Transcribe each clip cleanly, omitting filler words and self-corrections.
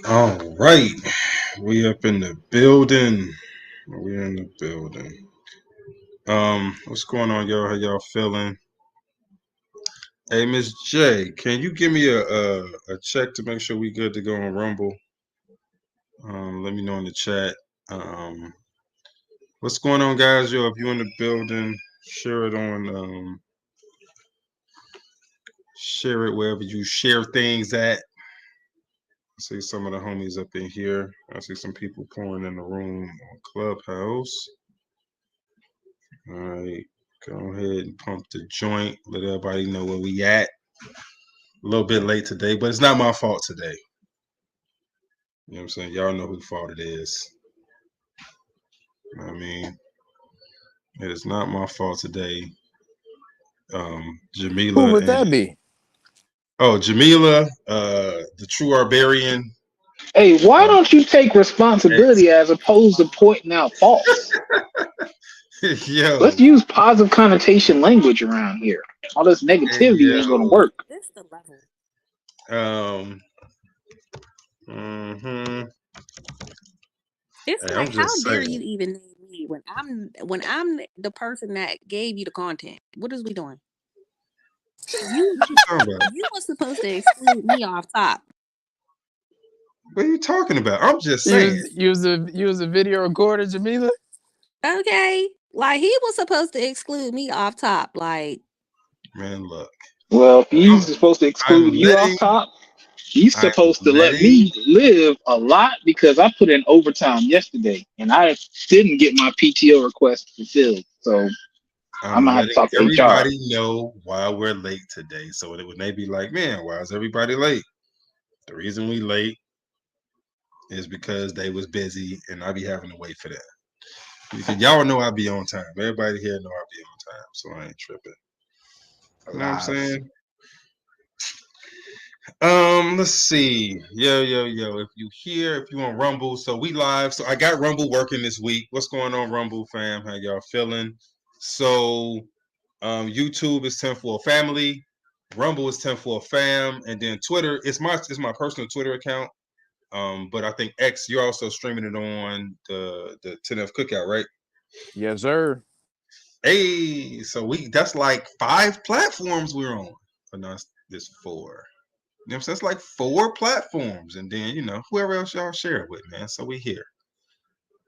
All right, we up in the building. We in the building. What's going on, y'all? How y'all feeling? Hey, Miss J, can you give me a check to make sure we good to go on Rumble? Let me know in the chat. Um, what's going on, guys? Yo, if you in the building, share it on. Share it wherever you share things at. I see some of the homies up in here. I see some people pouring in the room on Clubhouse. All right, go ahead and pump the joint. Let everybody know where we at. A little bit late today, but it's not my fault today. You know what I'm saying? Y'all know whose fault it is. You know what I mean, it is not my fault today. Who Jamila would and that be? Jamila, the true Barbarian. Hey, why Uh, don't you take X. responsibility as opposed to pointing out faults? Yo, Let's use positive connotation language around here. All this hey, negativity ain't gonna yo. work. This the level. Um, hmm It's Hey, I'm like, how just dare saying. you even name me when I'm the person that gave you the content? What is we doing? You What you talking about? you was supposed to exclude me off top. What are you talking about? I'm just saying. Use a video recorder, Jamila. Okay? Like he was supposed to exclude me off top. Like, Man, look. Well, if I'm, he's supposed to I'm exclude you off letting top, he's I'm supposed to let letting me live a lot because I put in overtime yesterday and I didn't get my PTO request fulfilled. So I'm I'm gonna have to letting talk to HR. everybody know why we're late today. So that when they be like, man, why is everybody late? The reason we late is because they was busy and I be having to wait for that. Because y'all know I be on time. Everybody here know I be on time, so I ain't tripping. You know what I'm Lies. saying? Let's see. Yo. If you here, if you on Rumble, so we live. So I got Rumble working this week. What's going on, Rumble fam? How y'all feeling? So YouTube is 10 for a family, Rumble is 10 for a fam, and then Twitter, it's my personal Twitter account. But I think X, you're also streaming it on the 10F Cookout, right? Yes, sir. Hey, so we that's like 5 platforms we're on. But no, it's 4. You know what I'm saying? It's like 4 platforms, and then whoever else y'all share it with, man. So we here.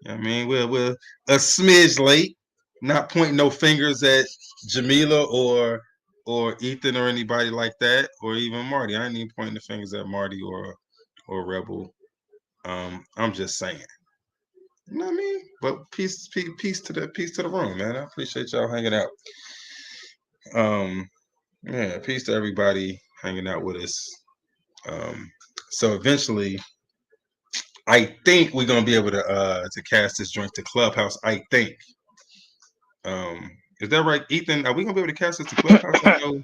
You know what I mean, we're a smidge late. Not pointing no fingers at Jamila or Ethan or anybody like that, or even Marty. I ain't even pointing the fingers at Marty or Rebel. I'm just saying. You know what I mean? But peace to the room, man. I appreciate y'all hanging out. Yeah, peace to everybody hanging out with us. So eventually, I think we're gonna be able to cast this joint to Clubhouse. I think. Um, is that right, Ethan? Are we gonna be able to cast this to Clubhouse? I know.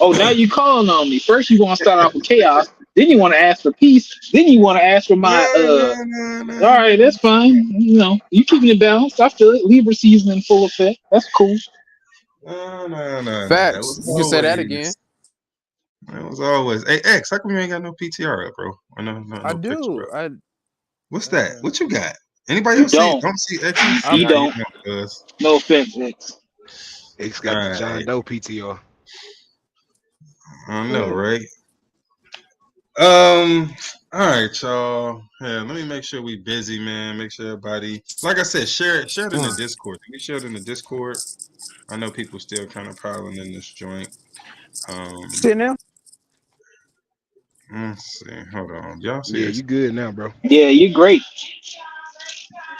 Oh, now you calling on me. First you want to start off with chaos, then you want to ask for peace, then you want to ask for No, my no, no, all no, right, that's fine. You know, you keeping it balanced. I feel it. Libra season in full effect. That's cool. no. It Facts. was You can say that again. always. It was always. Hey, X, how come you ain't got no PTR up, bro? Or I no picture do. up. I What's that? uh, What you got? Anybody You else see? don't. Don't see X's? I You Nah, you don't. don't, cuz. No offense, X. X All got the John right. Doe PTR. I know, right? Um. All right, y'all. Yeah, let me make sure we busy, man. Make sure everybody, like I said, share it in the Discord. Can we share it in the Discord? I know people still kind of piling in this joint. Um, see now. let's see. Hold on. Y'all see Yeah, this? you good now, bro. Yeah, you're great.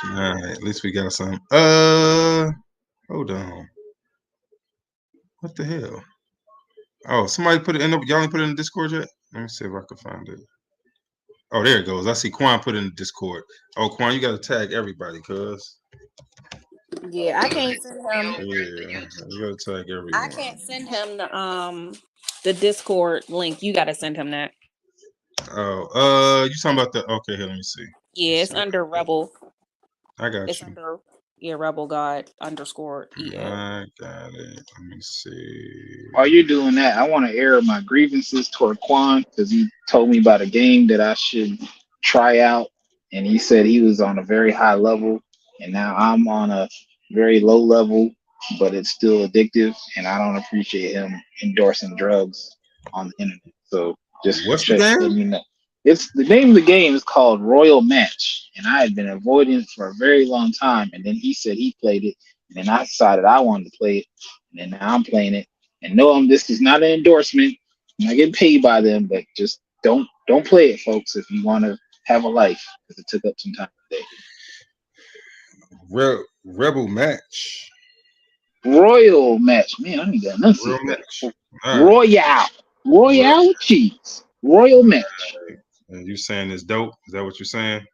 All right. At least we got some. Hold on. What the hell? Oh, somebody put it in. Y'all ain't put it in the Discord yet? Let me see if I can find it. Oh, there it goes. I see Quan put it in the Discord. Oh, Quan, you got to tag everybody, cuz. yeah, I can't send him. Yeah, you got to tag I everyone. can't send him the Discord link. You got to send him that. Oh, you talking about the? Okay, here, let me see. Yeah, it's under Rebel. I got It's you. under Rebel God underscore EL. I got it. Let me see. While you're doing that, I want to air my grievances toward Quan because he told me about a game that I should tryout, and he said he was on a very high level, and now I'm on a very low level, but it's still addictive, and I don't appreciate him endorsing drugs on the internet. So just What's the check, let game? me know. It's the name of the game is called Royal Match, and I had been avoiding it for a very long time. And then he said he played it, and then I decided I wanted to play it, and then now I'm playing it. And no, this is not an endorsement. I'm not getting paid by them, but just don't play it, folks, if you want to have a life, because it took up some time today. Rebel match. Royal Match, man, I need to Real enunciate match. that. All right. Royale with cheese. Royal Match. And you saying it's dope? Is that what you're saying?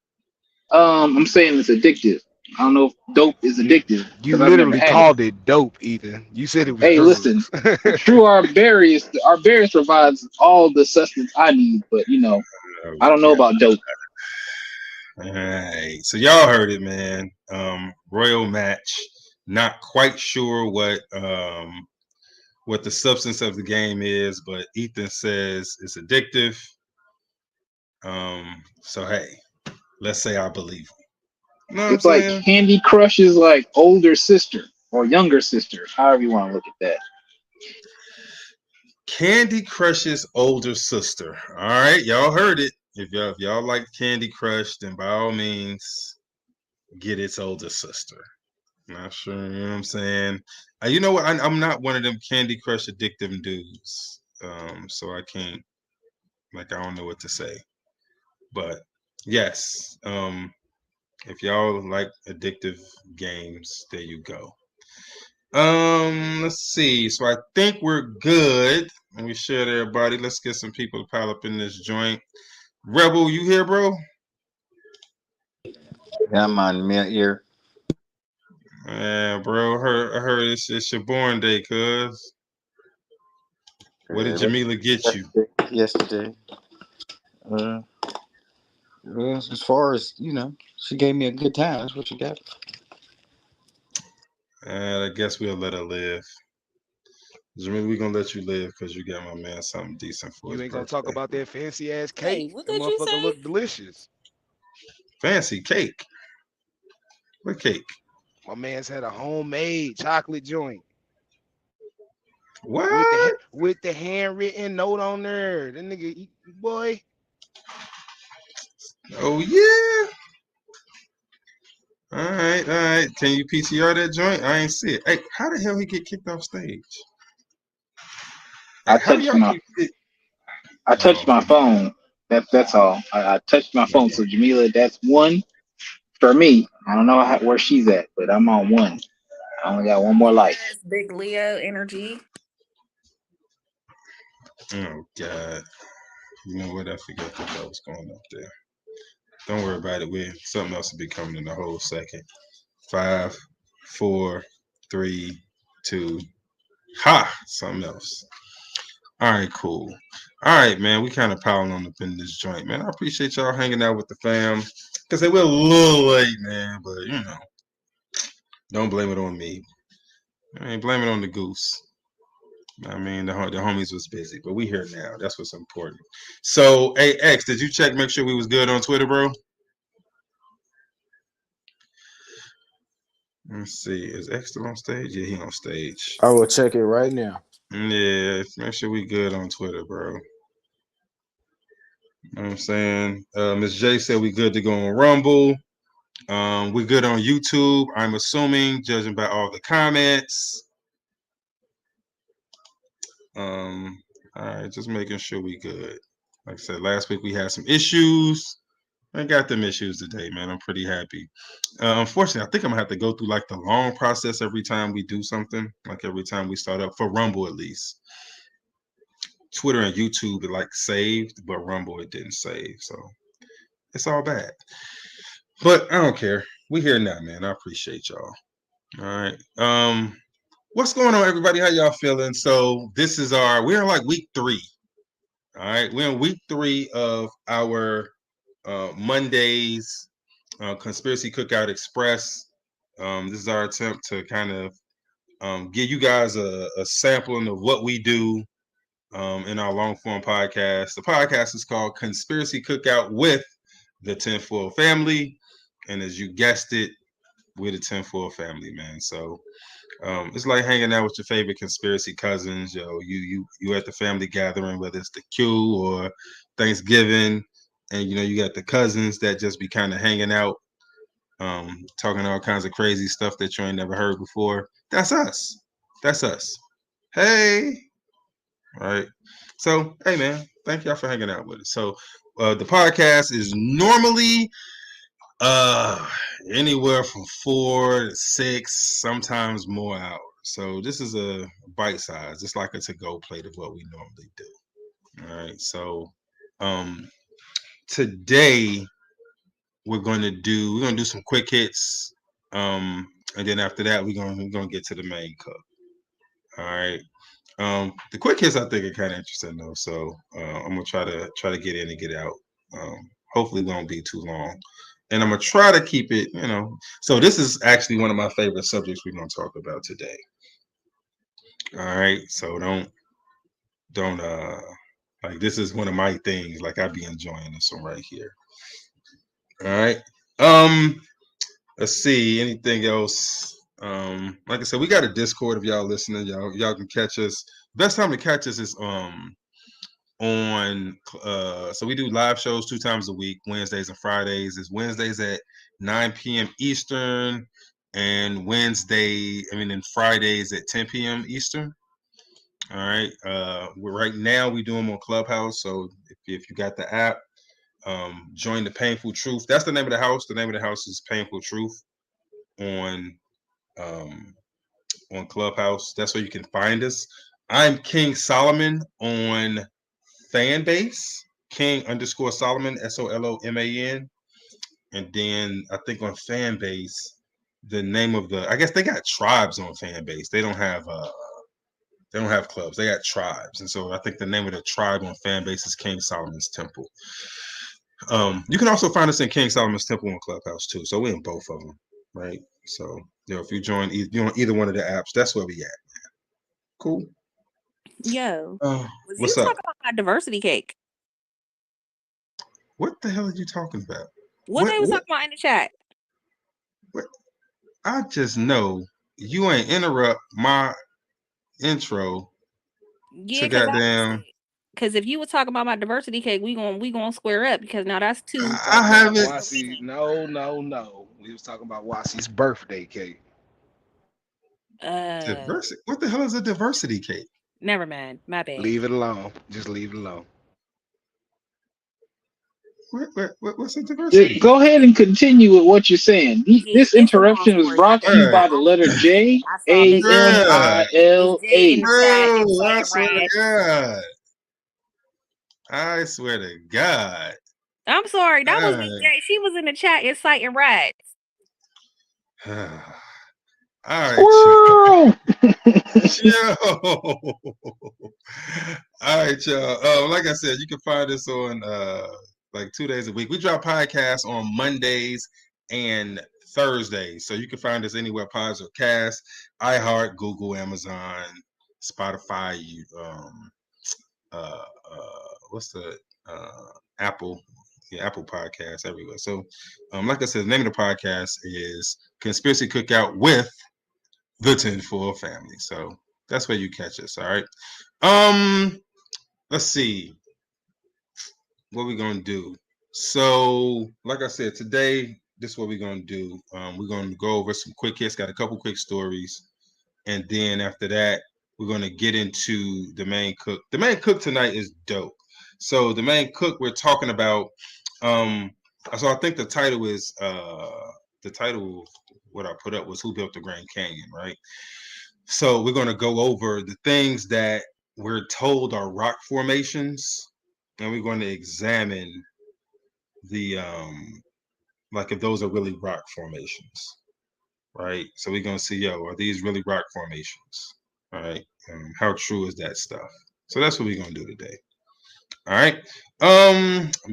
I'm saying it's addictive. I don't know if dope is You addictive you because I've never literally had it. called it dope, Ethan. You said it was Hey, listen, drugs. true our berries provides all the sustenance I need, but I don't know Okay. about dope. All right. So y'all heard it, man. Royal match. Not quite sure what the substance of the game is, but Ethan says it's addictive. So hey, let's say I believe him. You know what I'm It's like saying? Candy Crush's like older sister or younger sister, however you want to look at that. Candy Crush's older sister. All right, y'all heard it. If y'all like Candy Crush, then by all means get its older sister. Not sure, you know what I'm saying? You know what? I'm not one of them Candy Crush addictive dudes. So I can't, like, I don't know what to say. But yes, if y'all like addictive games, there you go. Let's see. So I think we're good. Let me share to everybody. Let's get some people to pile up in this joint. Rebel, you here, bro? Yeah, I'm on mute ear. Yeah, bro. I heard it's your born day, cuz. What did Jamila get you? Yesterday. Uh, as far as she gave me a good time. That's what you got. I guess we'll let her live. Jamila, we gonna let you live because you got my man something decent for You his ain't gonna talk birthday. about that fancy ass Wait, cake. what That did you motherfucker say? look delicious. Fancy cake. What cake? My man's had a homemade chocolate joint What? with the handwritten note on there. That nigga, boy. Oh yeah. All right, all right. Can you PCR that joint? I ain't see it. Hey, how the hell he get kicked off stage? I Hey, how do touched y'all my keep it? I touched Oh, my phone. That's all. I touched my phone. okay. So Jamila, that's one for me. I don't know where she's at, but I'm on one. I only got one more life. Yes, big Leo energy. Oh God. You know what? I forgot that was going up there. Don't worry about it. Something else will be coming in a whole second. 5, 4, 3, 2. Ha! Something else. All right, cool. All right, man. We kind of piling on up in this joint, man. I appreciate y'all hanging out with the fam. Because they were a little late, man. But, don't blame it on me. I mean, blame it on the goose. I mean, the homies was busy. But we here now. That's what's important. So, hey, X, did you check, make sure we was good on Twitter, bro? Let's see. Is X still on stage? Yeah, he on stage. I will check it right now. Yeah, make sure we good on Twitter, bro. You know what I'm saying? Miss J said we good to go on Rumble. We good on YouTube, I'm assuming, judging by all the comments. All right, just making sure we good. Like I said, last week we had some issues. I got them issues today, man. I'm pretty happy. Unfortunately, I think I'm gonna have to go through like the long process every time we do something, like every time we start up for Rumble at least. Twitter and YouTube it like saved, but Rumble it didn't save, so it's all bad. But I don't care. We here now, man. I appreciate y'all. All right. What's going on, everybody? How y'all feeling? So this is we're in like week 3. All right, we're in week 3 of our Mondays Conspiracy Cookout Express. This is our attempt to kind of give you guys a sampling of what we do in our long form podcast. The podcast is called Conspiracy Cookout with the tinfoil family, and as you guessed it, we're the tinfoil family, man. So it's like hanging out with your favorite conspiracy cousins. You at the family gathering, whether it's the Q or Thanksgiving, and you got the cousins that just be kind of hanging out, talking all kinds of crazy stuff that you ain't never heard before. That's us. That's us. Hey, all right. So, hey, man, thank y'all for hanging out with us. So, the podcast is normally anywhere from 4 to 6, sometimes more hours. So this is a bite size. It's like a to-go plate of what we normally do. All right. So today we're gonna do some quick hits. And then after that we're gonna get to the main cook. All right. The quick hits I think are kind of interesting though. So I'm gonna try to get in and get out. Hopefully it won't be too long. And I'm gonna try to keep it, So this is actually one of my favorite subjects we're gonna talk about today. All right. So don't like this is one of my things. Like I'd be enjoying this one right here. All right. Let's see. Anything else? Like I said, we got a Discord if y'all listening. Y'all can catch us. Best time to catch us is on so we do live shows 2 times a week, Wednesdays and Fridays. It's Wednesdays at 9 p.m. Eastern and Fridays at 10 p.m. Eastern. All right. Right now we do them on Clubhouse. So if you got the app, join the Painful Truth. That's the name of the house. The name of the house is Painful Truth on Clubhouse. That's where you can find us. I'm King Solomon on Fanbase, King_Solomon, SOLOMAN. And then I think on Fanbase, the name of I guess they got tribes on Fanbase. They don't have clubs. They got tribes. And so I think the name of the tribe on Fanbase is King Solomon's Temple. You can also find us in King Solomon's Temple on Clubhouse too. So we're in both of them, right? So if you join either one of the apps, that's where we at. Cool. Yo, was what's you up? talking about my diversity cake? What the hell are you talking about? What they was talking about in the chat? I just know you ain't interrupt my intro. Yeah, because if you were talking about my diversity cake, we gonna square up because now that's two. I haven't. No. We was talking about Wasi's birthday cake. Diversity. What the hell is a diversity cake? Never mind. My bad. Leave it alone. Just leave it alone. What's a diversity? Go ahead and continue with what you're saying. This interruption was brought to you by the letter J A M I L A. I swear to God. I swear to God. I'm sorry. That was Miss J. She was in the chat inciting riots. All right, yo. All right, y'all. Like I said, you can find us on like 2 days a week. We drop podcasts on Mondays and Thursdays, so you can find us anywhere pods are cast: iHeart, Google, Amazon, Spotify. What's the Apple? Yeah, Apple Podcasts everywhere. So, like I said, the name of the podcast is Conspiracy Cookout with the Tinfoil Family. So that's where you catch us. All right. Let's see what we're gonna do. So, like I said, today this is what we're gonna do. We're gonna go over some quick hits. Got a couple quick stories, and then after that, we're gonna get into the main cook. The main cook tonight is dope. So the main cook we're talking about. So I think the title is what I put up was Who Built the Grand Canyon, right? So we're going to go over the things that we're told are rock formations, and we're going to examine the like if those are really rock formations, right? So we're going to see, are these really rock formations? All right. How true is that stuff? So that's what we're going to do today. All right.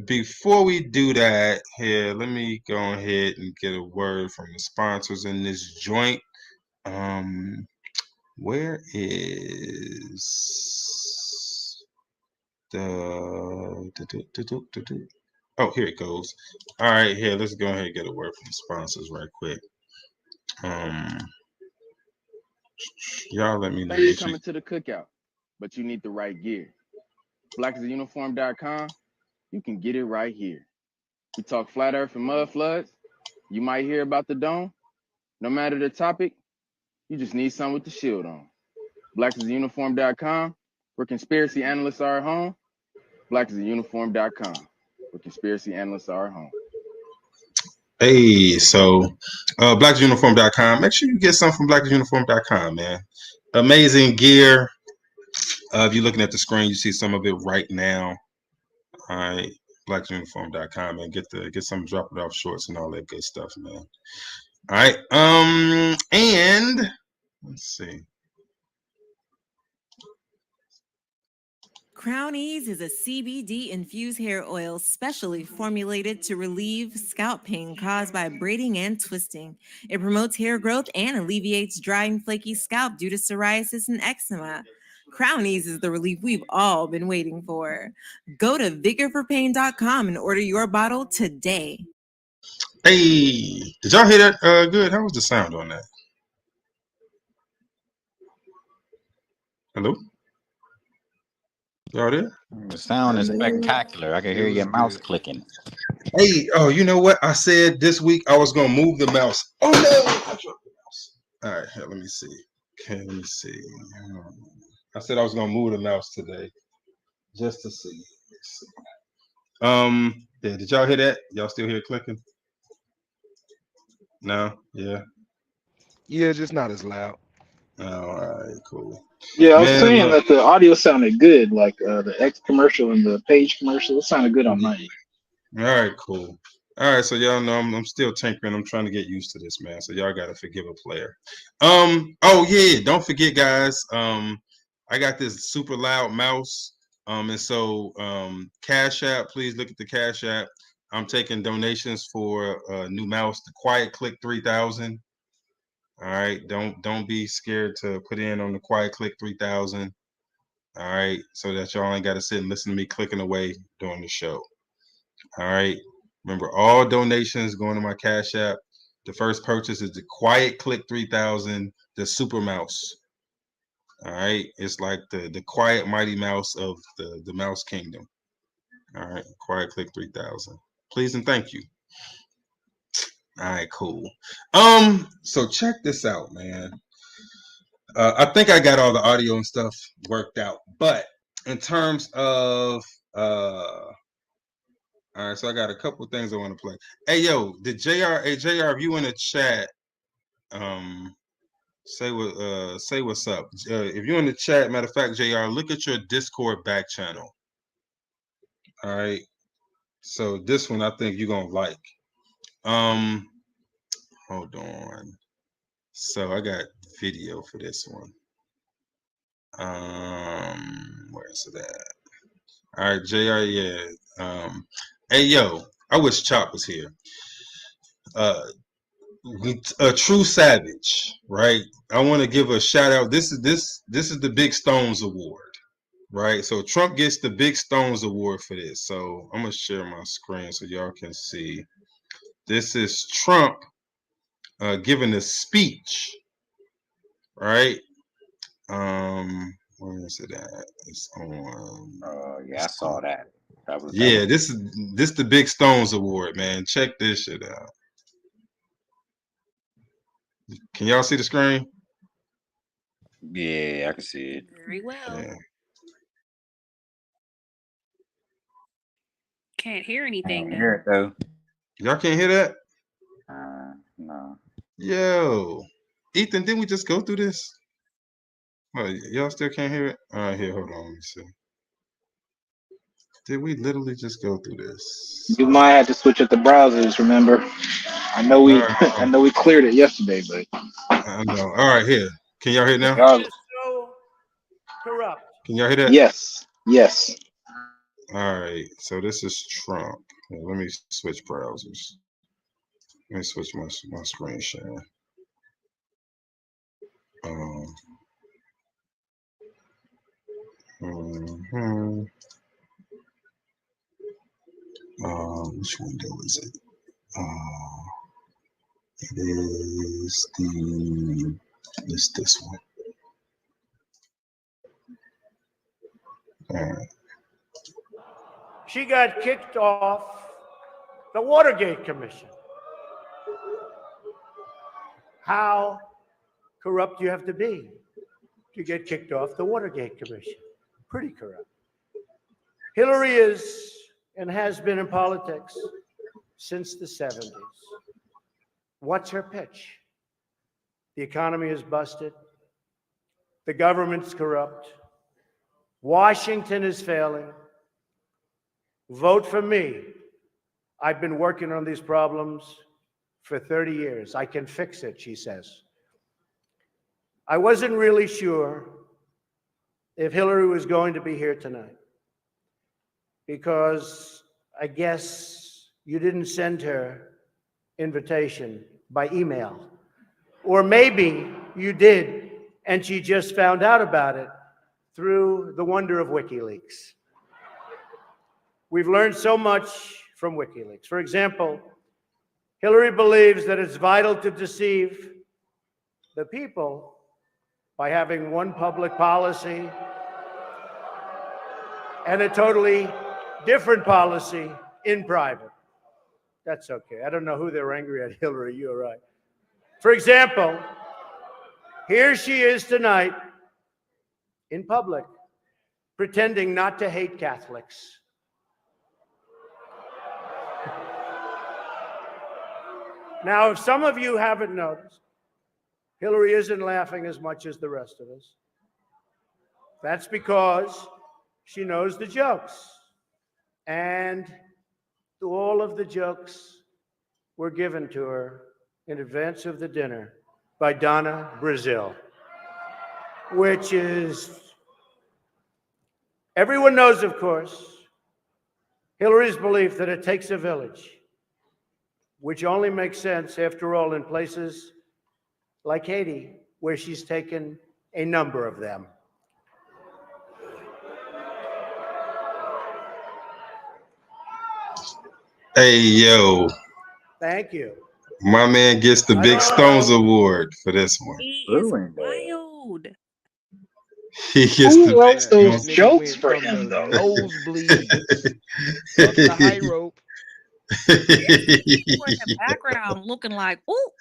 Before we do that, here, let me go ahead and get a word from the sponsors in this joint. Where is the Oh, here it goes. All right, here, let's go ahead and get a word from the sponsors right quick. Y'all let me know. Say you're coming to the cookout, but you need the right gear. Blackisuniform.com, you can get it right here. We talk flat earth and mud floods. You might hear about the dome. No matter the topic, you just need something with the shield on. Blackisuniform.com, where conspiracy analysts are at home. Blackisuniform.com, where conspiracy analysts are at home. Hey, so blackisuniform.com. Make sure you get something from blackisuniform.com, man. Amazing gear. If you're looking at the screen, you see some of it right now. All right, blackisuniform.com, and get some drop it off shorts and all that good stuff, man. All right. And let's see. Crown Ease is a CBD infused hair oil specially formulated to relieve scalp pain caused by braiding and twisting. It promotes hair growth and alleviates dry and flaky scalp due to psoriasis and eczema. Crown Ease is the relief we've all been waiting for. Go to vigorforpain.com and order your bottle today. Hey, did y'all hear that? Good. How was the sound on that? Hello? Y'all there? The sound is spectacular. I can hear your mouse clicking. Hey, oh, you know what? I said this week I was gonna move the mouse. Oh no! I dropped the mouse. All right, here, let me see. Okay, let me see. I said I was gonna move the mouse today, just to see. Yeah, did y'all hear that? Y'all still hear clicking? No? Yeah. Yeah, just not as loud. All right, cool. Yeah, I was Man, saying look. that the audio sounded good, like the X commercial and the page commercial. It sounded good on my end. All right, cool. All right, so y'all know I'm still tinkering. I'm trying to get used to this, man. So y'all gotta forgive a player. Oh yeah, don't forget, guys. I got this super loud mouse. And so Cash App, please look at the Cash App. I'm taking donations for a new mouse, the Quiet Click 3000. All right, don't be scared to put in on the Quiet Click 3000. All right, so that y'all ain't got to sit and listen to me clicking away during the show. All right. Remember, all donations going to my Cash App. The first purchase is the Quiet Click 3000, the Super Mouse. All right. It's like the quiet mighty mouse of the Mouse Kingdom. All right. Quiet Click 3000. Please and thank you. All right, cool. So check this out, man. I think I got all the audio and stuff worked out, but in terms of all right, so I got a couple things I want to play. Hey, yo, the JR, if you in the chat, say what's up. If you're in the chat, matter of fact, JR, look at your Discord back channel. All right, so this one I think you're gonna like. Hold on. So I got video for this one. Where's it at? All right, JR, yeah. Hey, yo, I wish Chop was here. A true savage, right? I want to give a shout out. This is the Big Stones Award, right? So Trump gets the Big Stones Award for this. So I'm gonna share my screen so y'all can see. This is Trump giving a speech, right? Where is it at? It's on. Yeah, I saw that. Yeah, this is the Big Stones Award, man. Check this shit out. Can y'all see the screen? Yeah, I can see it. Very well. Yeah. Can't hear anything though. Hear it though. Y'all can't hear that? No. Yo, Ethan, didn't we just go through this? Oh, y'all still can't hear it? All right, here, hold on. Let me see. Did we literally just go through this? You might have to switch up the browsers. Remember, I know All we right, I know we cleared it yesterday, but I know. All right, here. Can y'all hear now? y'all, So corrupt. Can y'all hear that? yes, yes. All right. So this is Trump. Here, let me switch browsers. Let me switch my screen share. Mhm. Which window is it? It is this one. All right. She got kicked off the Watergate Commission. How corrupt you have to be to get kicked off the Watergate Commission? Pretty corrupt. Hillary is and has been in politics since the 70s. What's her pitch? The economy is busted. The government's corrupt. Washington is failing. Vote for me. I've been working on these problems for 30 years. I can fix it, she says. I wasn't really sure if Hillary was going to be here tonight because I guess you didn't send her invitation by email. Or maybe you did and she just found out about it through the wonder of WikiLeaks. We've learned so much from WikiLeaks. For example, Hillary believes that it's vital to deceive the people by having one public policy and a totally different policy in private. That's okay. I don't know who they're angry at, Hillary, you're right. For example, here she is tonight in public, pretending not to hate Catholics. Now, if some of you haven't noticed, Hillary isn't laughing as much as the rest of us. That's because she knows the jokes. And all of the jokes were given to her in advance of the dinner by Donna Brazil, which is, everyone knows, of course, Hillary's belief that it takes a village, which only makes sense, after all, in places like Haiti, where she's taken a number of them. Hey, yo. Thank you. My man gets the Big Stones Award for this one. He is wild. He gets Who the wrote Big those Stones. jokes Went for from him, the though? nosebleeds up the high rope. People in the background looking like, ooh.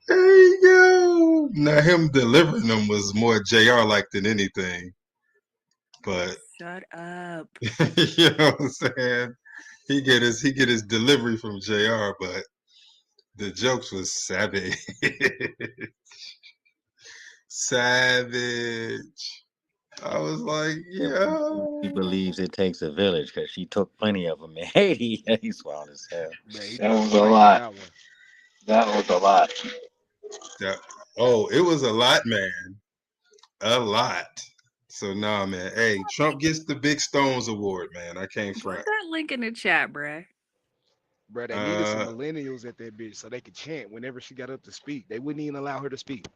There you go. Now him delivering them was more JR like than anything. But Shut up. you know what I'm saying? He get his delivery from JR, but the jokes was savage. Savage. I was like, yo. He believes it takes a village because she took plenty of them in Haiti. He's wild as hell. Man, That was a lot. That was a lot. It was a lot, man. A lot. So nah, man. Hey, Trump gets the Big Stones Award, man. I can't Put front. that link in the chat, bruh. Bro, they needed some millennials at that bitch so they could chant whenever she got up to speak. They wouldn't even allow her to speak.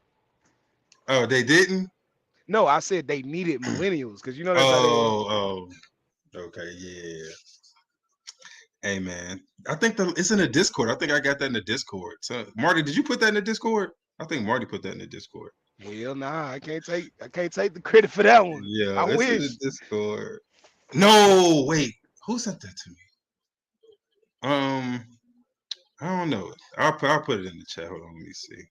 Oh, they didn't? No, I said they needed millennials because you know that's how they are. Oh, okay, yeah. Hey, man. I think it's in the Discord. I think I got that in the Discord. So, Marty, did you put that in the Discord? I think Marty put that in the Discord. Hell nah, I can't take the credit for that one. Yeah, I that's wish. in the Discord. No, wait. Who sent that to me? I don't know. I'll put it in the chat. Hold on, let me see.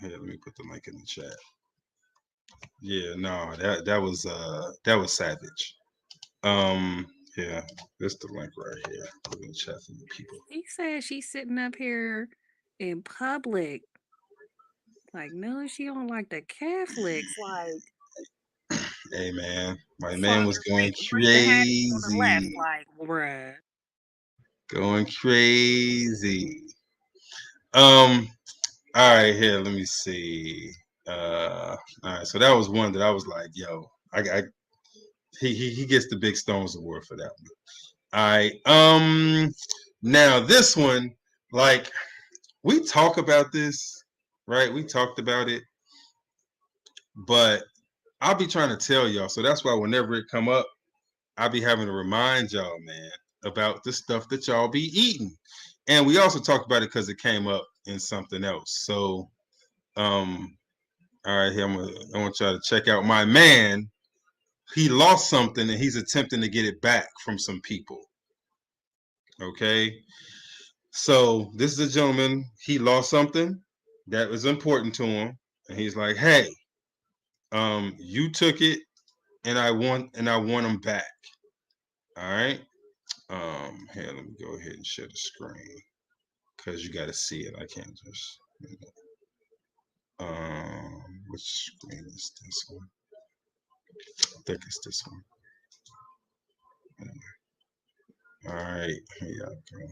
Here, let me put the link in the chat. Yeah, no, that was savage. Yeah, that's the link right here. Put in the chat for the people. He said she's sitting up here in public. Like, no, she don't like the Catholics. Like, hey, man, my man was going crazy. On the left, crazy. like, bruh. Going crazy. All right, here, let me see. All right, so that was one that I was like, yo, he gets the Big Stones Award for that one. All right. Now this one, like, we talk about this, right? We talked about it, but I'll be trying to tell y'all. So that's why whenever it come up, I'll be having to remind y'all, man, about the stuff that y'all be eating. And we also talked about it because it came up in something else. So, all right, here I want y'all to check out my man. He lost something and he's attempting to get it back from some people. Okay. So this is a gentleman, he lost something that was important to him. And he's like, hey, you took it and I want them back. All right. Here, let me go ahead and share the screen because you got to see it. I can't just. Which screen is this one? I think it's this one. All right, here y'all go.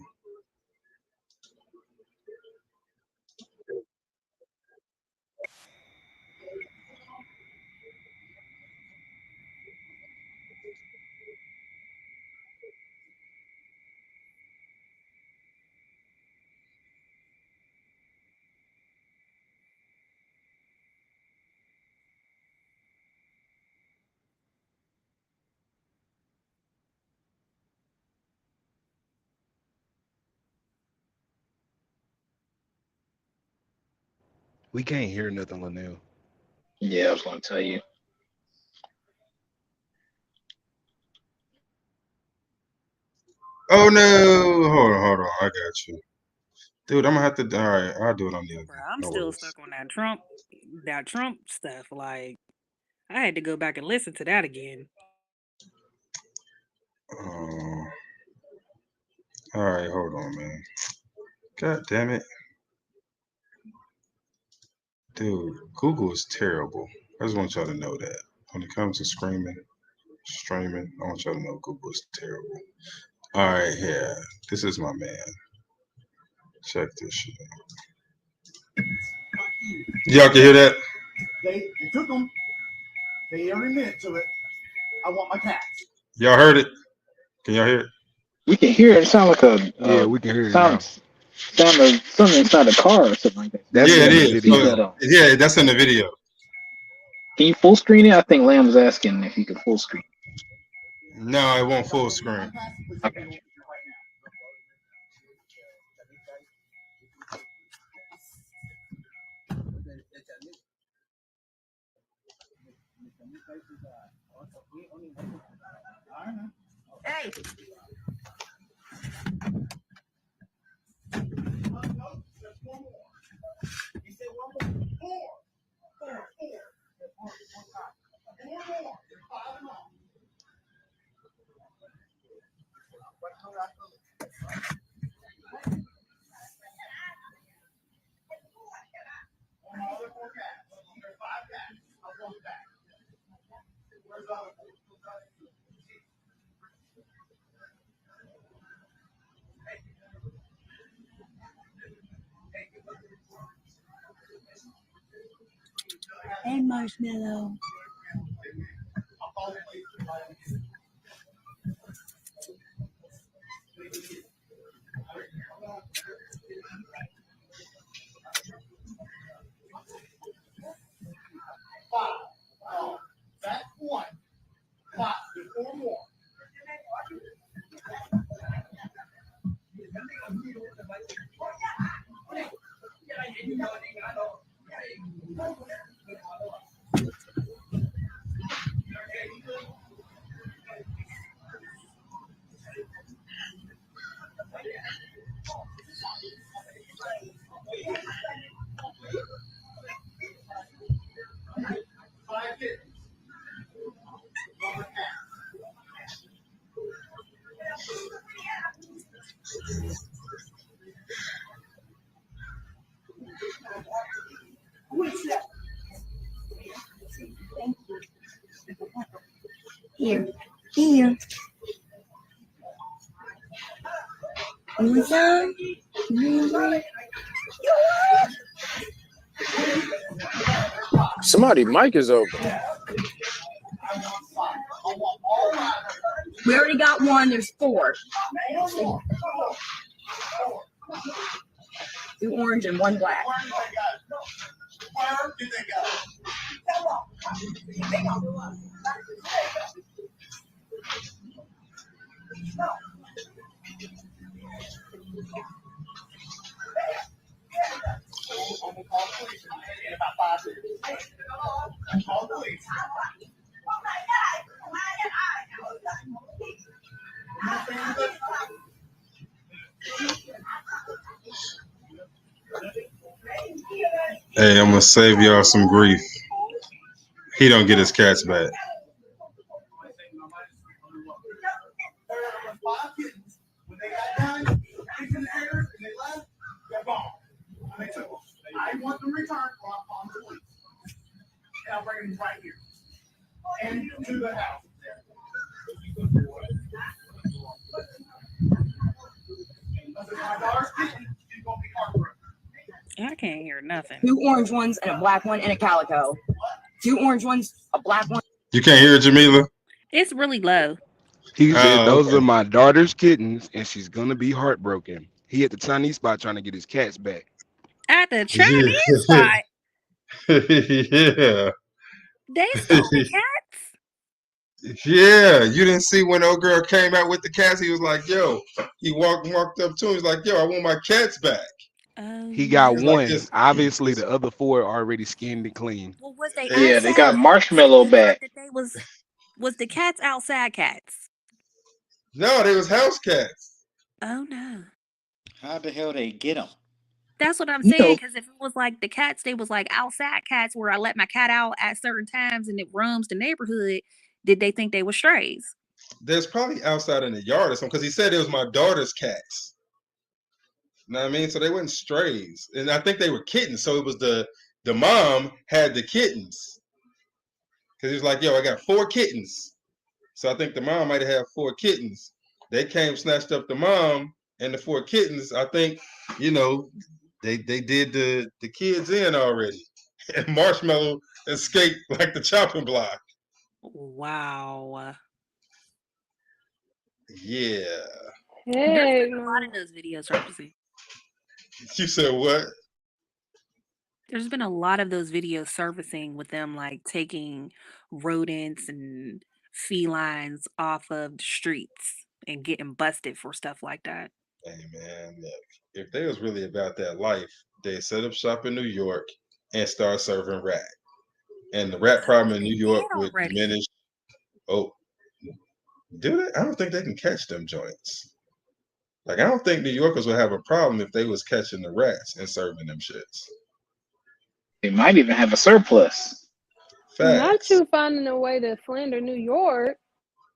We can't hear nothing, Linnell. Yeah, I was gonna tell you. Oh no! Hold on. I got you, dude. I'm gonna have to. All right, I'll do it on the other. Bro, I'm No still worries. stuck on that Trump stuff. Like, I had to go back and listen to that again. All right, hold on, man. God damn it, dude. Google is terrible. I just want y'all to know that when it comes to streaming, I want y'all to know Google is terrible. All right, here. This is my man. Check this shit out. Y'all can hear that? They took them. They every minute to it. I want my cats. Y'all heard it? Can y'all hear it? We can hear it. It sounds like a Yeah, we can hear it now. sound of something inside a car or something like that. That's Yeah, in it the is. video. So, yeah, that's in the video. Can you full screen it? I think Lamb was asking if you could full screen. No, it won't full screen. Okay. Hey. Hey, Marshmallow. That's one. 5, 4 more. Here. Here. You want some? You want Somebody mic is open. We already got one. There's 4. 2 orange and 1 black. Where did they go? Hey, I'm gonna save y'all some grief. He don't get his cats back. When they got done, in the air, and they left, they're gone. And they took them. I want them returned or I'll call the police. And I'll bring them right here. And to the house. My daughter's kitten is going to be heartbroken. I can't hear nothing. 2 orange ones and a black one and a calico. 2 orange ones, a black one. You can't hear it, Jamila? It's really low. He said, those okay. are my daughter's kittens, and she's gonna be heartbroken. He at the Chinese spot trying to get his cats back. At the Chinese spot, Yeah. they stole the cats. Yeah. You didn't see when old girl came out with the cats? He was like, yo. He walked up to him. He's like, yo, I want my cats back. He got It's like one. this. Obviously, the other 4 are already skinned and clean. Well, was they Yeah, they outside? got Marshmallow I heard back. that they was the cats outside cats. No, they was house cats. Oh no. How the hell they get them? That's what I'm You saying. know, Because if it was like the cats, they was like outside cats where I let my cat out at certain times and it roams the neighborhood. Did they think they were strays? There's probably outside in the yard or something because he said it was my daughter's cats. You know what I mean? So they weren't strays. And I think they were kittens. So it was the mom had the kittens. Because he was like, yo, I got 4 kittens. So I think the mom might have had 4 kittens. They came, snatched up the mom and the 4 kittens. I think, you know, they did the kids in already. And Marshmallow escaped like the chopping block. Wow. Yeah. There's Hey, been a lot of those videos surfacing. You said what? There's been a lot of those videos surfacing with them like taking rodents and felines off of the streets and getting busted for stuff like that. Hey man, look, if they was really about that life, they set up shop in New York and start serving rat. And the rat problem in They New York did would already. diminish. Oh, do they? I don't think they can catch them joints. Like I don't think New Yorkers would have a problem if they was catching the rats and serving them shits. they might even have a surplus. not Facts. you finding a way to slander New York.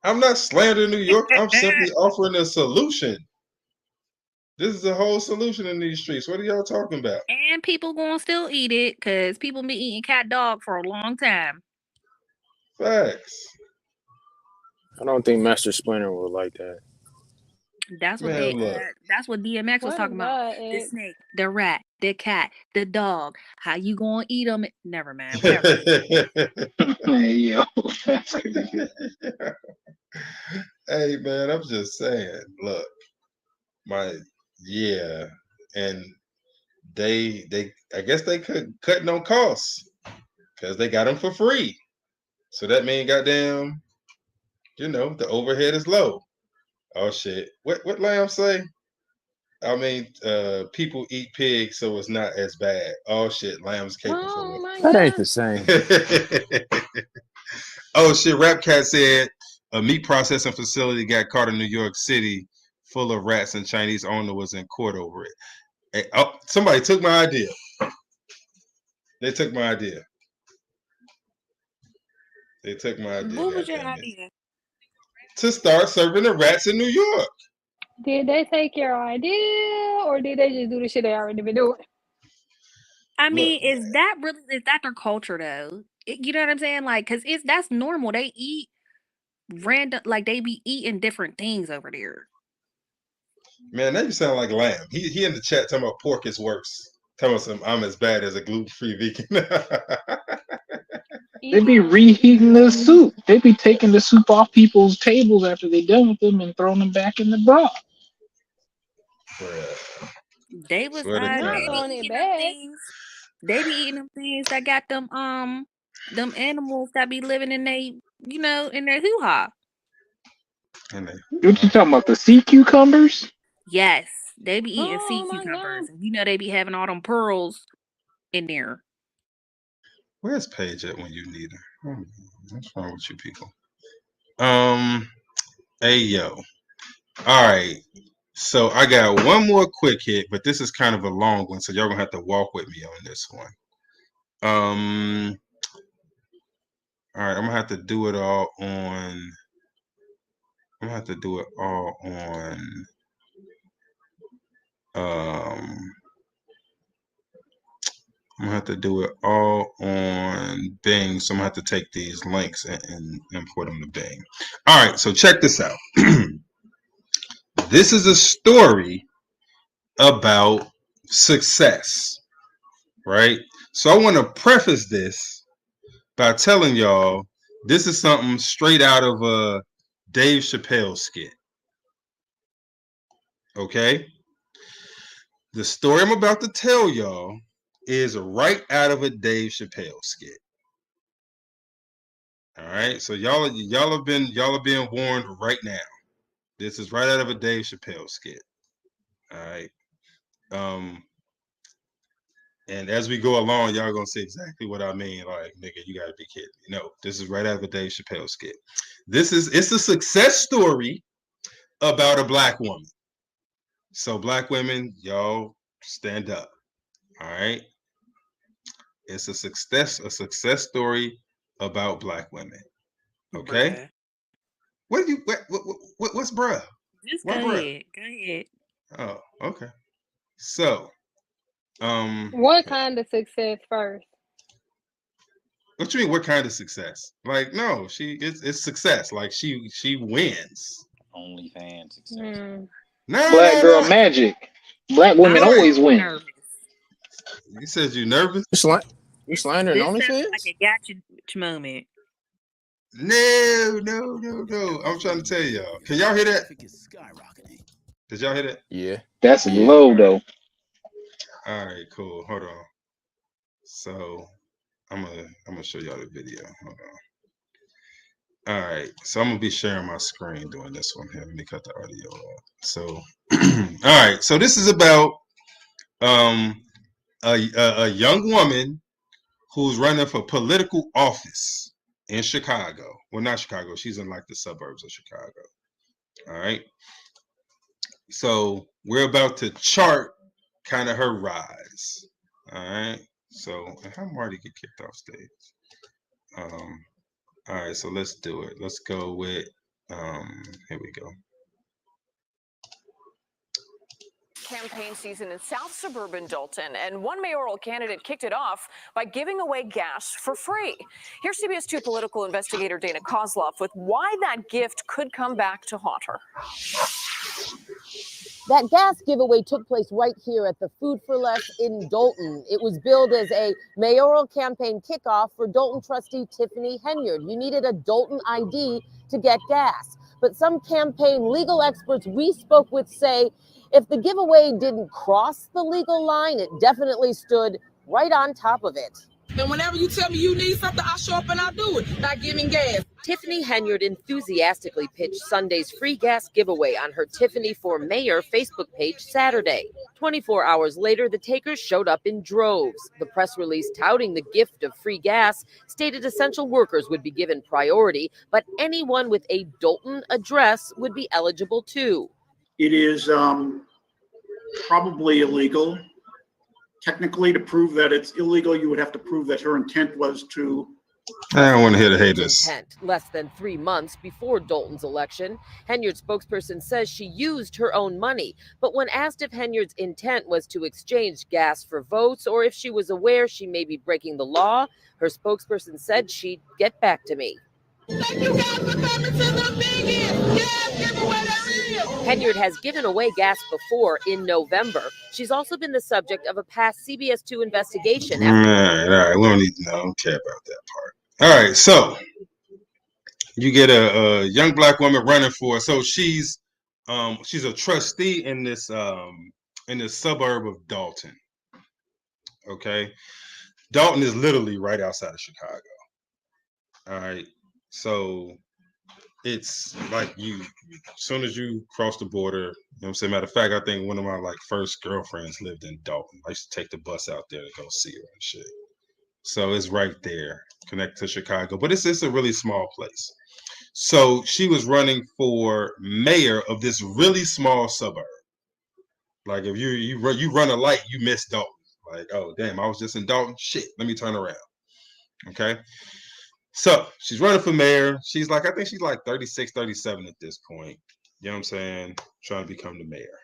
I'm not slandering New York. I'm simply offering a solution. This is a whole solution in these streets. What are y'all talking about? And people gonna still eat it because people been eating cat dog for a long time. Facts. I don't think Master Splinter would like that. That's what Man, look. that's what DMX was What talking about. about The it? snake, the rat, the cat, the dog. How you gonna eat them? Never mind. Whatever. Hey, yo, that's crazy. Hey man, I'm just saying. Look, yeah, and they I guess they could cutting on costs because they got them for free. So that means goddamn, you know, the overhead is low. Oh shit. What Lamb say? I mean, people eat pigs, so it's not as bad. Oh shit, Lamb's capable Oh for my That ain't God. the same. it. Oh shit, Rap Cat said a meat processing facility got caught in New York City full of rats and Chinese owner was in court over it. Hey, oh, somebody took my idea. They took my idea. They took my idea. What was your Goddamn it. idea? To start serving the rats in New York. Did they take your idea or did they just do the shit they already been doing? I Look, mean, is that their culture though? You know what I'm saying? Like, cause that's normal. They eat random, like they be eating different things over there. man, now you sound like Lamb. He in the chat talking about pork is worse. Telling some I'm as bad as a gluten-free vegan. They be reheating the soup. They be taking the soup off people's tables after they done with them and throwing them back in the broth. Bruh. They was Swear to Not God. throwing it eating them back. things. They be eating them things that got them Them animals that be living in they, in their hoo-ha. And they, What you talking about? The sea cucumbers? Yes, they be eating sea Oh my cucumbers, god. and they be having all them pearls in there. where's Paige at when you need her? What's wrong with you people? Hey yo. All right. So I got one more quick hit, but this is kind of a long one, so y'all gonna have to walk with me on this one. All right, I'm gonna have to do it all on. I'm gonna have to do it all on. I'm gonna have to do it all on Bing, so I'm gonna have to take these links and import them to Bing. All right, so check this out. This is a story about success, right? So I want to preface this by telling y'all this is something straight out of a Dave Chappelle skit. Okay? The story I'm about to tell y'all is right out of a Dave Chappelle skit. All right, so y'all are being warned right now. This is right out of a Dave Chappelle skit. All right. And as we go along, y'all gonna see exactly what I mean. Like, nigga, you gotta be kidding me. No, this is right out of a Dave Chappelle skit. It's a success story about a black woman. So black women, y'all stand up. All right. It's a success story about black women. Okay. Bruh. What's bruh? Just What go bruh? ahead. Go ahead. Oh, okay. So, What kind of success first? what you mean? What kind of success? Like, no, it's success. Like she wins. OnlyFans success. Hmm. No, Black girl magic. Black women I'm always win. nervous. You said you nervous? You slandering This sounds OnlyFans? like a gotcha moment. No. I'm trying to tell y'all. Can y'all hear that? Did y'all hear that? Yeah. That's Yeah. low though. All right, cool. Hold on. So I'm gonna show y'all the video. Hold on. All right. So I'm gonna be sharing my screen doing this one here. Let me cut the audio off. So all right. So this is about a young woman who's running for political office in Chicago. Well, not Chicago. She's in like the suburbs of Chicago. All right. So we're about to chart kind of her rise. All right. So how Marty get kicked off stage? All right. So let's do it. Let's go with. Here we go. Campaign season in South Suburban Dalton, and one mayoral candidate kicked it off by giving away gas for free. Here's CBS 2 political investigator Dana Kozlov with why that gift could come back to haunt her. That gas giveaway took place right here at the Food for Less in Dalton. It was billed as a mayoral campaign kickoff for Dalton trustee Tiffany Henyard. You needed a Dalton ID to get gas. But some campaign legal experts we spoke with say if the giveaway didn't cross the legal line, it definitely stood right on top of it. And whenever you tell me you need something, I show up and I do it by giving gas. Tiffany Henyard enthusiastically pitched Sunday's free gas giveaway on her Tiffany for Mayor Facebook page Saturday. 24 hours later, the takers showed up in droves. The press release touting the gift of free gas stated essential workers would be given priority, but anyone with a Dalton address would be eligible too. It is probably illegal. Technically, to prove that it's illegal, you would have to prove that her intent was to. I don't want to hear the haters. Intent. Less than 3 months before Dalton's election, Henyard's spokesperson says she used her own money. But when asked if Henyard's intent was to exchange gas for votes or if she was aware she may be breaking the law, her spokesperson said she'd get back to me. Thank you guys for coming to the biggest gas giveaway there is. Henyard has given away gas before in November. She's also been the subject of a past CBS 2 investigation. All right. We don't care about that part. All right. So you get a young black woman running for. So she's a trustee in this suburb of Dalton. Okay. Dalton is literally right outside of Chicago. All right. So it's like as soon as you cross the border, you know what I'm saying? Matter of fact, I think one of my like first girlfriends lived in Dalton. I used to take the bus out there to go see her and shit. So it's right there, connected to Chicago. But it's a really small place. So she was running for mayor of this really small suburb. Like if you run a light, you miss Dalton. Like, oh damn, I was just in Dalton. Shit, let me turn around. Okay. So she's running for mayor. She's like, I think she's like 36, 37 at this point. You know what I'm saying? Trying to become the mayor.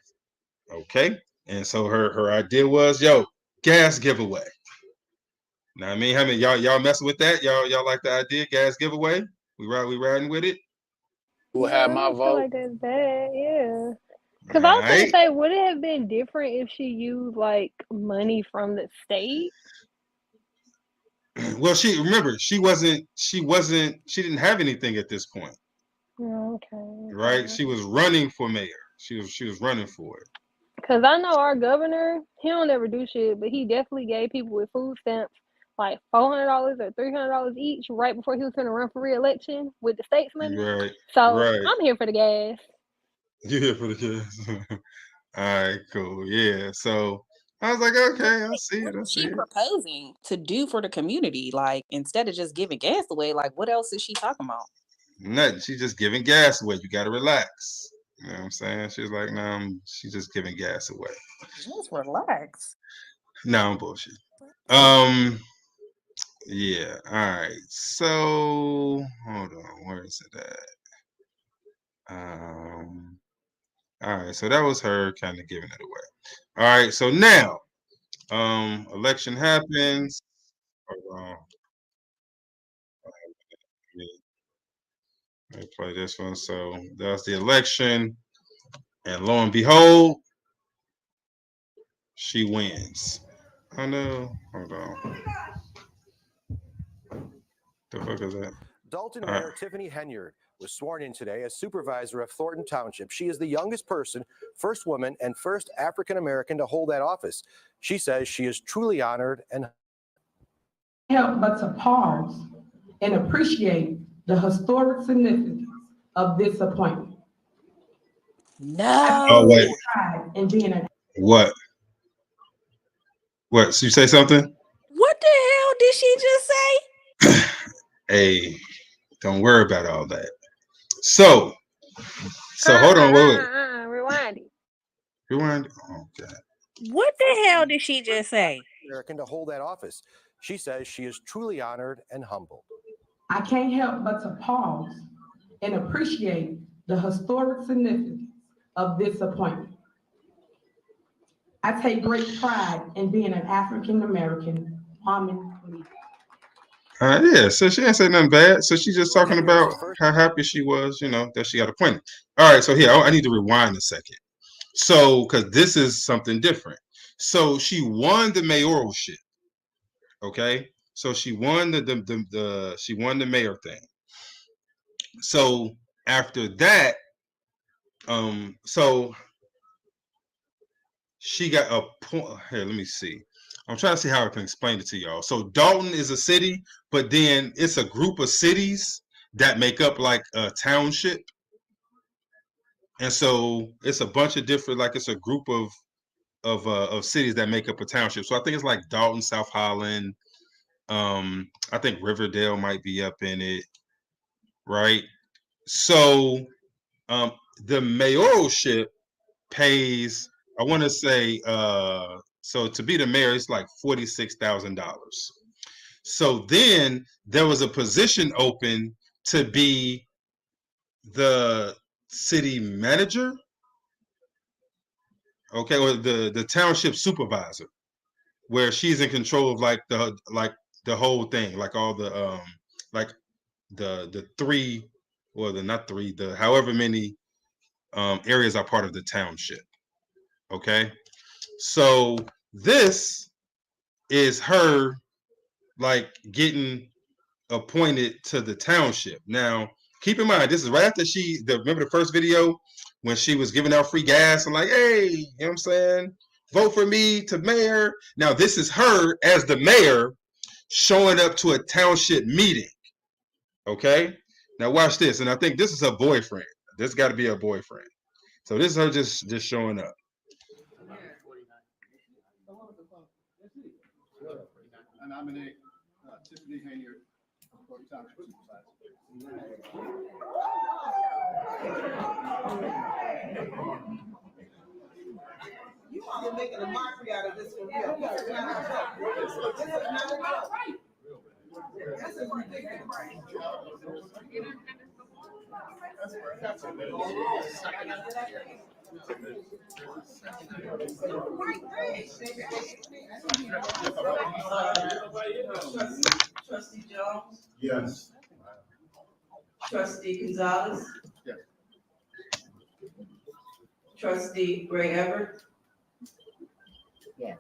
Okay. And so her idea was, yo, gas giveaway. Now I mean, how many y'all messing with that? Y'all like the idea, gas giveaway? We riding with it? Will Yeah, have I my don't feel vote. like that's bad. Yeah. All Because I was going to right. say, would it have been different if she used like money from the state? Well, she didn't have anything at this point, Okay. right? She was running for mayor. She was running for it. Because I know our governor, he don't ever do shit, but he definitely gave people with food stamps like $400 or $300 each right before he was going to run for re-election with the state's money. Right, So right. I'm here for the gas. You here for the kids? All right, cool. Yeah. So I was like, okay, I see What it. I is see she it. proposing to do for the community? Like, instead of just giving gas away, like, what else is she talking about? Nothing. She's just giving gas away. You got to relax. You know what I'm saying? She's like, no, she's just giving gas away. Just relax. No, I'm bullshit. Yeah. All right. So hold on. Where is it at? All right. So that was her kind of giving it away. All right. So now, election happens. Hold on. Let me play this one. So that's the election, and lo and behold, she wins. I know. Hold on. The fuck is that? Dalton Mayor Tiffany Henyard was sworn in today as supervisor of Thornton Township. She is the youngest person, first woman, and first African American to hold that office. She says she is truly honored and help but to pause and appreciate the historic significance of this appointment. No. Oh wait. Pride in being a What? What? So you say something? What the hell did she just say? Hey, don't worry about all that. So hold on. Wait. Rewind it. Rewind. Oh God. What the hell did she just say? American to hold that office. She says she is truly honored and humbled. I can't help but to pause and appreciate the historic significance of this appointment. I take great pride in being an African American woman leader. Yeah, so she didn't say nothing bad. So she's just talking about how happy she was, you know, that she got appointed. All right, so here, I need to rewind a second. So, because this is something different. So she won the mayoralship. Okay, so she won she won the mayor thing. So after that, so she got a point. Here, let me see. I'm trying to see how I can explain it to y'all. So Dalton is a city, but then it's a group of cities that make up like a township. And so it's a bunch of different, like it's a group of cities that make up a township. So I think it's like Dalton, South Holland. I think Riverdale might be up in it, right? So the mayoralship pays, I want to say, so to be the mayor, it's like $46,000. So then there was a position open to be the city manager, okay, or the township supervisor, where she's in control of like the whole thing, like all the like the three, or the not three, the however many areas are part of the township. Okay, so this is her like getting appointed to the township. Now, keep in mind, this is right after remember the first video when she was giving out free gas and like, hey, you know what I'm saying? Vote for me to mayor. Now, this is her as the mayor showing up to a township meeting. Okay. Now watch this, and I think this is her boyfriend. This got to be her boyfriend. So this is her just showing up. I nominate Tiffany Hayner, Thornton Township Supervisor. You are making a mockery out of this for real. This is not a joke. This is not a joke. This is ridiculous. Trustee Jones? Yes. Trustee Gonzalez? Yes. Trustee Gray Everett? Yes.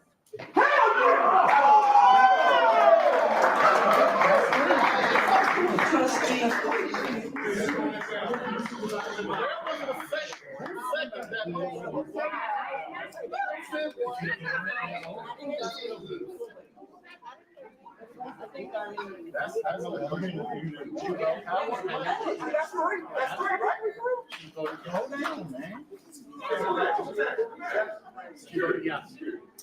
Yes.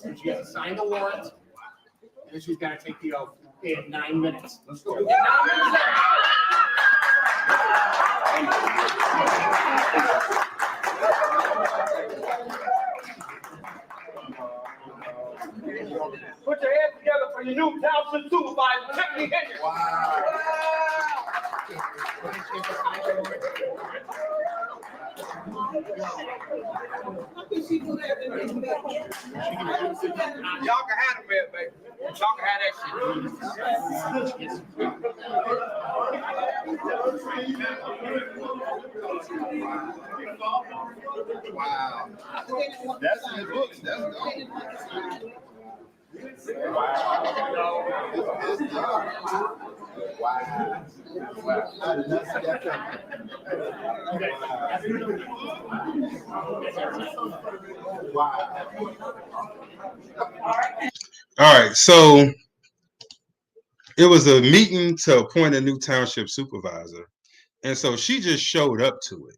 And she has to sign the warrant, and she's got to take the oath in 9 minutes. Let's go. 9 minutes. Put your hands together for your new township supervisor, Tiffany Henry. Y'all can have them, baby. Y'all can have that shit. Wow. That's in the books. That's dope. All right, so it was a meeting to appoint a new township supervisor, and so she just showed up to it,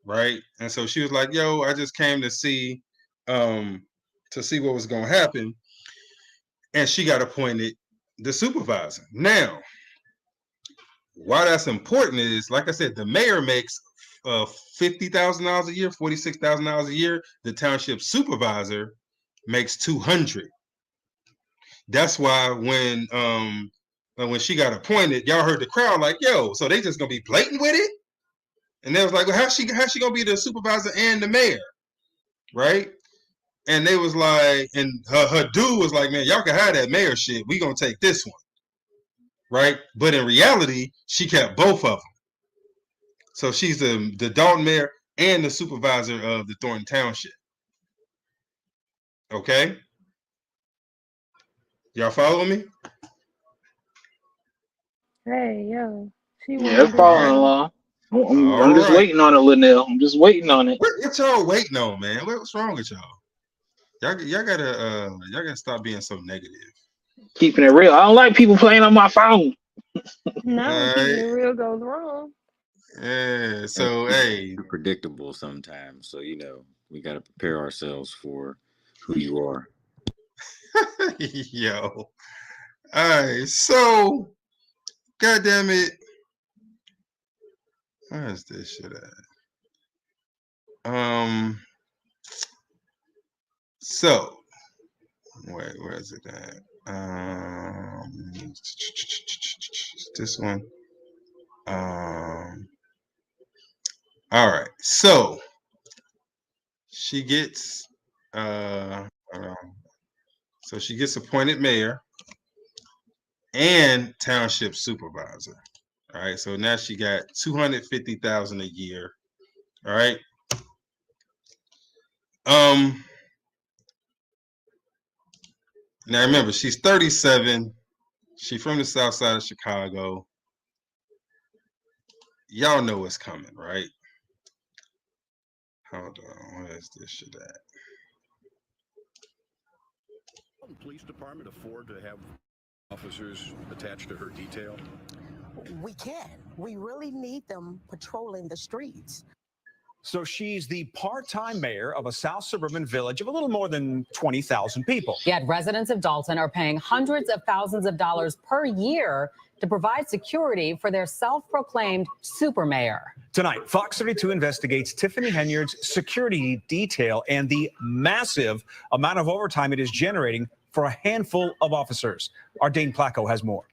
right? And so she was like, "Yo, I just came to see what was going to happen," and she got appointed the supervisor. Now, why that's important is, like I said, the mayor makes $50,000 a year, $46,000 a year. The township supervisor makes $200,000. That's why when she got appointed, y'all heard the crowd like, "Yo, so they just gonna be blatant with it?" And they was like, "Well, how's she gonna be the supervisor and the mayor, right?" And they was like, and her dude was like, "Man, y'all can have that mayor shit. We gonna take this one." Right? But in reality, she kept both of them. So she's the Dalton mayor and the supervisor of the Thornton Township. Okay? Y'all follow me? Hey, yo. She Yeah, won following this. along. All I'm just right. waiting on it, Linnell. I'm just waiting on it. What y'all waiting on, man? What's wrong with y'all? Y'all gotta stop being so negative. Keeping it real. I don't like people playing on my phone. Now when keeping it real goes wrong. Yeah. So hey, Predictable sometimes. So we got to prepare ourselves for who you are. yo. All right. So, goddamn it. Where's this shit at? So, wait, where is it at? This one. All right. So she gets so she gets appointed mayor and township supervisor. All right. So now she got $250,000 a year. All right. Now remember, she's 37. She's from the south side of Chicago. Y'all know what's coming, right? Hold on, where is this shit at? Can the police department afford to have officers attached to her detail? We can. We really need them patrolling the streets. So she's the part-time mayor of a South suburban village of a little more than 20,000 people. Yet residents of Dalton are paying hundreds of thousands of dollars per year to provide security for their self-proclaimed super mayor. Tonight, Fox 32 investigates Tiffany Henyard's security detail and the massive amount of overtime it is generating for a handful of officers. Our Dane Placco has more.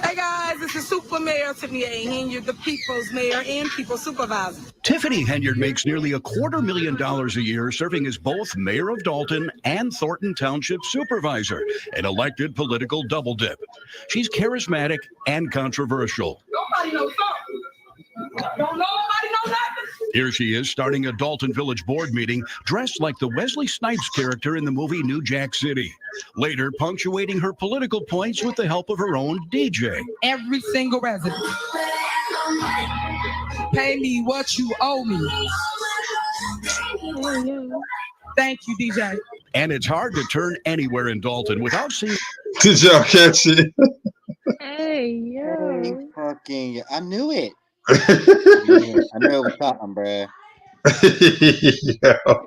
Hey guys, this is Super Mayor Tiffany A. Henyard, the People's Mayor and People's Supervisor. Tiffany Henyard makes nearly $250,000 a year serving as both mayor of Dalton and Thornton Township supervisor, an elected political double dip. She's charismatic and controversial. Nobody knows something. Don't nobody know nothing. Here she is starting a Dalton Village board meeting dressed like the Wesley Snipes character in the movie New Jack City. Later, punctuating her political points with the help of her own DJ. Every single resident. Pay me what you owe me. Thank you, DJ. And it's hard to turn anywhere in Dalton without seeing. Did y'all catch it? Hey, yo. Fucking, I knew it. I knew it was something, bruh.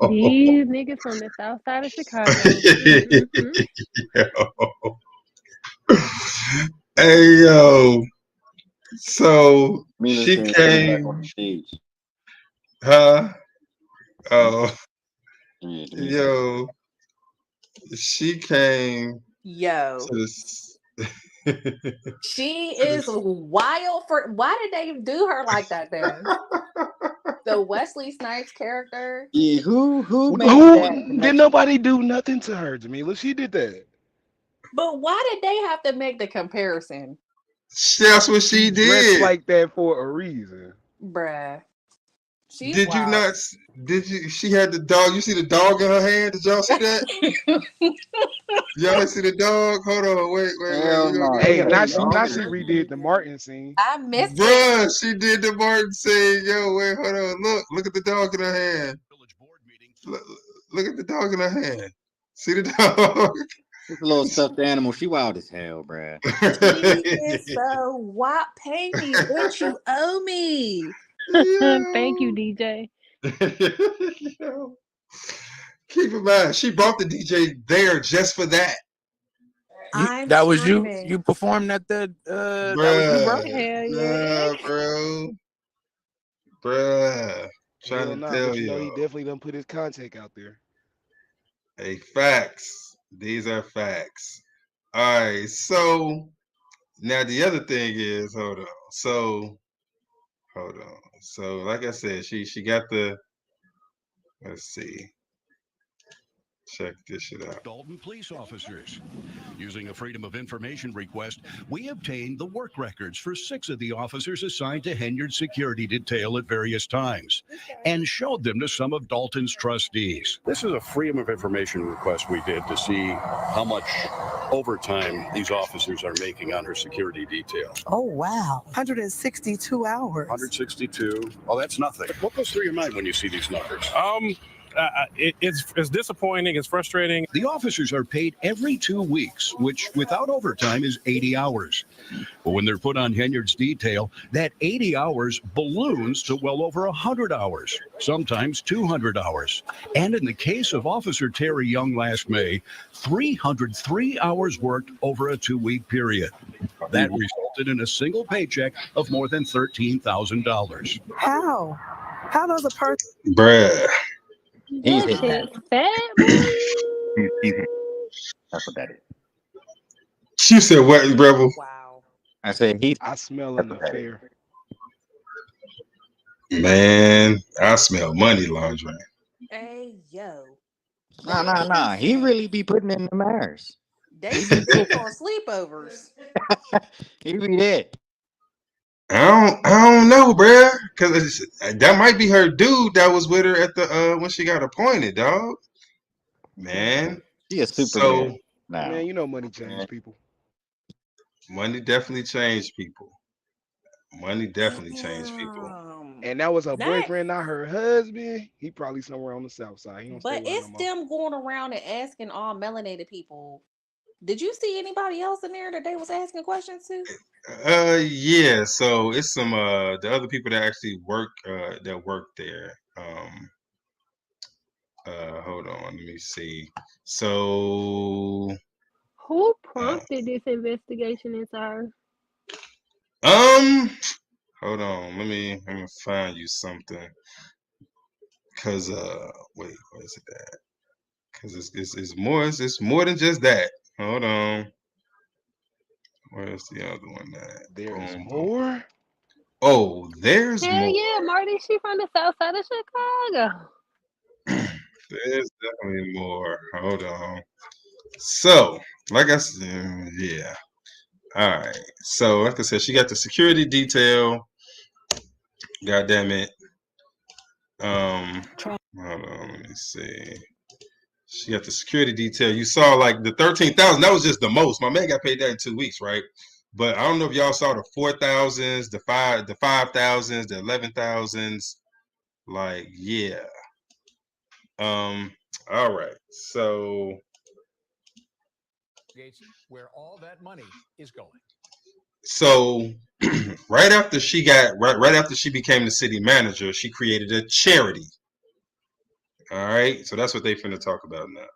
These niggas from the south side of Chicago. Hey, yo. So she came. Huh? Oh. Yo. She came. Yo. To this. She is wild for. Why did they do her like that then? The Wesley Snipes character. Yeah, who made Who that? did nobody do nothing to her, Jamila? She did that. But why did they have to make the comparison? That's what she did. Dressed like that for a reason. Bruh. She's Did wild. you not? Did you? She had the dog. You see the dog in her hand? Did y'all see that? Y'all see the dog? Hold on, wait. Hey, now she redid the Martin scene. I missed Bruh, she did the Martin scene. Yo, wait, hold on. Look at the dog in her hand. Look at the dog in her hand. See the dog? This little stuffed animal. She wild as hell, bruh. She is so wild. Pay me what you owe me. Thank you, DJ. Keep in mind, she brought the DJ there just for that. That was you. You performed at the. That was you, bro. Hell yeah. Bruh. Trying to tell but you. know he definitely done put his contact out there. Hey, facts. These are facts. All right. So now the other thing is, hold on. So, like I said, she got the. Let's see. Check this shit out. Dalton police officers. Using a Freedom of Information request, we obtained the work records for 6 of the officers assigned to Henyard's security detail at various times and showed them to some of Dalton's trustees. This is a Freedom of Information request we did to see how much overtime these officers are making on her security detail. Oh, wow. 162 hours. 162. Oh, that's nothing. What goes through your mind when you see these numbers? It's disappointing. It's frustrating. The officers are paid every 2 weeks, which without overtime is 80 hours. But when they're put on Henyard's detail, that 80 hours balloons to well over 100 hours, sometimes 200 hours. And in the case of Officer Terry Young last May, 303 hours worked over a 2-week period. That resulted in a single paycheck of more than $13,000. How? How does a person? Bruh. He's That hit that. shit's fat. That's what that is. She said what, Rebel? I said he. I smell an affair. Man, I smell money laundering. Hey, yo. Nah. He really be putting in the hours. They be on sleepovers. He be there. I don't know, bruh, because that might be her dude that was with her at the when she got appointed, dog. Man, She a super so now. Man, you know money changes people. money definitely changed people. Money definitely changed people. And that was her That- boyfriend, not her husband. He probably somewhere on the south side. He don't stay But with her it's no more. them going around and asking all melanated people Did you see anybody else in there that they was asking questions to? Yeah. So it's some the other people that actually work there. Hold on, let me see. So Who prompted this investigation into her? hold on, let me find you something. Cause wait, what is it at? Cause it's more than just that. Hold on. Where's the other one at? There's Boom, boom. more. Oh, there's Hell more. yeah, Marty, she from the south side of Chicago. There's definitely more. Hold on. So, like I said, yeah. All right. So, like I said, she got the security detail. God damn it. Hold on, let me see. She got the security detail. You saw like the 13,000. That was just the most. My man got paid that in 2 weeks, right? But I don't know if y'all saw the 4,000s, the 5,000s, the 11,000s. Like, yeah. All right. So where all that money is going. So right after she became the city manager, she created a charity. All right. So that's what they finna talk about now.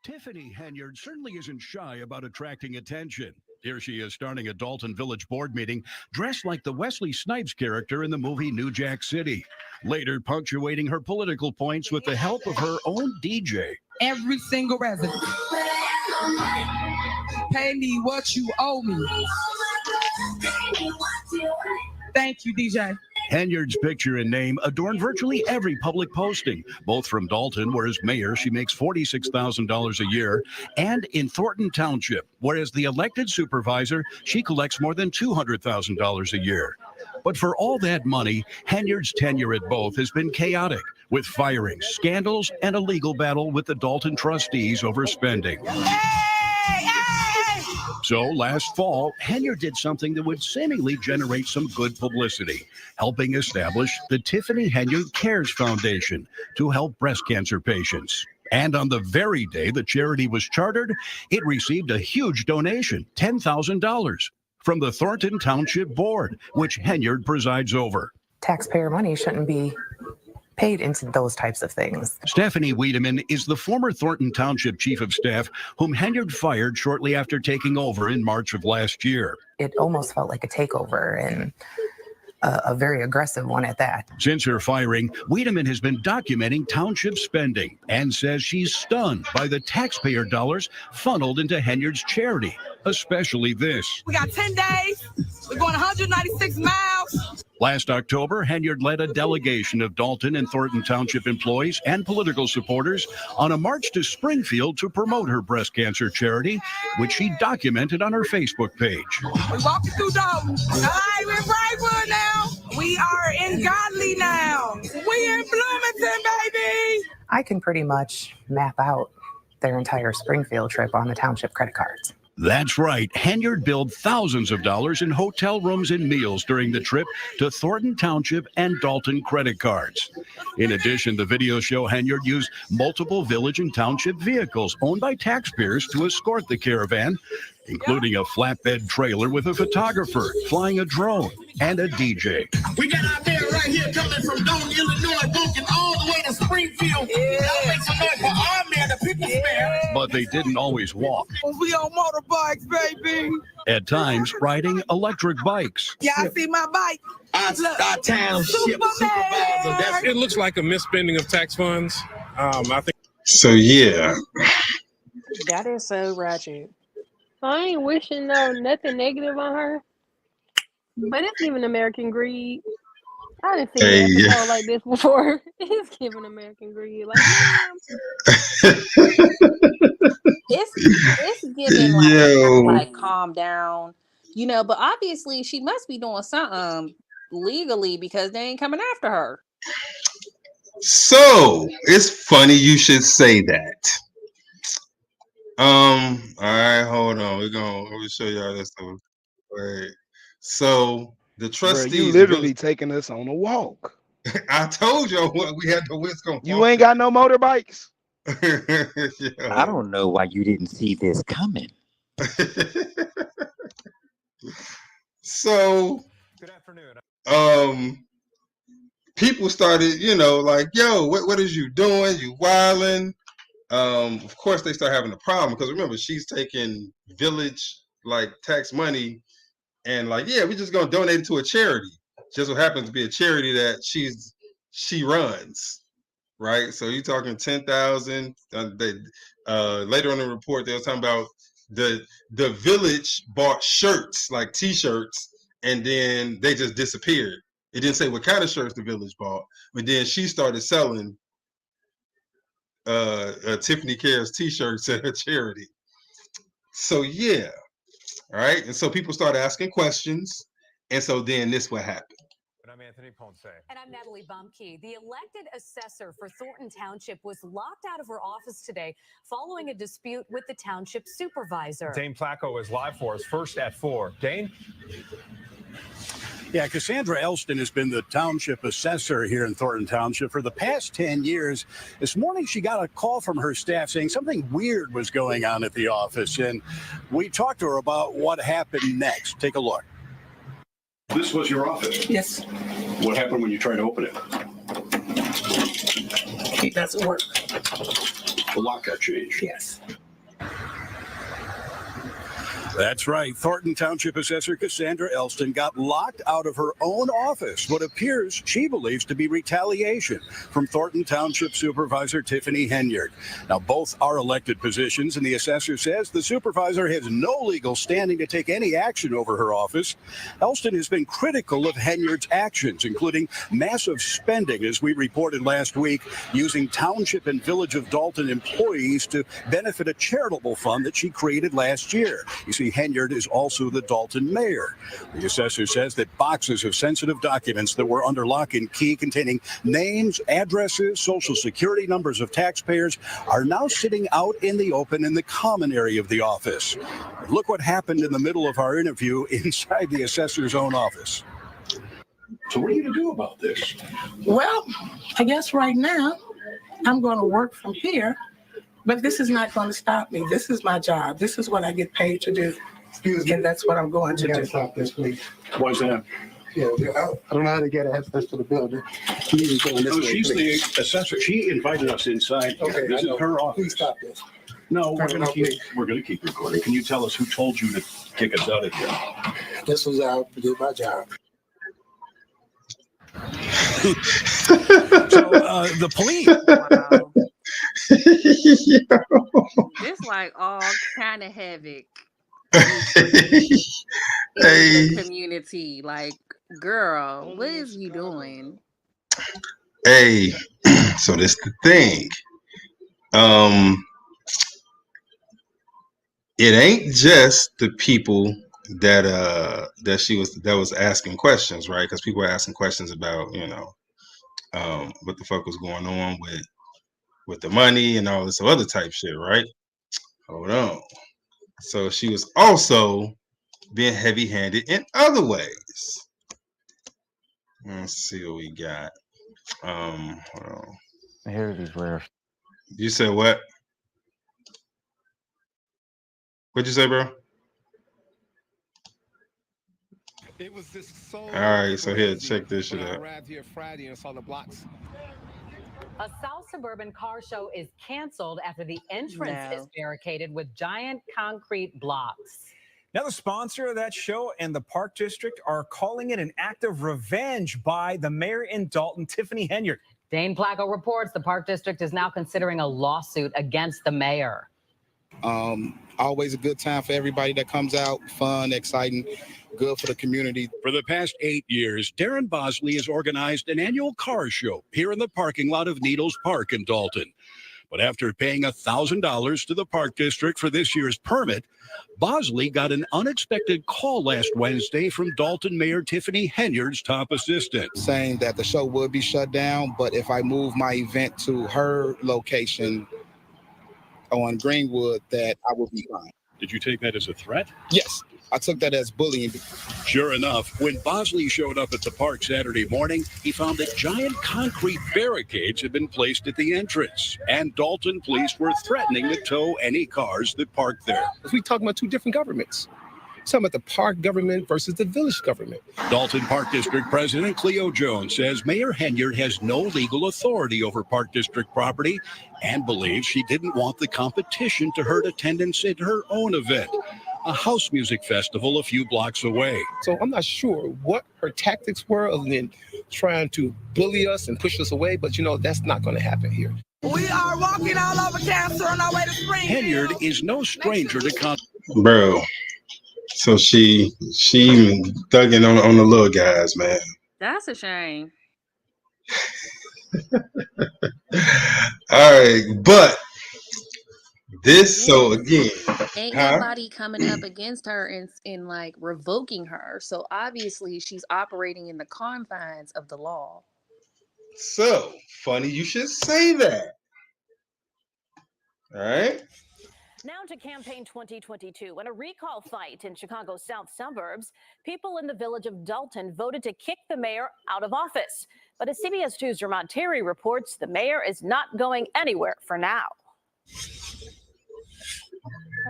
Tiffany Henyard certainly isn't shy about attracting attention. Here she is starting a Dalton Village board meeting dressed like the Wesley Snipes character in the movie New Jack City, later punctuating her political points with the help of her own DJ. Every single resident. Pay me what you owe me. Thank you, DJ. Henyard's picture and name adorn virtually every public posting, both from Dalton, where as mayor she makes $46,000 a year, and in Thornton Township, where as the elected supervisor she collects more than $200,000 a year. But for all that money, Henyard's tenure at both has been chaotic, with firings, scandals, and a legal battle with the Dalton trustees over spending. So last fall, Henyard did something that would seemingly generate some good publicity, helping establish the Tiffany Henyard Cares Foundation to help breast cancer patients. And on the very day the charity was chartered, it received a huge donation, $10,000, from the Thornton Township Board, which Henyard presides over. Taxpayer money shouldn't be paid into those types of things. Stephanie Wiedemann is the former Thornton Township Chief of Staff, whom Henyard fired shortly after taking over in March of last year. It almost felt like a takeover, and a very aggressive one at that. Since her firing, Wiedemann has been documenting township spending and says she's stunned by the taxpayer dollars funneled into Henyard's charity, especially this. We got 10 days. We're going 196 miles. Last October, Henyard led a delegation of Dalton and Thornton Township employees and political supporters on a march to Springfield to promote her breast cancer charity, which she documented on her Facebook page. We're walking through Dalton. All right, we're in Brightwood now. We are in Godly now. We in Bloomington, baby. I can pretty much map out their entire Springfield trip on the township credit cards. That's right. Henyard billed thousands of dollars in hotel rooms and meals during the trip to Thornton Township and Dalton credit cards. In addition, the videos show Henyard used multiple village and township vehicles owned by taxpayers to escort the caravan, including a flatbed trailer with a photographer, flying a drone, and a DJ. We got our mayor right here coming from Dalton, Illinois, walking all the way to Springfield. Y'all make some noise for our mayor, the people's mayor. But they didn't always walk. We on motorbikes, baby. At times, riding electric bikes. Y'all see my bike? Our township supervisor. It looks like a misspending of tax funds. I think. So yeah. That is so ratchet. I ain't wishing nothing negative on her, but it's giving American greed. I didn't see an episode like this before. It's giving American greed. Like, it's giving like calm down, but obviously she must be doing something legally because they ain't coming after her. So it's funny you should say that. All right, hold on. Let me show y'all this one. Wait. So the trustees. Bro, you literally taking us on a walk. I told you what we had the Wisconsin. You ain't got no motorbikes. I don't know why you didn't see this coming. So, good afternoon. People started, like, yo, what is you doing? You wilding? Of course, they start having a problem because remember, she's taking village like tax money and like, yeah, we're just gonna donate it to a charity. Just so happens to be a charity that she runs, right? So you're talking 10,000. Later on in the report, they were talking about the village bought shirts like T-shirts, and then they just disappeared. It didn't say what kind of shirts the village bought, but then she started selling Tiffany Cares T-shirts at her charity. So yeah, all right. And so people started asking questions, and so then this what happened. And I'm Anthony Ponce. And I'm Natalie Bumke. The elected assessor for Thornton Township was locked out of her office today following a dispute with the township supervisor. Dane Placco is live for us first at 4. Dane? Yeah, Cassandra Elston has been the township assessor here in Thornton Township for the past 10 years. This morning, she got a call from her staff saying something weird was going on at the office, and we talked to her about what happened next. Take a look. This was your office? Yes. What happened when you tried to open it? It doesn't work. The lock got changed? Yes. That's right. Thornton Township Assessor Cassandra Elston got locked out of her own office, what appears she believes to be retaliation from Thornton Township Supervisor Tiffany Henyard. Now, both are elected positions, and the assessor says the supervisor has no legal standing to take any action over her office. Elston has been critical of Henyard's actions, including massive spending, as we reported last week, using Township and Village of Dalton employees to benefit a charitable fund that she created last year. You see, Henyard is also the Dalton mayor. The assessor says that boxes of sensitive documents that were under lock and key containing names, addresses, social security numbers of taxpayers are now sitting out in the open in the common area of the office. Look what happened in the middle of our interview inside the assessor's own office. So what are you going to do about this? Well, I guess right now I'm going to work from here. But this is not going to stop me. This is my job. This is what I get paid to do. Excuse me. And that's what I'm going to do. Stop this, please. Why's that? Yeah, I don't know how to get access to the building. She's the assessor. She invited us inside. Okay, This is her office. Please stop this. No, we're going to keep recording. Can you tell us who told you to kick us out of here? This was I did my job. So the police. Wow. This like all kind of havoc in the community. Like, girl, what is you doing? Hey, so this the thing. It ain't just the people that was asking questions, right? Because people were asking questions about, what the fuck was going on with the money and all this other type shit, right? Hold on. So she was also being heavy-handed in other ways. Let's see what we got. Hold on. Here these rare. You said what? What'd you say, bro? It was just so all right, so here, crazy check this shit when I out. arrived here Friday and saw the blocks. A South Suburban car show is canceled after the entrance is barricaded with giant concrete blocks. Now, the sponsor of that show and the Park District are calling it an act of revenge by the mayor in Dalton, Tiffany Henyard. Dane Placco reports the Park District is now considering a lawsuit against the mayor. Always a good time for everybody that comes out. Fun, exciting, good for the community. For the past 8 years, Darren Bosley has organized an annual car show here in the parking lot of Needles Park in Dalton. But after paying $1,000 to the Park District for this year's permit, Bosley got an unexpected call last Wednesday from Dalton Mayor Tiffany Henyard's top assistant. Saying that the show would be shut down, but if I move my event to her location on Greenwood, that I will be fine. Did you take that as a threat? Yes. I took that as bullying. Sure enough, when Bosley showed up at the park Saturday morning, he found that giant concrete barricades had been placed at the entrance, and Dalton police were threatening to tow any cars that parked there. We talking about two different governments. Talking about the park government versus the village government. Dalton Park District President Cleo Jones says Mayor Henyard has no legal authority over Park District property and believes she didn't want the competition to hurt attendance at her own event, a house music festival a few blocks away. So I'm not sure what her tactics were other than trying to bully us and push us away, but that's not going to happen here. We are walking all over cancer on our way to Springfield. Henyard is no stranger to Bro. So she even dug in on the little guys, man. That's a shame. All right, but this, so again, Ain't nobody coming up against her in like revoking her. So obviously she's operating in the confines of the law. So funny you should say that. All right. Now to campaign 2022. In a recall fight in Chicago's south suburbs, people in the village of Dalton voted to kick the mayor out of office. But as CBS 2's Jermont Terry reports, the mayor is not going anywhere for now.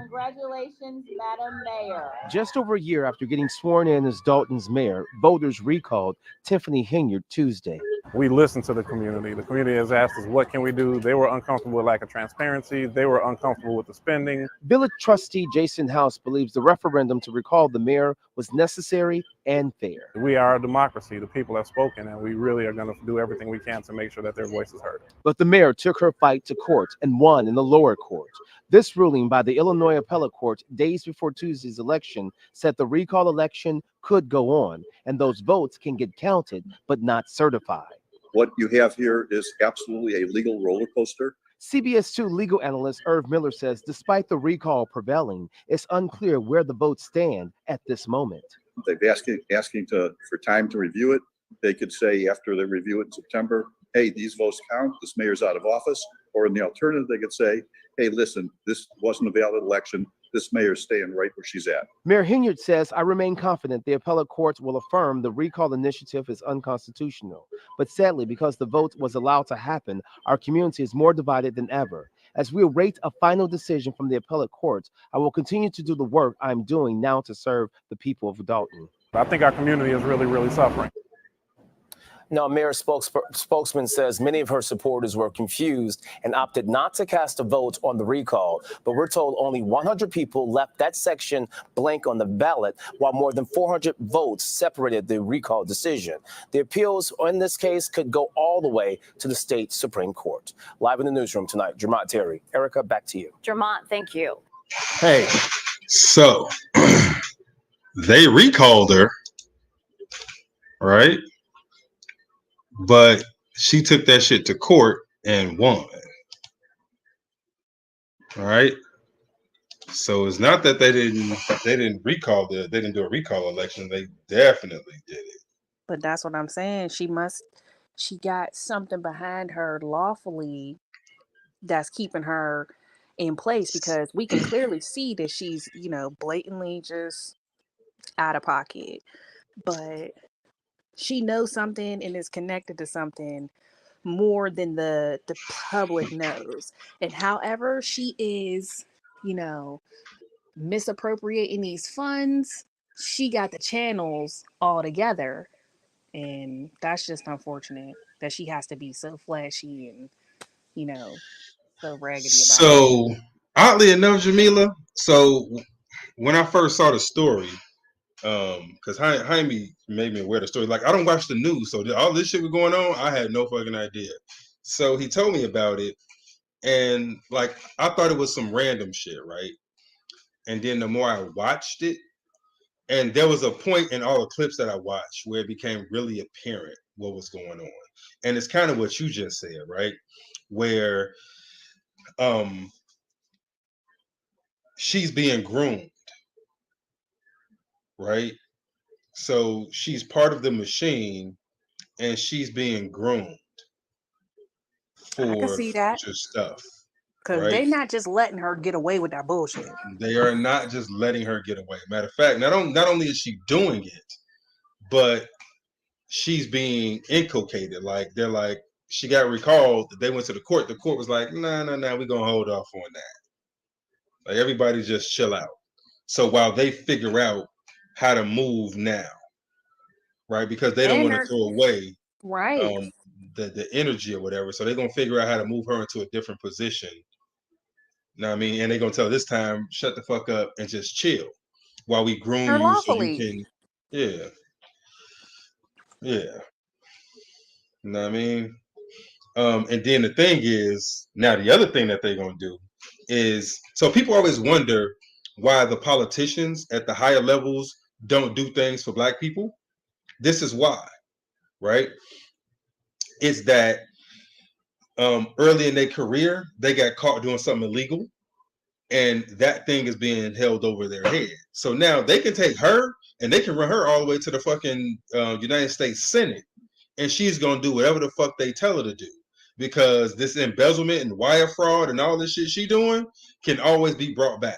Congratulations, Madam Mayor. Just over a year after getting sworn in as Dalton's mayor, voters recalled Tiffany Henyard Tuesday. We listened to the community. The community has asked us, what can we do? They were uncomfortable with lack of transparency. They were uncomfortable with the spending. Village trustee Jason House believes the referendum to recall the mayor was necessary and fair. We are a democracy. The people have spoken, and we really are going to do everything we can to make sure that their voice is heard. But the mayor took her fight to court and won in the lower court. This ruling by the Illinois Appellate Court days before Tuesday's election said the recall election could go on, and those votes can get counted but not certified. What you have here is absolutely a legal roller coaster. CBS 2 legal analyst Irv Miller says despite the recall prevailing, it's unclear where the votes stand at this moment. They've asking for time to review it. They could say after they review it in September, hey, these votes count, this mayor's out of office. Or in the alternative, they could say, hey, listen, this wasn't a valid election. This mayor's staying right where she's at. Mayor Henyard says, I remain confident the appellate courts will affirm the recall initiative is unconstitutional. But sadly, because the vote was allowed to happen, our community is more divided than ever. As we await a final decision from the appellate courts, I will continue to do the work I'm doing now to serve the people of Dalton. I think our community is really, really suffering. Now, Mayor spokesman says many of her supporters were confused and opted not to cast a vote on the recall. But we're told only 100 people left that section blank on the ballot, while more than 400 votes separated the recall decision. The appeals in this case could go all the way to the state Supreme Court. Live in the newsroom tonight, Jermont Terry. Erica, back to you. Jermont, thank you. Hey, so they recalled her, right? But she took that shit to court and won. All right. So it's not that they didn't do a recall election. They definitely did it. But that's what I'm saying. She got something behind her lawfully that's keeping her in place, because we can clearly see that she's, blatantly just out of pocket. But she knows something and is connected to something more than the public knows. And however she is, misappropriating these funds, she got the channels all together. And that's just unfortunate that she has to be so flashy and, so raggedy about it. So oddly enough, Jamila, so when I first saw the story, because Jaime made me aware of the story. Like, I don't watch the news, so all this shit was going on, I had no fucking idea. So he told me about it, and like, I thought it was some random shit, right? And then the more I watched it, and there was a point in all the clips that I watched where it became really apparent what was going on. And it's kind of what you just said, right? Where she's being groomed. Right? So she's part of the machine and she's being groomed for just stuff. Because right? they not just letting her get away with that bullshit. They are not just letting her get away. Matter of fact, not only is she doing it, but she's being inculcated. Like they're like, she got recalled. They went to the court. The court was like, nah, we're gonna hold off on that. Like everybody just chill out. So while they figure out how to move now, right? Because they don't And want to her, throw away right. the energy or whatever. So they're gonna figure out how to move her into a different position. You know what I mean? And they're gonna tell her this time, shut the fuck up and just chill while we groom Her you so you lawfully. can, yeah. You know what I mean? And then the thing is, now the other thing that they're gonna do is, so people always wonder why the politicians at the higher levels don't do things for black people. This is why, right? It's that early in their career, they got caught doing something illegal, and that thing is being held over their head. So now they can take her and they can run her all the way to the fucking United States Senate, and she's gonna do whatever the fuck they tell her to do, because this embezzlement and wire fraud and all this shit she doing can always be brought back.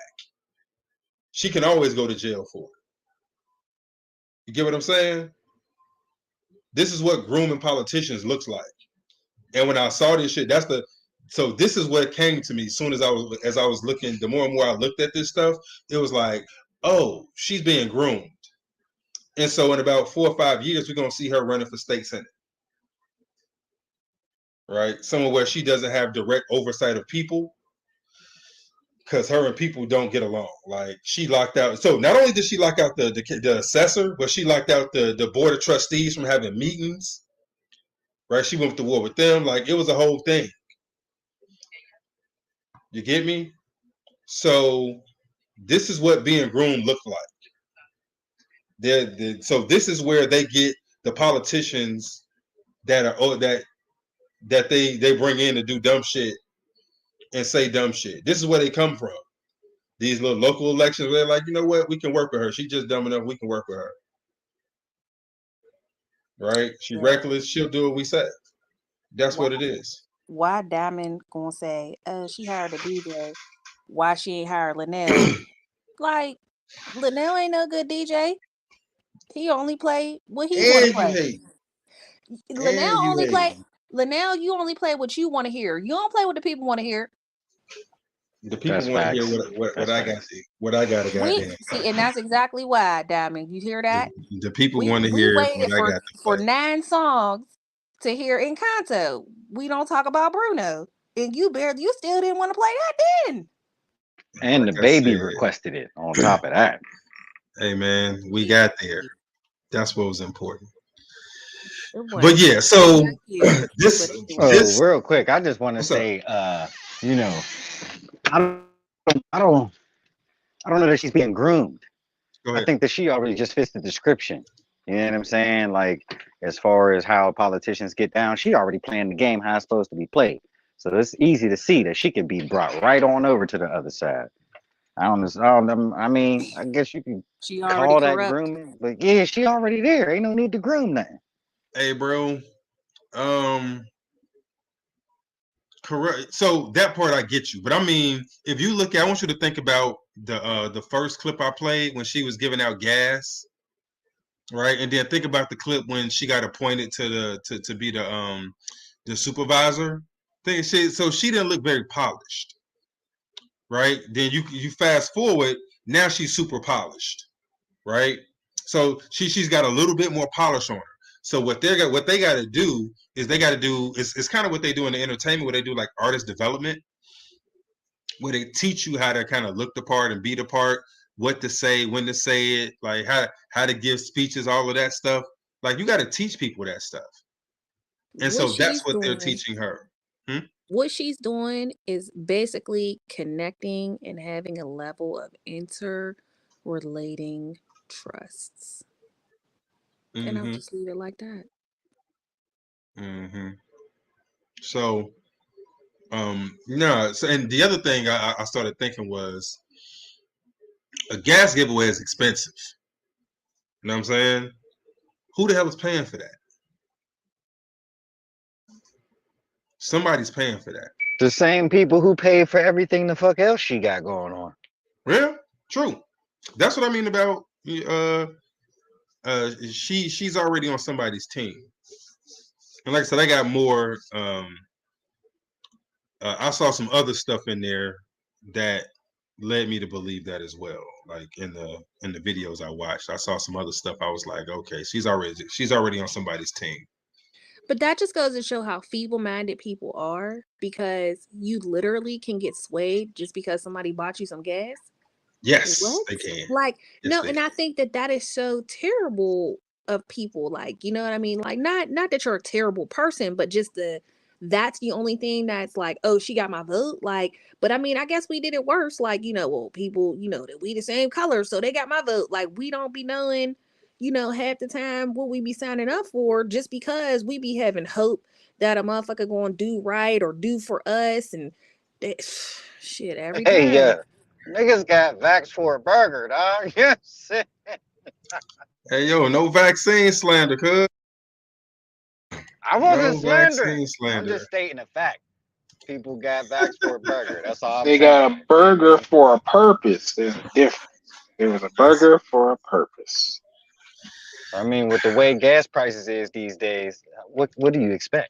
She can always go to jail for it. You get what I'm saying? This is what grooming politicians looks like. And when I saw this shit, so this is what came to me as soon as I was looking. The more and more I looked at this stuff, it was like, oh, she's being groomed. And so in about 4 or 5 years, we're gonna see her running for state senate, right? Somewhere where she doesn't have direct oversight of people, because her and people don't get along. Like she locked out. So not only did she lock out the assessor, but she locked out the board of trustees from having meetings. Right? She went to war with them. Like it was a whole thing. You get me? So this is what being groomed looked like. So this is where they get the politicians that are that they bring in to do dumb shit and say dumb shit. This is where they come from. These little local elections, they're like, you know what? We can work with her. She's just dumb enough. We can work with her. Right? She reckless. She'll do what we say. That's what it is. Why Diamond gonna say, she hired a DJ? Why she ain't hired Linnell? Like, Linnell ain't no good DJ. He only play what he want to play. Linnell, you only play what you want to hear. You don't play what the people want to hear. The people want to hear what I got. What I got to goddamn. See, and that's exactly why, Diamond. You hear that? The people want to hear what I got for play. 9 songs to hear Encanto. We don't talk about Bruno, and you still didn't want to play that then. And the baby requested it on top of that. Hey man, we got there. That's what was important. But yeah, so this real quick, I just want to say, you know, I don't know that she's being groomed. I think that she already just fits the description. You know what I'm saying? Like, as far as how politicians get down, she already playing the game how it's supposed to be played. So it's easy to see that she could be brought right on over to the other side. I mean, I guess you can call that grooming, but yeah, she already there. Ain't no need to groom nothing. Hey, bro. Correct. So that part I get you, but I mean, if you look at, I want you to think about the first clip I played when she was giving out gas, right? And then think about the clip when she got appointed to be the supervisor. So she didn't look very polished, right? Then you fast forward, now she's super polished, right? So she's got a little bit more polish on her. So what they got to do is it's kind of what they do in the entertainment, where they do like artist development, where they teach you how to kind of look the part and be the part, what to say, when to say it, like how to give speeches, all of that stuff. Like you got to teach people that stuff. And so that's what they're teaching her. What she's doing is basically connecting and having a level of interrelating trusts. And I'll just leave it like that. So, no. So, and the other thing I started thinking was, a gas giveaway is expensive. You know what I'm saying? Who the hell is paying for that? Somebody's paying for that. The same people who pay for everything the fuck else she got going on. Yeah, true. That's what I mean about she's already on somebody's team. And like I said, I got more. I saw some other stuff in there that led me to believe that as well. Like in the videos I watched, I saw some other stuff. I was like, okay, she's already on somebody's team. But that just goes to show how feeble-minded people are, because you literally can get swayed just because somebody bought you some gas. Yes, What? they can. Like, Yes, no, they and I think that is so terrible of people. Like, you know what I mean? Like, not that you're a terrible person, but just that's the only thing that's like, oh, she got my vote. Like, but I mean, I guess we did it worse. Like, well, people, that we the same color, so they got my vote. Like, we don't be knowing, half the time what we be signing up for, just because we be having hope that a motherfucker gonna do right or do for us, and that, shit every time. Hey, yeah. Niggas got vaxxed for a burger, dog. Yes. Hey, yo, no vaccine slander, cuz. I wasn't No slandering. vaccine slander. I'm just stating a fact. People got vaxxed for a burger. That's all I'm They saying. got a burger for a purpose. There's a difference. It was a burger for a purpose. I mean, with the way gas prices is these days, what do you expect?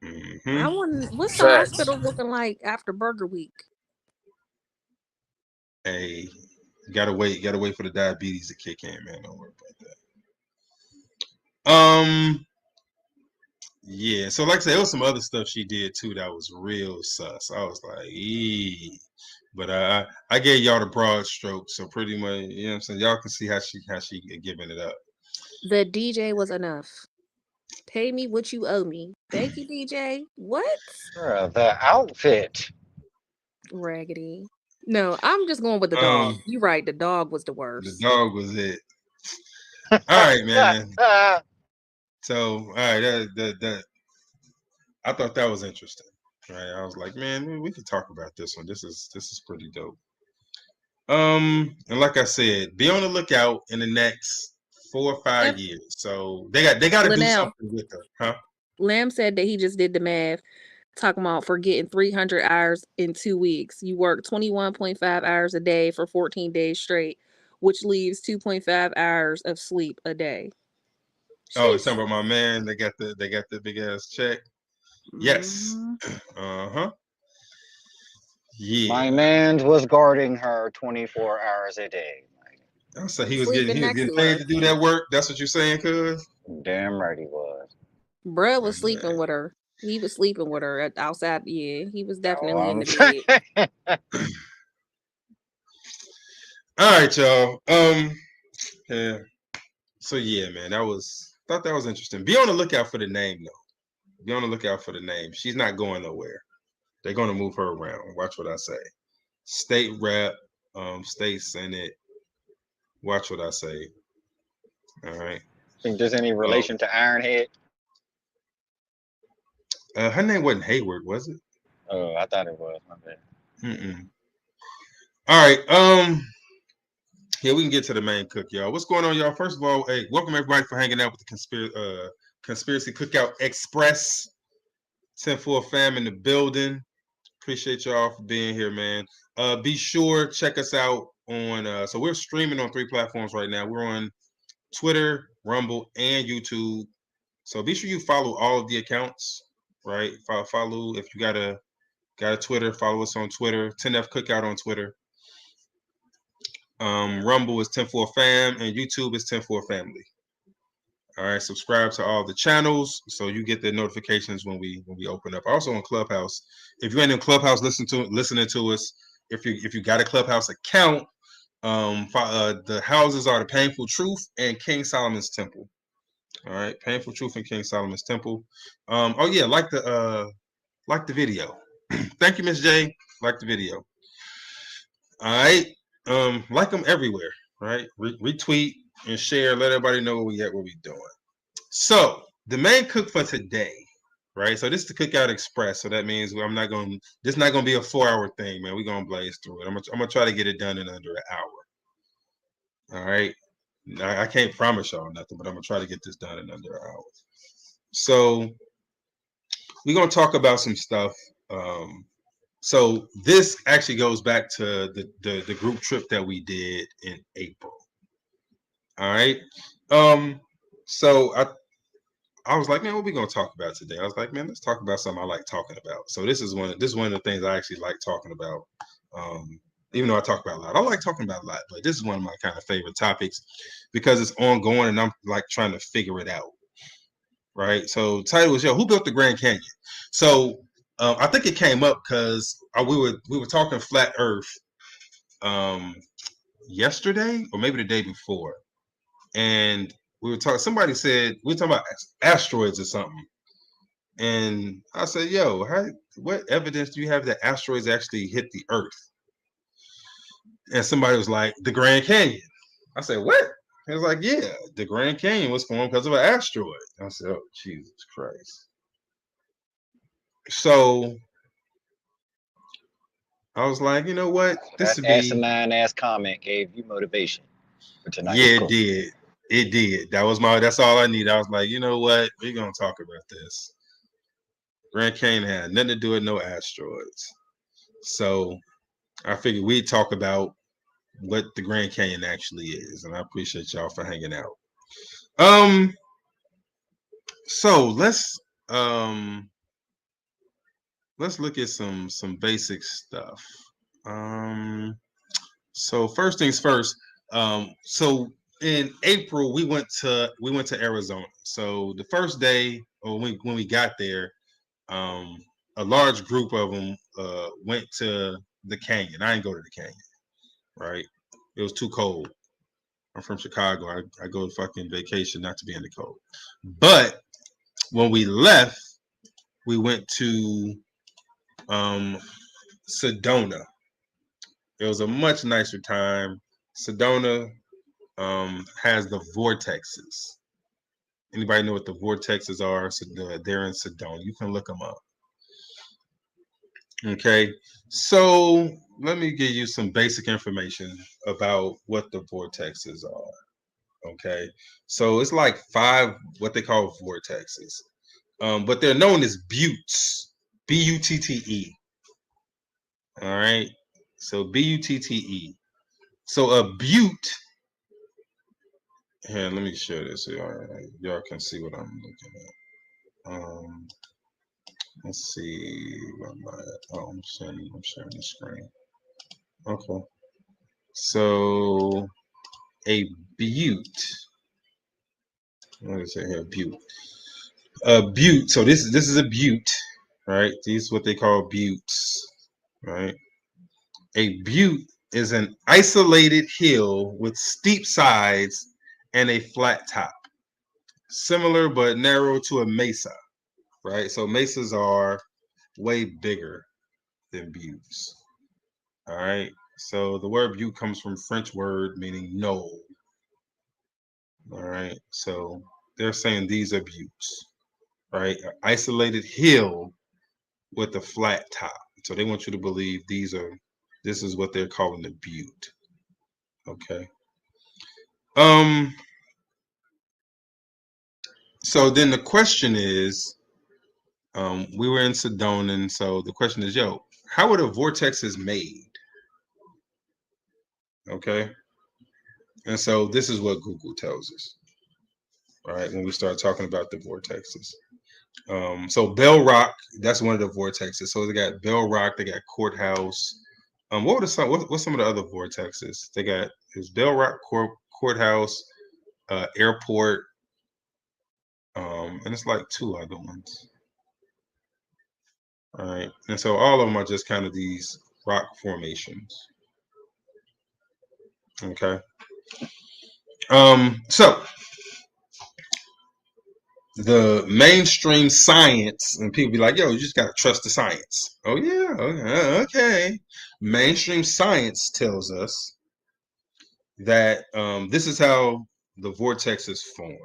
Mm-hmm. I want. What's the hospital looking like after Burger Week? Hey, gotta wait for the diabetes to kick in, man. Don't worry about that. Yeah. So, like I said, there was some other stuff she did too that was real sus. I was like, eee. But I gave y'all the broad strokes, so pretty much, you know what I'm saying. Y'all can see how she giving it up. The DJ was enough. Pay me what you owe me. Thank you, DJ. What? Bruh, the outfit. Raggedy. No, I'm just going with the dog. You're right. The dog was the worst. The dog was it. All right, man. So, all right, that I thought that was interesting. Right, I was like, man, we could talk about this one. This is pretty dope. And like I said, be on the lookout in the next 4 or 5 years. So they got to do something with her, huh? Lamb said that he just did the math, talking about for getting 300 hours in 2 weeks. You work 21.5 hours a day for 14 days straight, which leaves 2.5 hours of sleep a day. Oh, it's talking about my man. They got the big ass check. Yes. Uh-huh. Yeah. My man was guarding her 24 hours a day. So he was getting paid to do that work. That's what you're saying, cuz? Damn right he was. Bruh was sleeping with her. He was sleeping with her outside. Yeah, he was definitely in the bed. All right, y'all. Yeah. So yeah, man, thought that was interesting. Be on the lookout for the name, though. Be on the lookout for the name. She's not going nowhere. They're gonna move her around. Watch what I say. State rep, state senate. Watch what I say. All right. Think there's any relation to Ironhead? Her name wasn't Hayward, was it? Oh, I thought it was. My bad. All right. Yeah, we can get to the main cook, y'all. What's going on, y'all? First of all, hey, welcome everybody for hanging out with the Conspiracy Cookout Express. 10-4 fam in the building. Appreciate y'all for being here, man. Be sure check us out on. So we're streaming on 3 platforms right now. We're on Twitter, Rumble, and YouTube. So be sure you follow all of the accounts, right? Follow if you got a Twitter. Follow us on Twitter. 10F Cookout on Twitter. Rumble is 10-4 fam, and YouTube is 10-4 family. All right, subscribe to all the channels so you get the notifications when we open up. Also on Clubhouse. If you ain't in Clubhouse listening to us, if you got a Clubhouse account, the houses are the Painful Truth and King Solomon's Temple. All right, Painful Truth and King Solomon's Temple. Oh yeah, like the video. Thank you, Miss J. Like the video. All right. Like them everywhere, right? Retweet and share. Let everybody know where we doing. So the main cook for today, right? So this is the Cookout Express. So that means this is not gonna be a 4-hour thing, man. We're gonna blaze through it. I'm gonna try to get it done in under an hour. All right. I can't promise y'all nothing, but I'm gonna try to get this done in under an hour. So we're gonna talk about some stuff So this actually goes back to the group trip that we did in April. All right. So I was like, man, what we gonna talk about today? I was like, man, let's talk about something I like talking about. So this is one of the things I actually like talking about. Even though I talk about a lot, I like talking about a lot, but this is one of my kind of favorite topics because it's ongoing and I'm like trying to figure it out. Right. So title was, yo, who built the Grand Canyon? So I think it came up because we were talking flat Earth yesterday or maybe the day before, and we were talking. Somebody said we were talking about asteroids or something, and I said, "Yo, what evidence do you have that asteroids actually hit the Earth?" And somebody was like, "The Grand Canyon." I said, "What?" He was like, "Yeah, the Grand Canyon was formed because of an asteroid." I said, "Oh, Jesus Christ!" So I was like, you know what? This That would be. asinine ass comment gave you motivation for tonight's Yeah, it cook. did. It did. That's all I need. I was like, you know what? We're gonna talk about this. Grand Canyon had nothing to do with no asteroids. So I figured we'd talk about what the Grand Canyon actually is. And I appreciate y'all for hanging out. So let's look at some basic stuff. So first things first. So in April we went to Arizona. So the first day, or when we got there, a large group of them went to the canyon. I didn't go to the canyon, right? It was too cold. I'm from Chicago. I go to fucking vacation not to be in the cold. But when we left, we went to Sedona. It was a much nicer time. Sedona has the vortexes. Anybody know what the vortexes are? So they're in Sedona. You can look them up. Okay, so let me give you some basic information about what the vortexes are. Okay, so it's like 5 what they call vortexes, but they're known as buttes. Butte. All right, so butte. So a butte. Here, let me share this so y'all can see what I'm looking at. Let's see. Where am I at? Oh, I'm sharing the screen. Okay. So a butte. What is it here? Butte. A butte. So this is a butte, right? These are what they call buttes, right? A butte is an isolated hill with steep sides and a flat top, similar but narrow to a mesa, right? So mesas are way bigger than buttes. All right. So the word butte comes from French word meaning knoll. All right. So they're saying these are buttes, right? An isolated hill with a flat top. So they want you to believe this is what they're calling the butte. Okay. So then the question is, we were in Sedona, and so the question is, yo, how are the vortexes made? Okay. And so this is what Google tells us, right? When we start talking about the vortexes. So Bell Rock, that's one of the vortexes. So they got Bell Rock, they got Courthouse. What's some of the other vortexes? They got is Bell Rock Courthouse, Airport, and it's like 2 other ones. All right, and so all of them are just kind of these rock formations. Okay. So the mainstream science, and people be like, yo, you just gotta trust the science. Oh yeah, okay. Mainstream science tells us that this is how the vortex is formed.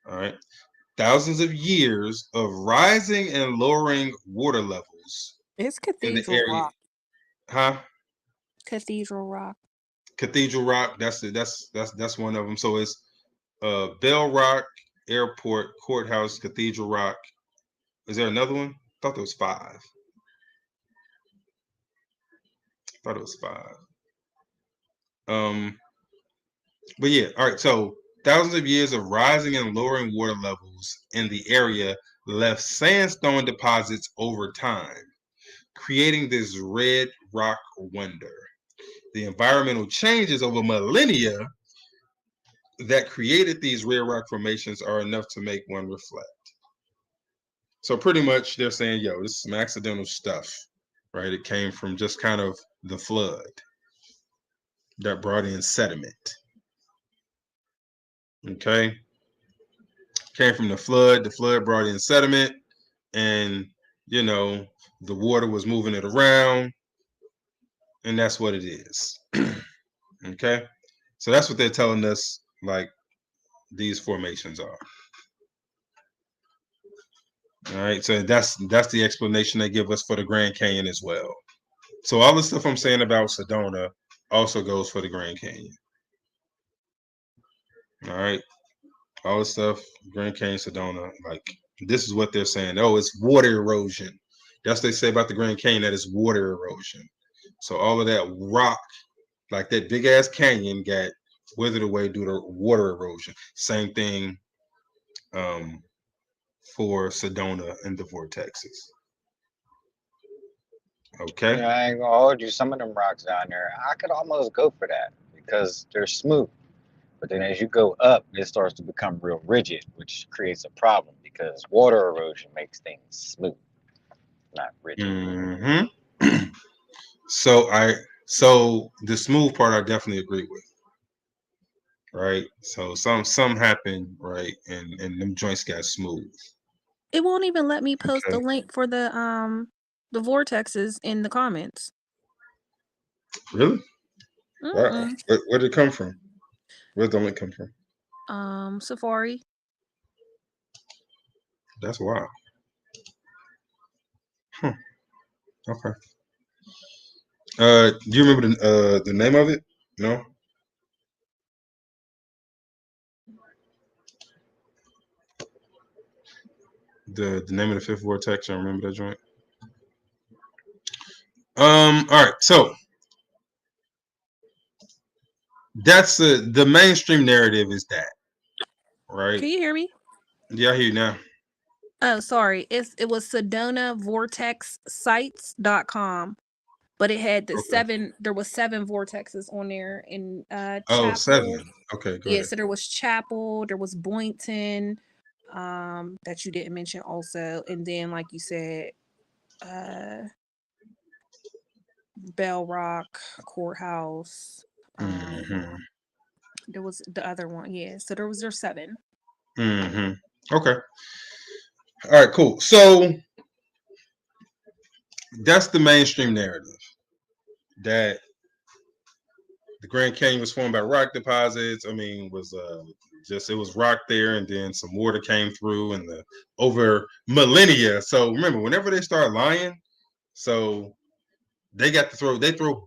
All right. Thousands of years of rising and lowering water levels It's in the Cathedral area. Rock. Huh? Cathedral Rock. Cathedral Rock, that's one of them. So it's Bell Rock, Airport, Courthouse, Cathedral Rock. Is there another one? thought there was 5. Thought it was 5. But yeah, all right. So thousands of years of rising and lowering water levels in the area left sandstone deposits over time, creating this red rock wonder. The environmental changes over millennia that created these red rock formations are enough to make one reflect. So pretty much they're saying, yo, this is some accidental stuff, right? It came from just kind of the flood that brought in sediment. Okay. Came from the flood brought in sediment, and the water was moving it around, and that's what it is. Okay. So that's what they're telling us, like, these formations are. All right, so that's the explanation they give us for the Grand Canyon as well. So all the stuff I'm saying about Sedona also goes for the Grand Canyon. All right, all the stuff, Grand Canyon, Sedona, like, this is what they're saying. Oh, it's water erosion. That's what they say about the Grand Canyon, that is water erosion. So all of that rock, like that big ass canyon, got withered away due to water erosion. Same thing for Sedona and the vortexes. Okay. Yeah, I ain't gonna hold you. Some of them rocks down there, I could almost go for that because they're smooth. But then as you go up, it starts to become real rigid, which creates a problem because water erosion makes things smooth, not rigid. Mm-hmm. So the smooth part I definitely agree with. Right. So some happened, right, and them joints got smooth. It won't even let me post the Okay. link for the vortexes in the comments. Really? Wow. Where did it come from? Where'd the link come from? Safari. That's wild. Huh. Okay. Do you remember the name of it? No? The name of the fifth vortex, I remember that joint. All right, so that's the mainstream narrative is that, right? Can you hear me? Yeah, I hear you now. Oh, sorry. It was SedonaVortexSites.com, but it had the 7. There was 7 vortexes on there in Oh, Chapel. 7. Okay, go Yeah, ahead. so there was Chapel, there was Boynton, that you didn't mention also, and then like you said, Bell Rock, Courthouse. There was the other one, yeah. So there's 7. Okay. All right, cool. So that's the mainstream narrative, that the Grand Canyon was formed by rock deposits. I mean, was it was rock there, and then some water came through, and over millennia. So remember, whenever they start lying, so they throw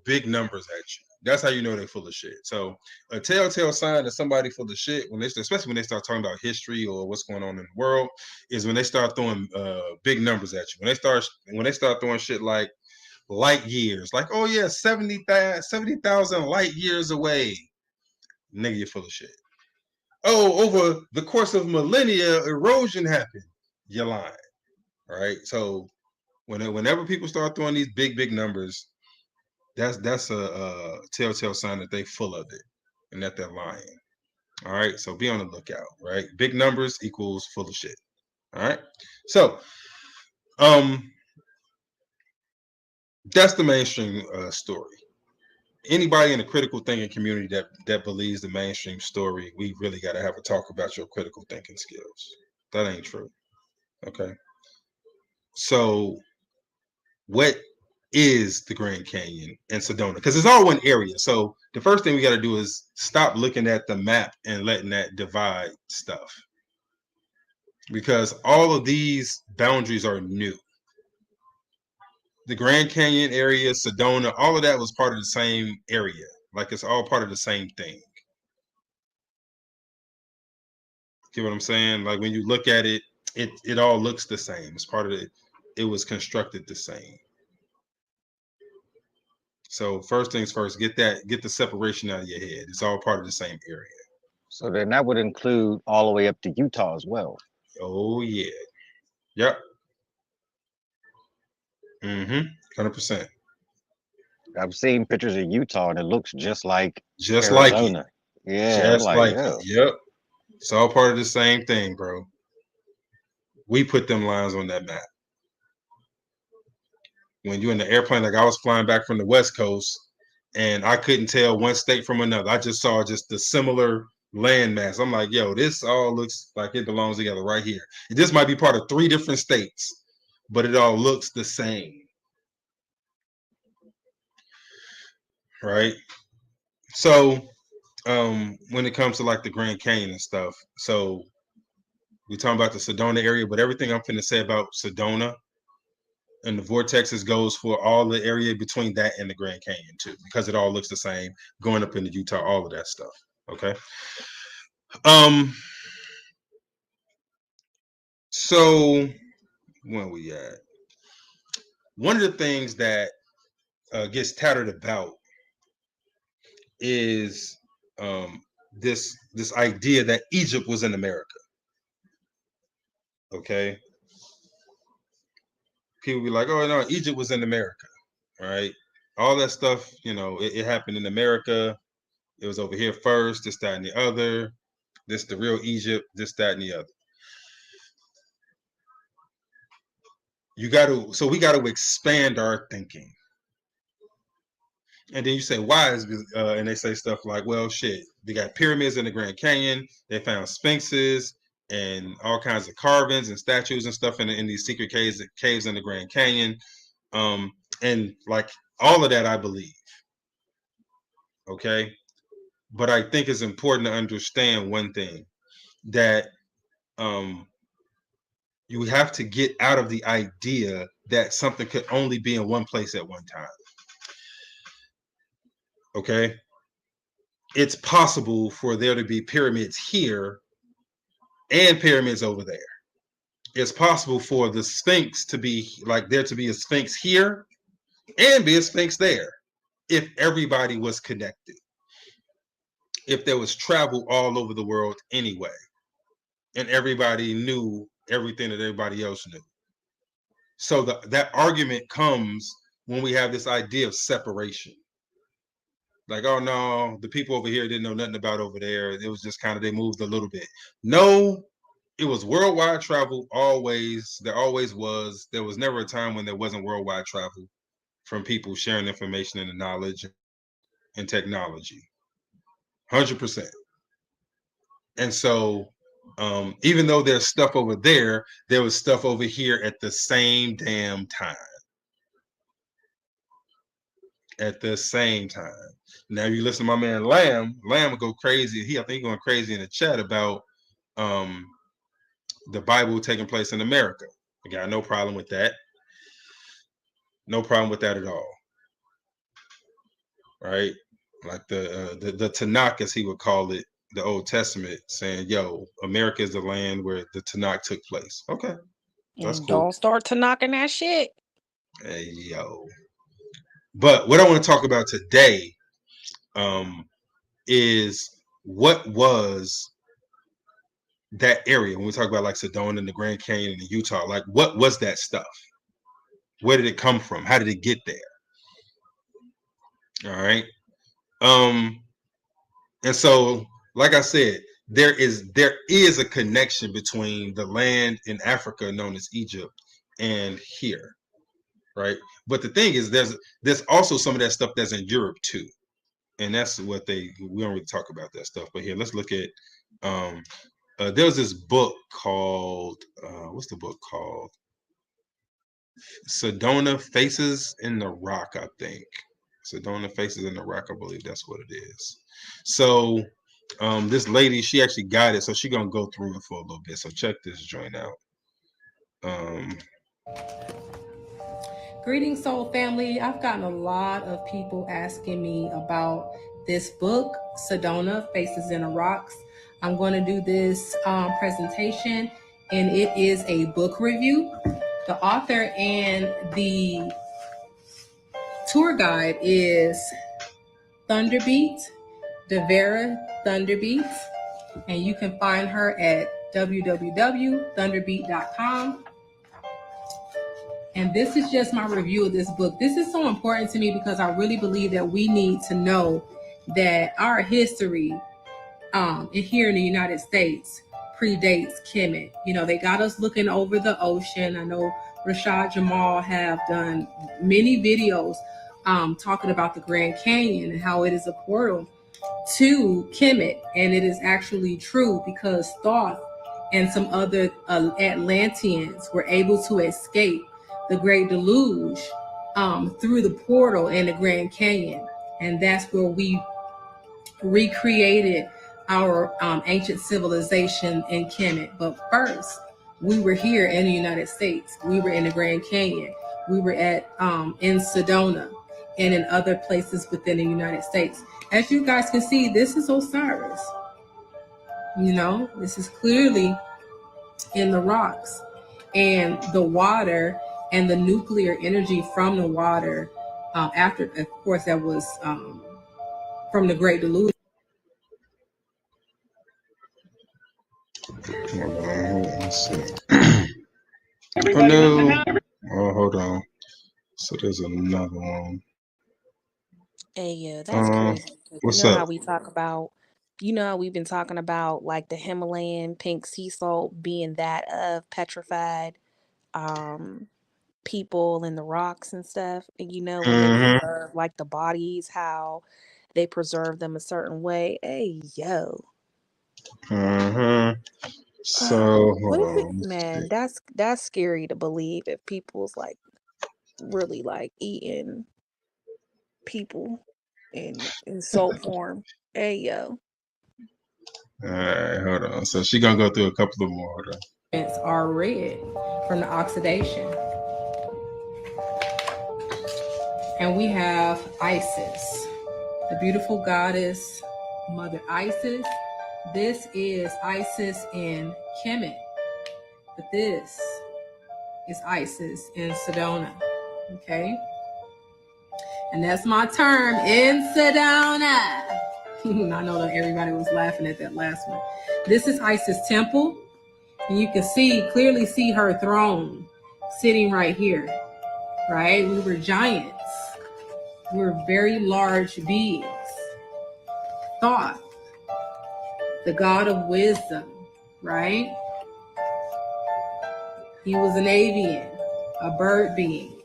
big numbers at you. That's how you know they're full of shit. So a telltale sign that somebody full of shit, especially when they start talking about history or what's going on in the world, is when they start throwing big numbers at you. When they start throwing shit like light years, like, oh yeah, 70,000 light years away. Nigga, you're full of shit. Oh, over the course of millennia, erosion happened. You're lying. All right. So whenever people start throwing these big numbers, that's a telltale sign that they full of it and that they're lying. All right. So be on the lookout. Right. Big numbers equals full of shit. All right. So that's the mainstream story. Anybody in the critical thinking community that believes the mainstream story, we really got to have a talk about your critical thinking skills. That ain't true. Okay. So what is the Grand Canyon and Sedona? Because it's all one area. So the first thing we got to do is stop looking at the map and letting that divide stuff, because all of these boundaries are new. The Grand Canyon area, Sedona, all of that was part of the same area. Like, it's all part of the same thing. Get what I'm saying? Like, when you look at it, it all looks the same. It's part of it. it was constructed the same. So first things first, get the separation out of your head. It's all part of the same area. So then that would include all the way up to Utah as well. Oh yeah. Yep. 100%. I've seen pictures of Utah and it looks just like Just Arizona. like it. Yeah, Just like yeah. it. Yep. It's all part of the same thing, bro. We put them lines on that map. When you're in the airplane, like I was flying back from the West Coast, and I couldn't tell one state from another. I just saw just the similar landmass. I'm like, yo, this all looks like it belongs together right here. This might be part of 3 different states, but it all looks the same. Right? So when it comes to like the Grand Canyon and stuff, so we're talking about the Sedona area, but everything I'm finna say about Sedona and the vortexes goes for all the area between that and the Grand Canyon too, because it all looks the same going up into Utah, all of that stuff. Okay. So where we at? One of the things that gets tattered about is this idea that Egypt was in America. Okay. People be like, oh no, Egypt was in America, right? All that stuff, it happened in America. It was over here first, this, that, and the other. This the real Egypt, this, that, and the other. We got to expand our thinking. And then you say, why is and they say stuff like, well, shit, they got pyramids in the Grand Canyon, they found sphinxes and all kinds of carvings and statues and stuff in these secret caves in the Grand Canyon. And like all of that, I believe. Okay. But I think it's important to understand one thing, that you have to get out of the idea that something could only be in one place at one time. Okay. It's possible for there to be pyramids here and pyramids over there. It's possible for the Sphinx to be like there to be a Sphinx here and be a Sphinx there if everybody was connected. If there was travel all over the world anyway, and everybody knew everything that everybody else knew. So that argument comes when we have this idea of separation. Like, oh no, the people over here didn't know nothing about over there. It was just kind of, they moved a little bit. No, it was worldwide travel always. There always was. There was never a time when there wasn't worldwide travel from people sharing information and the knowledge and technology. 100%. And so even though there's stuff over there, there was stuff over here at the same damn time. At the same time. Now you listen to my man Lamb will go crazy. I think he's going crazy in the chat about the Bible taking place in America. I got no problem with that. No problem with that at all. Right? Like the Tanakh, as he would call it, the Old Testament, saying, yo, America is the land where the Tanakh took place. Okay. That's cool. Don't start to knocking that shit. Hey, yo. But what I want to talk about today is what was that area when we talk about like Sedona and the Grand Canyon and Utah. Like, what was that stuff? Where did it come from? How did it get there? All right. And so, like I said, there is a connection between the land in Africa known as Egypt and here, right? But the thing is, there's also some of that stuff that's in Europe too, and that's what we don't really talk about that stuff. But here, let's look at there was this book called what's the book called? Sedona Faces in the Rock, I think. Sedona Faces in the Rock, I believe that's what it is. So this lady, she actually got it, so she's gonna go through it for a little bit. So check this joint out. Greetings, Soul Family. I've gotten a lot of people asking me about this book, Sedona Faces in the Rocks. I'm going to do this presentation, and it is a book review. The author and the tour guide is Thunderbeat, Devera Thunderbeat, and you can find her at www.thunderbeat.com. And this is just my review of this book. This is so important to me because I really believe that we need to know that our history here in the United States predates Kemet. You know, they got us looking over the ocean. I know Rashad Jamal have done many videos talking about the Grand Canyon and how it is a portal to Kemet. And it is actually true because Thoth and some other Atlanteans were able to escape the Great Deluge through the portal in the Grand Canyon. And that's where we recreated our ancient civilization in Kemet. But first, we were here in the United States. We were in the Grand Canyon. We were in Sedona and in other places within the United States. As you guys can see, this is Osiris. You know, this is clearly in the rocks, and the water and the nuclear energy from the water after, of course, that was from the Great Deluge. Let's see. Oh no. Oh, hold on. So there's another one. Hey, yeah, that's crazy. What's You know up? how we talk about, you know how we've been talking about like the Himalayan pink sea salt being that of petrified people in the rocks and stuff. And you know, when they preserve like the bodies, how they preserve them a certain way. Hey, yo. So What hold is it? on. Man, that's scary to believe if people's like really like eating people in salt form. Hey, yo. All right, hold on. So she gonna go through a couple of more. Hold on. Are red from the oxidation. And we have Isis, the beautiful goddess, Mother Isis. This is Isis in Kemet, but this is Isis in Sedona, okay? And that's my term, in Sedona. I know that everybody was laughing at that last one. This is Isis Temple, and you can clearly see her throne sitting right here, right? We were giants. We were very large beings. Thoth, the god of wisdom, right? He was an avian, a bird being.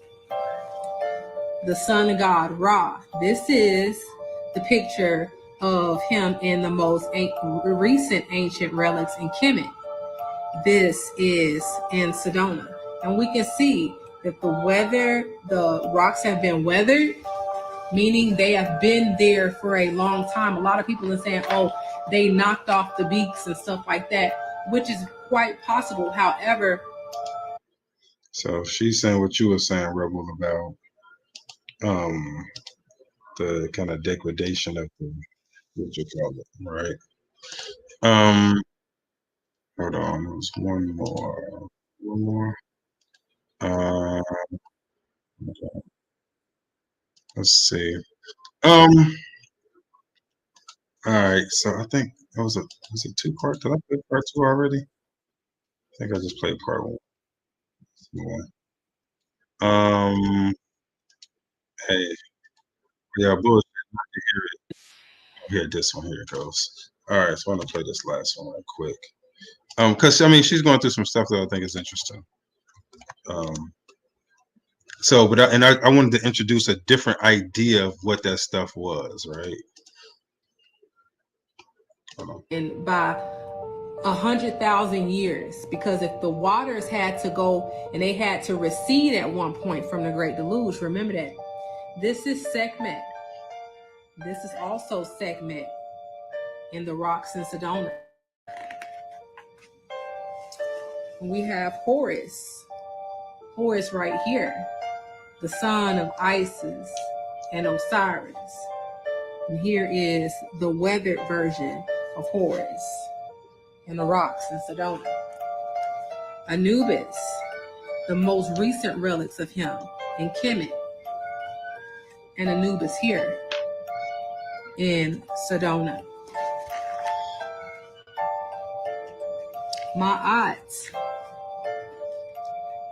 The sun god, Ra. This is the picture of him in the most recent ancient relics in Kemet. This is in Sedona. And we can see that the rocks have been weathered, meaning they have been there for a long time. A lot of people are saying, oh, they knocked off the beaks and stuff like that, which is quite possible. However, So she's saying what you were saying, Rebel, about the kind of degradation of the, what you call it, right? Hold on, there's one more. Okay. Let's see. All right, so I think that was a two-part. Did I play part two already? I think I just played part one. Hey, yeah, bullshit. I can hear it. Here, this one. Here it goes. All right, so I'm gonna play this last one real quick. Because I mean, she's going through some stuff that I think is interesting. So, but I wanted to introduce a different idea of what that stuff was, right? and by 100,000 years, because if the waters had to go and they had to recede at one point from the Great Deluge, remember that. This is Sekhmet. This is also Sekhmet in the rocks in Sedona. We have Horus right here, the son of Isis and Osiris. And here is the weathered version of Horus in the rocks in Sedona. Anubis, the most recent relics of him in Kemet and Anubis here in Sedona. Ma'at,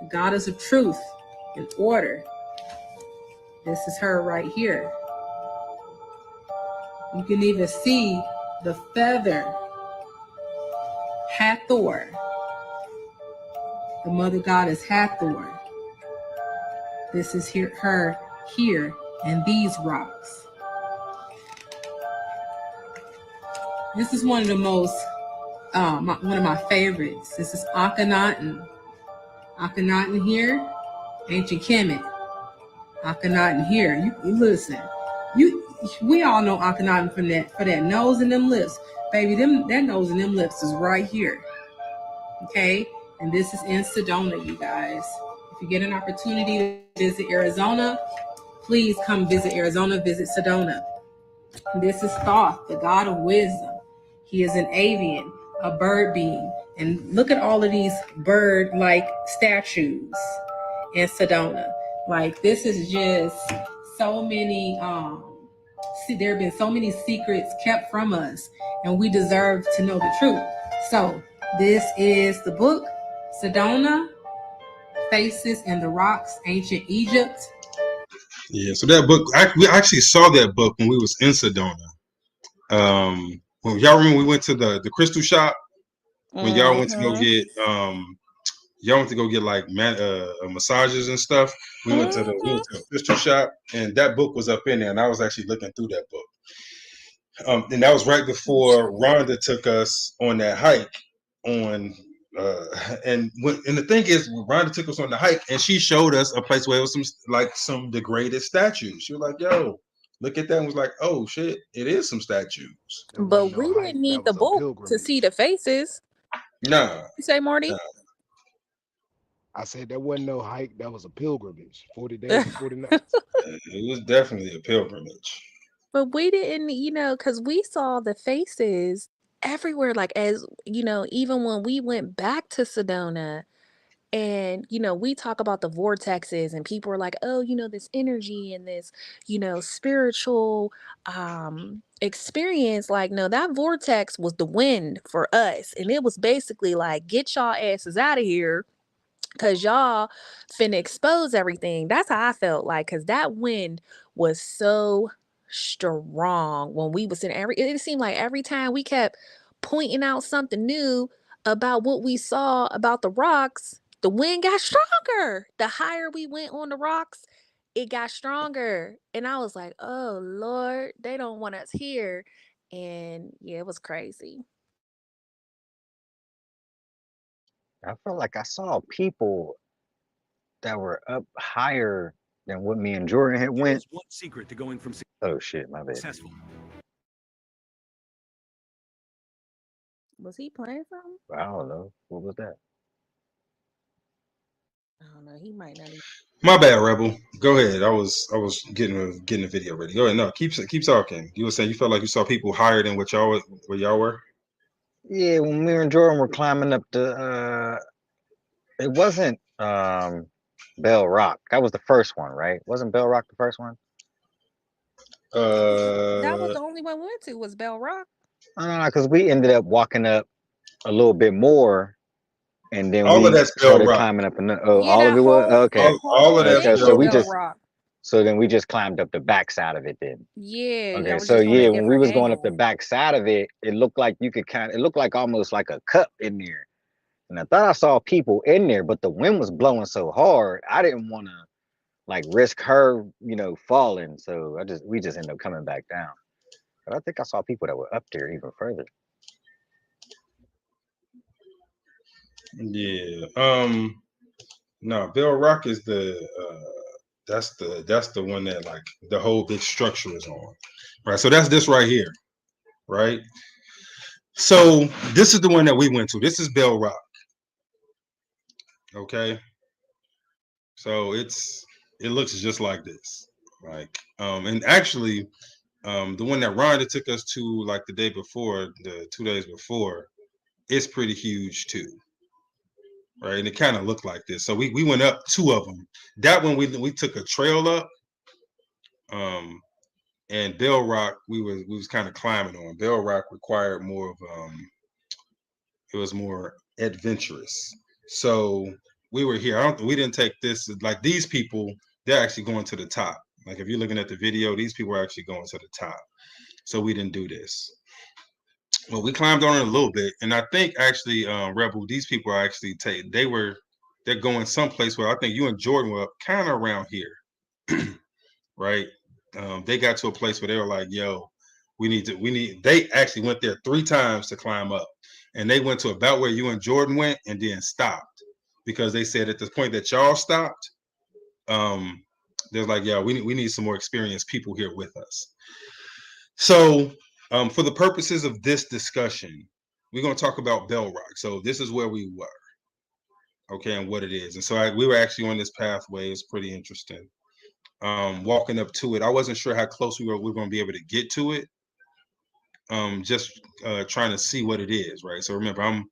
the goddess of truth and order. This is her right here. You can even see the feather. Hathor, the mother goddess Hathor. This is her here in these rocks. This is one of the most, one of my favorites. This is Akhenaten. Akhenaten here, ancient Kemet. Akhenaten here. You listen. We all know Akhenaten for that nose and them lips, baby. That nose and them lips is right here. Okay, and this is in Sedona, you guys. If you get an opportunity to visit Arizona, please come visit Arizona. Visit Sedona. This is Thoth, the god of wisdom. He is an avian, a bird being, and look at all of these bird-like statues in Sedona. Like, this is just so many. There have been so many secrets kept from us, and we deserve to know the truth. So this is the book, Sedona, Faces in the Rocks, Ancient Egypt. Yeah, so that book, we actually saw that book when we was in Sedona. When y'all remember we went to the crystal shop, when y'all went to go get like massages and stuff. We went to the crystal shop, and that book was up in there, and I was actually looking through that book. And that was right before Rhonda took us on that hike and the thing is, Rhonda took us on the hike, and she showed us a place where it was some degraded statues. She was like, "Yo, look at that," and was like, "Oh shit, it is some statues." But we didn't need the book to see the faces. Nah. You say, Marty? Nah. I said that wasn't no hike. That was a pilgrimage. 40 days and 40 nights. It was definitely a pilgrimage. But we didn't, because we saw the faces everywhere. Like, as even when we went back to Sedona, and we talk about the vortexes, and people are like, oh, this energy and this spiritual experience. Like, no, that vortex was the wind for us, and it was basically like, get y'all asses out of here, because y'all finna expose everything. That's how I felt like, because that wind was so strong when we was in it seemed like every time we kept pointing out something new about what we saw about the rocks, the wind got stronger. The higher we went on the rocks, it got stronger. And I was like, oh Lord, they don't want us here. And yeah, it was crazy. I felt like I saw people that were up higher than what me and Jordan had went. One secret to going from oh shit, my bad. Successful. Was he playing something? I don't know. What was that? I don't know. He might not even. My bad, Rebel. Go ahead. I was getting the video ready. Go ahead. No, keep talking. You were saying you felt like you saw people higher than where y'all were. Yeah, when me and Jordan were climbing up the it wasn't Bell Rock. That was the first one, right? Wasn't Bell Rock the first one? That was the only one we went to, was Bell Rock. No, because we ended up walking up a little bit more, and then all we of that's started Bell Rock. climbing up. All of it was okay. All of that's so we Bell just Rock. so then we just climbed up the back side of it then. Yeah. Okay, so yeah, when we was going up the back side of it, it looked like it looked like almost like a cup in there. And I thought I saw people in there, but the wind was blowing so hard, I didn't want to like risk her, falling. So we just ended up coming back down. But I think I saw people that were up there even further. Yeah. No, Bell Rock is that's the one that like the whole big structure is on. Right. So that's this right here. Right. So this is the one that we went to. This is Bell Rock. Okay. So it looks just like this. Like and actually the one that Rhonda took us to like the 2 days before, it's pretty huge too. right? And it kind of looked like this. So we went up 2 of them. That one we took a trail up. And Bell Rock we was kind of climbing on. Bell Rock required more of it was more adventurous. So we were here. We didn't take this like these people. They're actually going to the top. Like if you're looking at the video, these people are actually going to the top. So we didn't do this. Well, we climbed on it a little bit, and I think actually, Rebel, these people are actually they're going someplace where I think you and Jordan were kind of around here, right? They got to a place where they were like, "Yo, They actually went there 3 times to climb up, and they went to about where you and Jordan went, and then stopped because they said at the point that y'all stopped, they're like, "Yeah, we need some more experienced people here with us." So, for the purposes of this discussion, we're going to talk about Bell Rock. So this is where we were, okay, and what it is. And so we were actually on this pathway. It's pretty interesting. Walking up to it, I wasn't sure how close we were going to be able to get to it. Just trying to see what it is, right? So remember,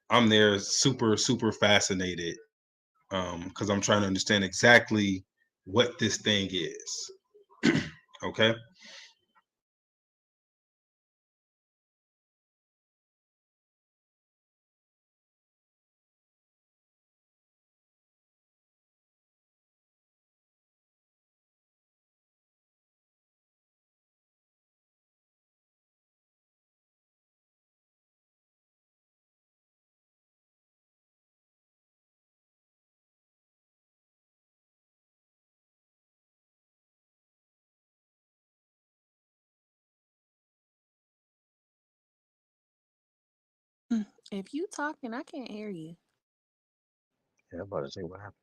I'm there, super fascinated, because I'm trying to understand exactly what this thing is. Okay. If you talking, I can't hear you. Yeah, I'm about to say what happened.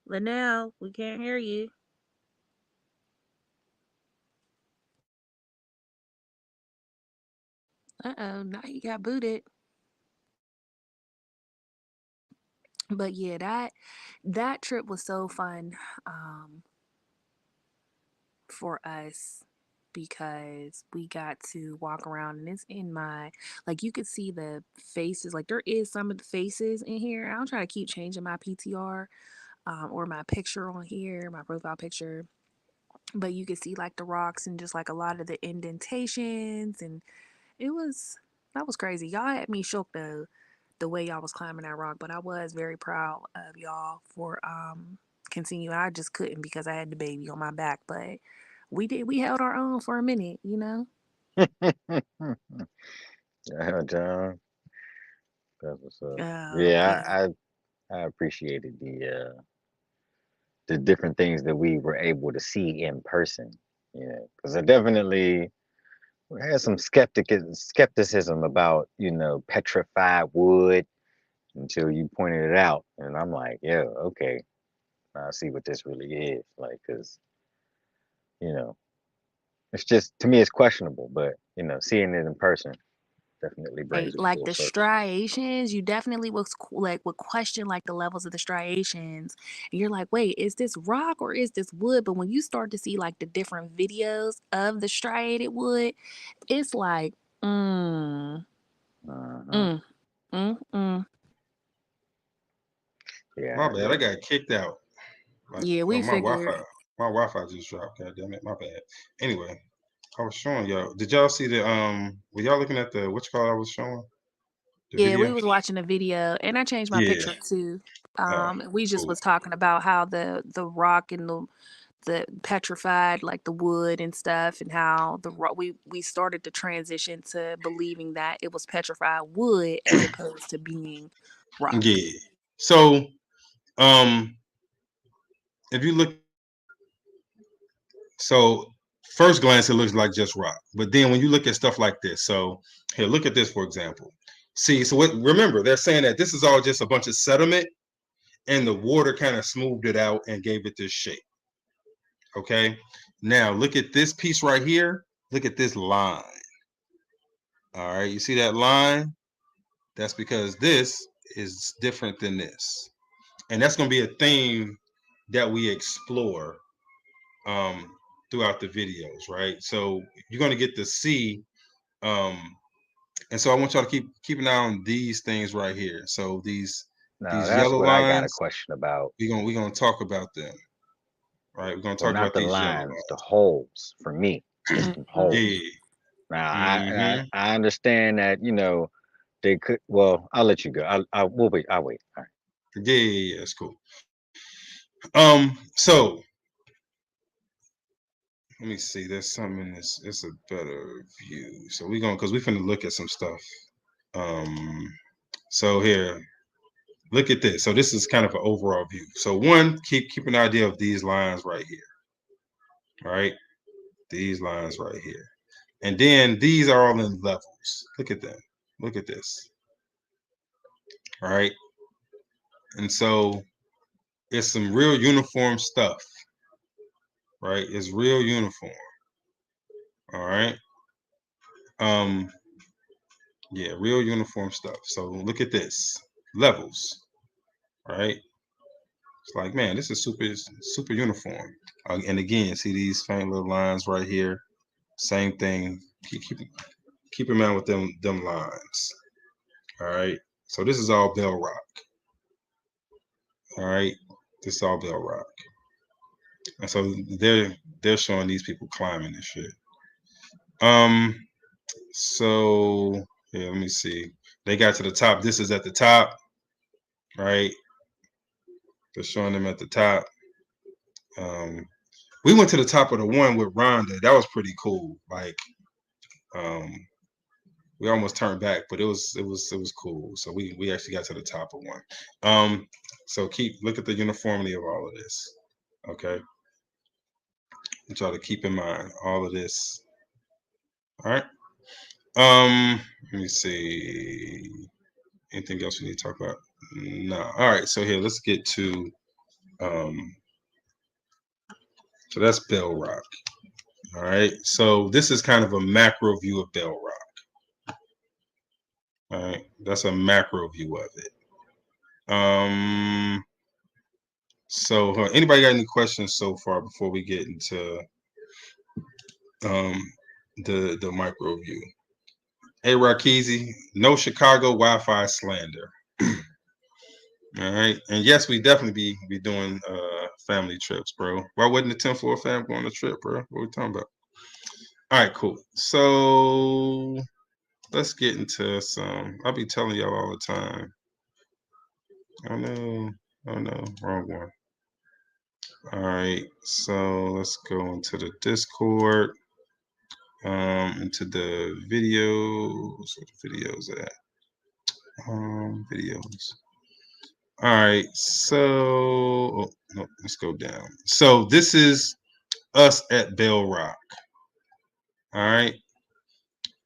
Linnell, we can't hear you. Uh-oh, now you got booted. But yeah, that trip was so fun for us because we got to walk around, and it's in my, like, you could see the faces, like there is some of the faces in here. I'll try to keep changing my PTR or my picture on here, my profile picture, but you could see like the rocks and just like a lot of the indentations, and that was crazy. Y'all had me shook the way y'all was climbing that rock, but I was very proud of y'all for continuing. I just couldn't because I had the baby on my back, but we held our own for a minute, you know. Yeah, John, that's what's up. Yeah. Yeah, I appreciated the different things that we were able to see in person. Yeah, because I definitely had some skepticism about petrified wood until you pointed it out, and I'm like, yeah, okay, now I see what this really is like, because you know it's just, to me, it's questionable, but seeing it in person definitely brings Right, it like full the circle. striations, you definitely would question like the levels of the striations, and you're like, wait, is this rock or is this wood? But when you start to see like the different videos of the striated wood, it's like, mm, mm, mm. My Yeah, bad. I got kicked out. Like, Yeah, oh, we figured. my Wi-Fi just dropped. God damn it, my bad. Anyway, I was showing y'all. Did y'all see the were y'all looking at the which call I was showing? The Yeah, we video? was watching a video, and I changed my Yeah. picture too. Oh, We just cool. was talking about how the rock and the petrified, like the wood and stuff, and how the rock, we started to transition to believing that it was petrified wood as opposed to being rock. Yeah. So, if you look, so first glance it looks like just rock, but then when you look at stuff like this, so here, look at this for example. See, so remember they're saying that this is all just a bunch of sediment, and the water kind of smoothed it out and gave it this shape. Okay. Now look at this piece right here. Look at this line. All right. You see that line? That's because this is different than this. And that's going to be a theme that we explore throughout the videos, right? So you're going to get to see, and so I want y'all to keep an eye on these things right here. So these That's yellow what I got a lines, question about. we're gonna talk about them, right? We're gonna Well, talk not about the these yellow lines, the lines. holes for me, just the holes. Yeah. Now, Mm-hmm. I understand that, they could, well, I'll let you go. We'll wait. I'll wait. All right. Yeah, that's cool. So let me see. There's something in this. It's a better view. So because we're gonna look at some stuff. So here, look at this. So this is kind of an overall view. So one, keep an idea of these lines right here, right? These lines right here, and then these are all in levels. Look at them. Look at this. All right, and so it's some real uniform stuff, right? It's real uniform. All right. Yeah, real uniform stuff. So look at this. Levels, right? It's like, man, this is super uniform. And again, see these faint little lines right here. Same thing. Keep in mind with them lines. All right. So this is all Bell Rock. All right. This is all Bell Rock. And so they're showing these people climbing and shit. So yeah, let me see. They got to the top. This is at the top, right? They're showing them at the top. We went to the top of the one with Rhonda. That was pretty cool. Like, we almost turned back, but it was cool. So we actually got to the top of one. So look at the uniformity of all of this. Okay. I want y'all to keep in mind all of this. All right. Let me see. Anything else we need to talk about? No. All right. So here, let's get to so that's Bell Rock. All right. So this is kind of a macro view of Bell Rock. All right. That's a macro view of it. So anybody got any questions so far before we get into the micro view? Hey Rakizi, no Chicago Wi-Fi slander. All right. And yes, we definitely be doing family trips, bro. Why wouldn't the 10 floor fam go on a trip, bro? What are we talking about? All right, cool. So let's get into some. I'll be telling y'all all the time. Oh no, wrong one. All right, so let's go into the Discord, into the videos. Where the videos at? Videos. All right, so no, let's go down. So this is us at Bell Rock. All right,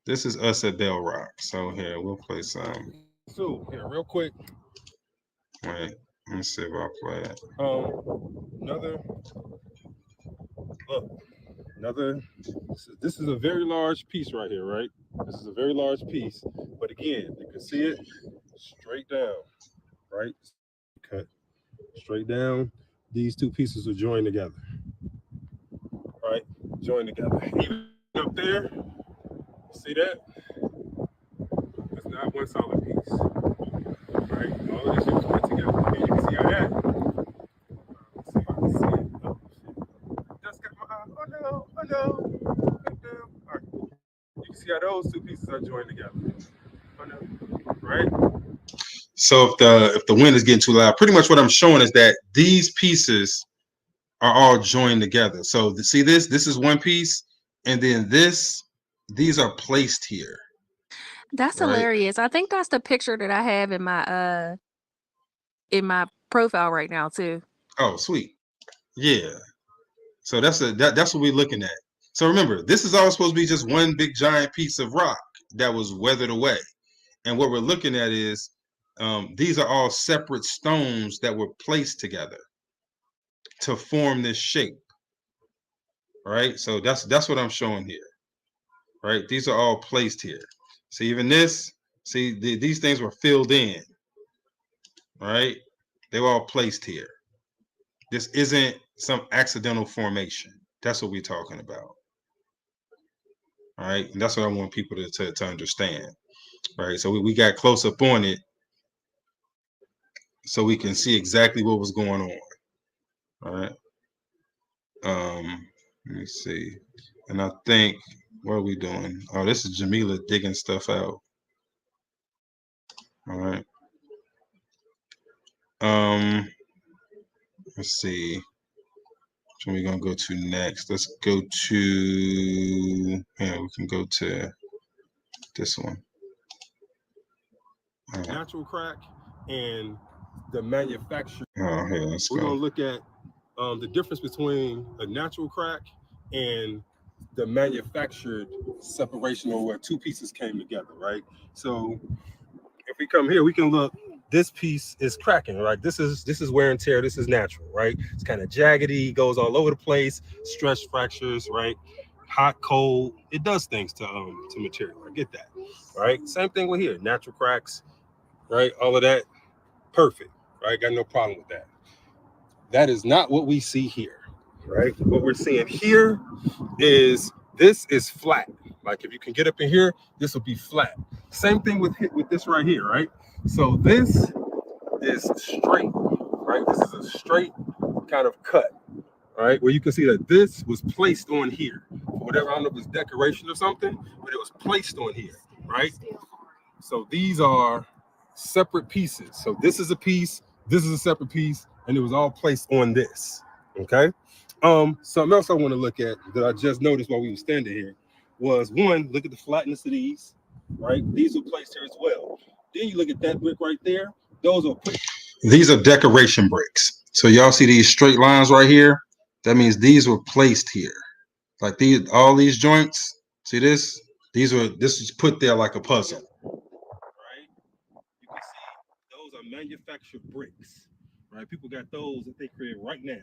this is us at Bell Rock. So here we'll play some. So here, real quick. Wait, let me see if I'll play it. Another. This is a very large piece right here, right? This is a very large piece, but again, you can see it straight down, right? Cut straight down. These two pieces will join together, right? Join together. Even up there, see that? It's not one solid piece, right? All of this shit was put together. And you can see how that. Let's see if I can see it. Oh shit! Just got my eye. Oh no! Oh no! All right. You can see how those two pieces are joined together. Oh no! Right? So if the wind is getting too loud, pretty much what I'm showing is that these pieces are all joined together. So see this is one piece, and then these are placed here. That's right? hilarious. I think that's the picture that I have in my profile right now too. Oh, sweet. Yeah. So that's what we're looking at. So remember, this is all supposed to be just one big giant piece of rock that was weathered away. And what we're looking at is these are all separate stones that were placed together to form this shape. Right? So that's what I'm showing here. Right? These are all placed here. So even this, see, these things were filled in. Right? They were all placed here. This isn't some accidental formation. That's what we're talking about. All right. And that's what I want people to understand. Right. So we got close up on it so we can see exactly what was going on. All right. Let me see. And I think, what are we doing? Oh, this is Jamila digging stuff out. All right. Let's see. Which one we gonna go to next? Let's go to, yeah, we can go to this one. Right. Natural crack and the manufactured. Oh, here, let's We're go. gonna look at the difference between a natural crack and the manufactured separation, or where two pieces came together, right? So if we come here, we can look. This piece is cracking, right? This is wear and tear. This is natural, right? It's kind of jaggedy, goes all over the place, stress fractures, right? Hot, cold, it does things to material. I get that, right? Same thing with here, natural cracks, right? All of that, perfect, right? Got no problem with that. That is not what we see here, right? What we're seeing here is this is flat. Like if you can get up in here, this will be flat. Same thing with this right here, right? So this is straight, right? This is a straight kind of cut, right? Where you can see that this was placed on here. Whatever, I don't know if it's decoration or something, but it was placed on here, right? So these are separate pieces. So this is a piece, this is a separate piece, and it was all placed on this, okay? Something else I want to look at that I just noticed while we were standing here was, one, look at the flatness of these, right? These were placed here as well. Then you look at that brick right there. Those are These are decoration bricks. So y'all see these straight lines right here? That means these were placed here. Like these, all these joints. See this? This is put there like a puzzle. Right? You can see those are manufactured bricks, right? People got those that they create right now,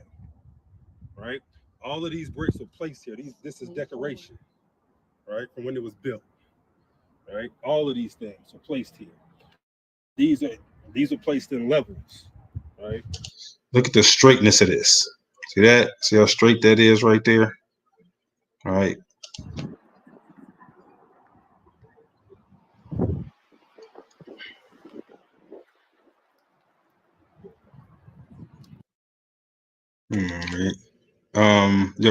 right? All of these bricks are placed here. This is decoration, right? From when it was built, right? All of these things are placed here. These are placed in levels, right? Look at the straightness of this. See that? See how straight that is right there? All right. All right.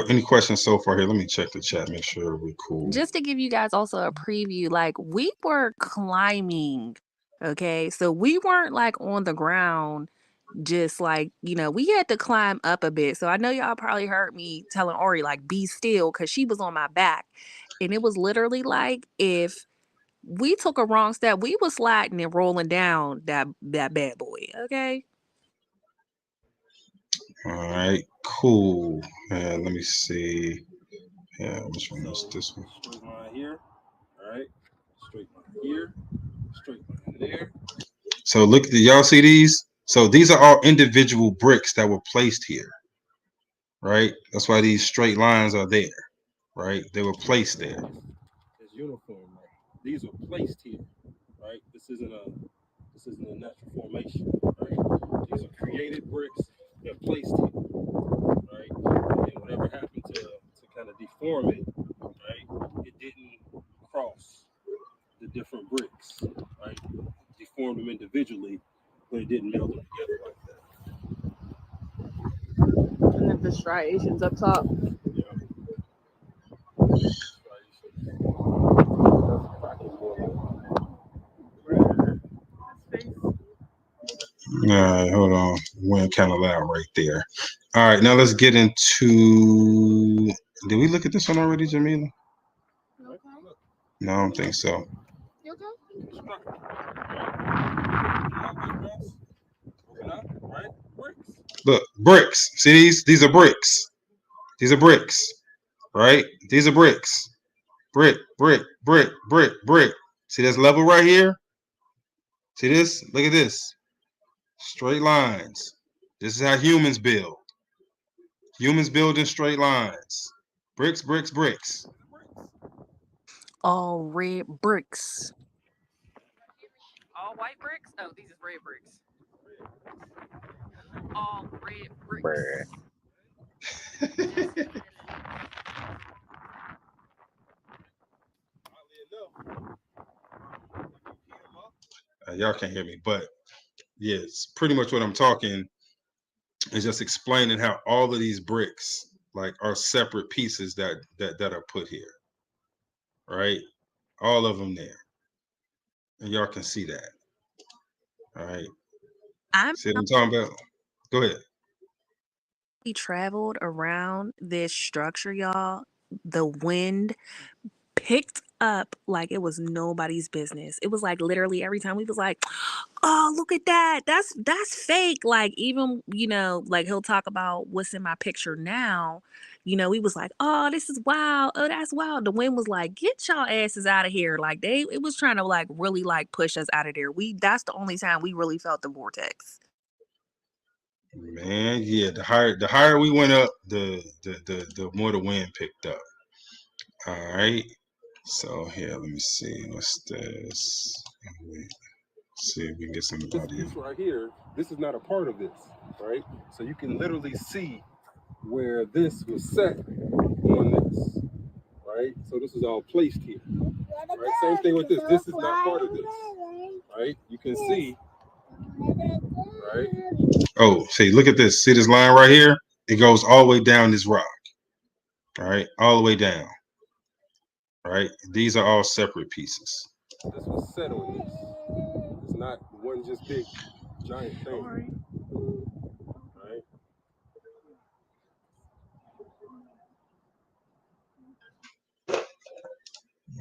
Any questions so far here? Let me check the chat, make sure we're cool. Just to give you guys also a preview, like we were climbing, okay? So we weren't like on the ground, just like, we had to climb up a bit. So I know y'all probably heard me telling Ori, like, be still, because she was on my back. And it was literally like if we took a wrong step, we was sliding and rolling down that bad boy, okay? All right, cool. Let me see. Yeah, which one is this one? Straight line here, all right? Straight line here, straight line there. So look, y'all see these? So these are all individual bricks that were placed here, right? That's why these straight lines are there, right? They were placed there. It's uniform, right? These are placed here, right? This isn't a natural formation, right? These are created bricks that placed here, right? And whatever happened to kind of deform it, right? It didn't cross the different bricks, right? Deformed them individually, but it didn't meld them together like that. And then the striations up top. All right, hold on. Went kind of loud right there. All right, now let's get into. Did we look at this one already, Jamila? Okay. No, I don't think so. You okay? Look, bricks. See these? These are bricks. These are bricks, right? These are bricks. Brick, brick, brick, brick, brick. See this level right here? See this? Look at this. Straight lines. This is how humans build. Humans build in straight lines. Bricks, bricks, bricks. All red bricks. All white bricks? No, these is red bricks. All red bricks. Y'all can't hear me, but yeah, it's pretty much what I'm talking is just explaining how all of these bricks like are separate pieces that are put here, right? All of them there, and y'all can see that. All right, see what I'm talking about? Go ahead. We traveled around this structure, y'all. The wind picked up like it was nobody's business. It was like literally every time we was like, oh, look at that. That's fake. Like even, like he'll talk about what's in my picture now. We was like, oh, this is wild. Oh, that's wild. The wind was like, get y'all asses out of here. Like it was trying to like really like push us out of there. That's the only time we really felt the vortex. Man, yeah, the higher we went up, the more the wind picked up. All right. So here, let me see. What's this? See if we can get some audio. This right here, this is not a part of this, right? So you can literally see where this was set on this, right? So this is all placed here, right? Same thing with this. This is not part of this, right? You can see, right? Oh, see, look at this. See this line right here? It goes all the way down this rock, right? All the way down, right? These are all separate pieces. This was set on this. It's not one just big giant thing, right?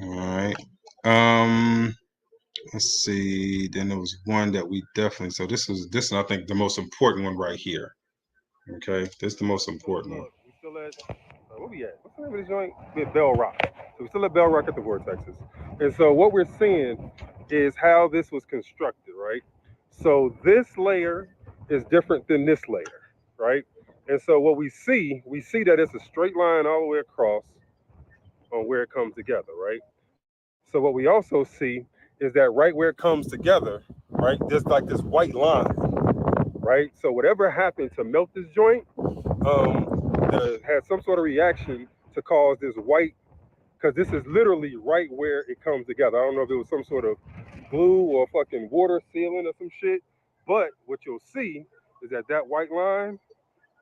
All right. Let's see. Then there was one that we definitely. So this is I think the most important one right here. Okay, this is the most important one. We still at where we at? What's the name of this joint? We're at Bell Rock. So we're still at Bell Rock at the Vortexes. And so what we're seeing is how this was constructed, right? So this layer is different than this layer, right? And so what we see that it's a straight line all the way across on where it comes together, right? So what we also see is that right where it comes together, right, there's like this white line, right? So whatever happened to melt this joint had some sort of reaction to cause this white, because this is literally right where it comes together. I don't know if it was some sort of glue or fucking water sealing or some shit, but what you'll see is that that white line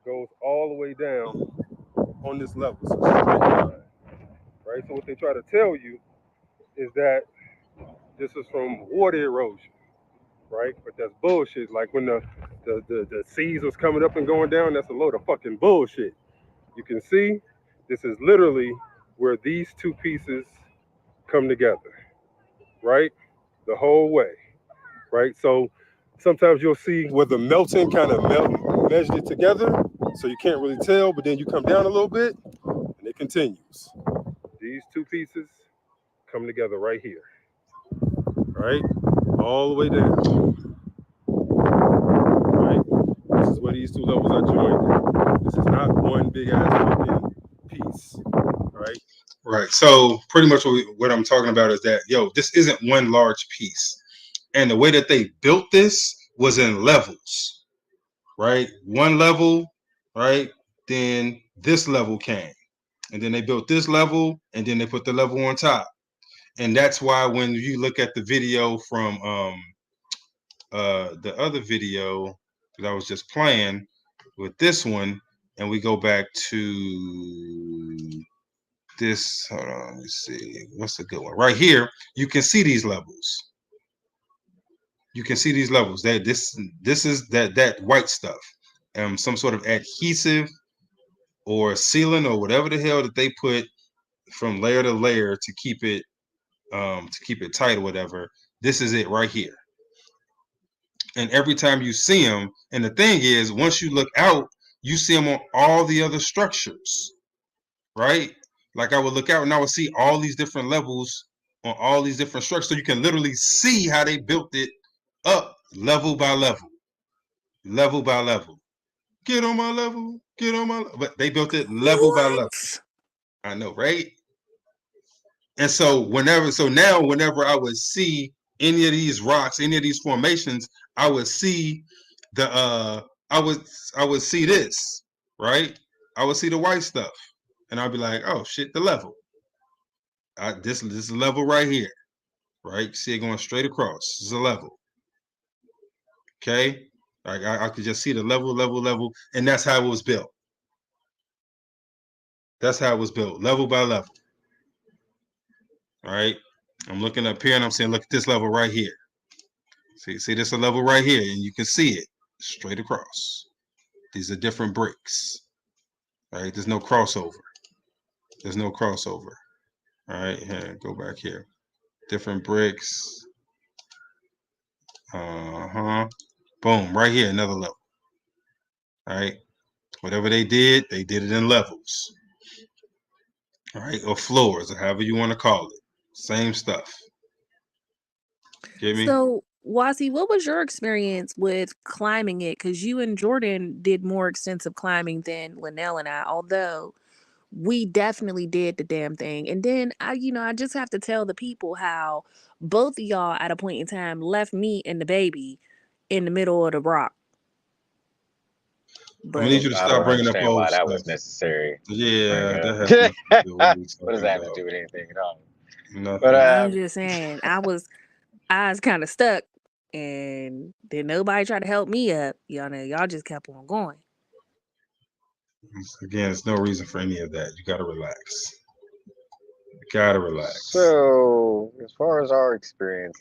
goes all the way down on this level. So straight line, right? So what they try to tell you is that this is from water erosion, right? But that's bullshit. Like when the seas was coming up and going down, that's a load of fucking bullshit. You can see this is literally where these two pieces come together, right? The whole way, right? So sometimes you'll see where the melting kind of meshed it together, so you can't really tell, but then you come down a little bit and it continues. These two pieces come together right here, right? All the way down, right? This is where these two levels are joined. This is not one big ass fucking piece, right? Right. So pretty much what I'm talking about is that, this isn't one large piece. And the way that they built this was in levels, right? One level, right? Then this level came. And then they built this level, and then they put the level on top. And that's why when you look at the video from the other video that I was just playing with this one, and we go back to this, hold on, let me see, what's a good one? Right here, you can see these levels. You can see these levels. That this is that white stuff, some sort of adhesive or sealant or whatever the hell that they put from layer to layer to keep it tight or whatever. This is it right here. And every time you see them, and the thing is, once you look out, you see them on all the other structures, right? Like I would look out and I would see all these different levels on all these different structures. So you can literally see how they built it up level by level, level by level. Get on my level, get on my level. But they built it level by level. I know, right? And so now whenever I would see any of these rocks, any of these formations, I would see I would see this, right? I would see the white stuff. and I'll be like, oh shit, the level. This is a level right here, right? See it going straight across. This is a level. Okay, like I could just see the level, and that's how it was built. That's how it was built, level by level. All right. I'm looking up here and I'm saying, look at this level right here. See this a level right here, and you can see it straight across. These are different bricks. All right. There's no crossover. There's no crossover. All right. Here, go back here. Different bricks. Boom. Right here, another level. All right. Whatever they did it in levels. All right. Or floors, or however you want to call it. Same stuff. Get me? So, Wasi, what was your experience with climbing it? Because you and Jordan did more extensive climbing than Linnell and I, although we definitely did the damn thing. And then I just have to tell the people how both of y'all at a point in time left me and the baby in the middle of the rock. I'm gonna need you to I stop don't bringing up understand old why that stuff. was necessary. Yeah, that has nothing to do with what we What does talking that have about. to do with anything at all? Nothing. But I'm just saying, I was kind of stuck, and then nobody tried to help me up. Y'all just kept on going. Again, there's no reason for any of that. You gotta relax. You gotta relax. So, as far as our experience,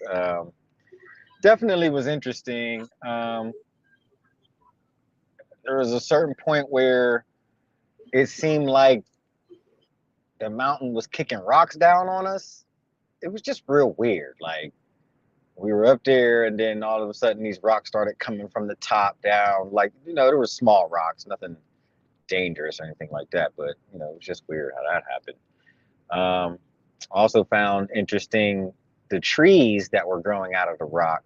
definitely was interesting. There was a certain point where it seemed like the mountain was kicking rocks down on us. It was just real weird. Like, we were up there, and then all of a sudden, these rocks started coming from the top down. Like, there were small rocks, nothing dangerous or anything like that, but it was just weird how that happened. Also found interesting the trees that were growing out of the rock.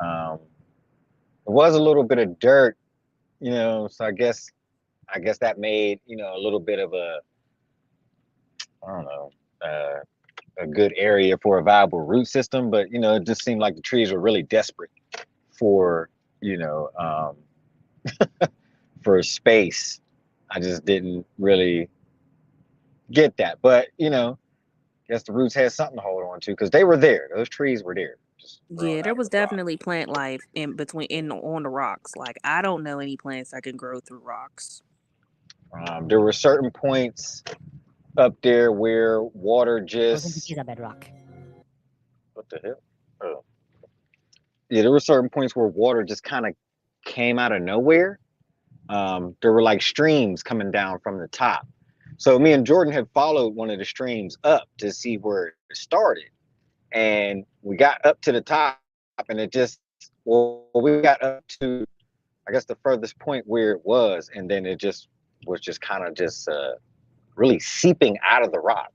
There was a little bit of dirt, so I guess that made a little bit of a, I don't know, a good area for a viable root system, but it just seemed like the trees were really desperate for for space. I just didn't really get that, but guess the roots had something to hold on to because they were there. Those trees were there. Yeah, there was definitely plant life on the rocks. Like, I don't know any plants that can grow through rocks. There were certain points up there where water just bedrock. What the hell? Oh. Yeah, there were certain points where water just kind of came out of nowhere. There were like streams coming down from the top. So me and Jordan had followed one of the streams up to see where it started. And we got up to the top, and we got up to, I guess, the furthest point where it was, and then it just was just kind of just really seeping out of the rock.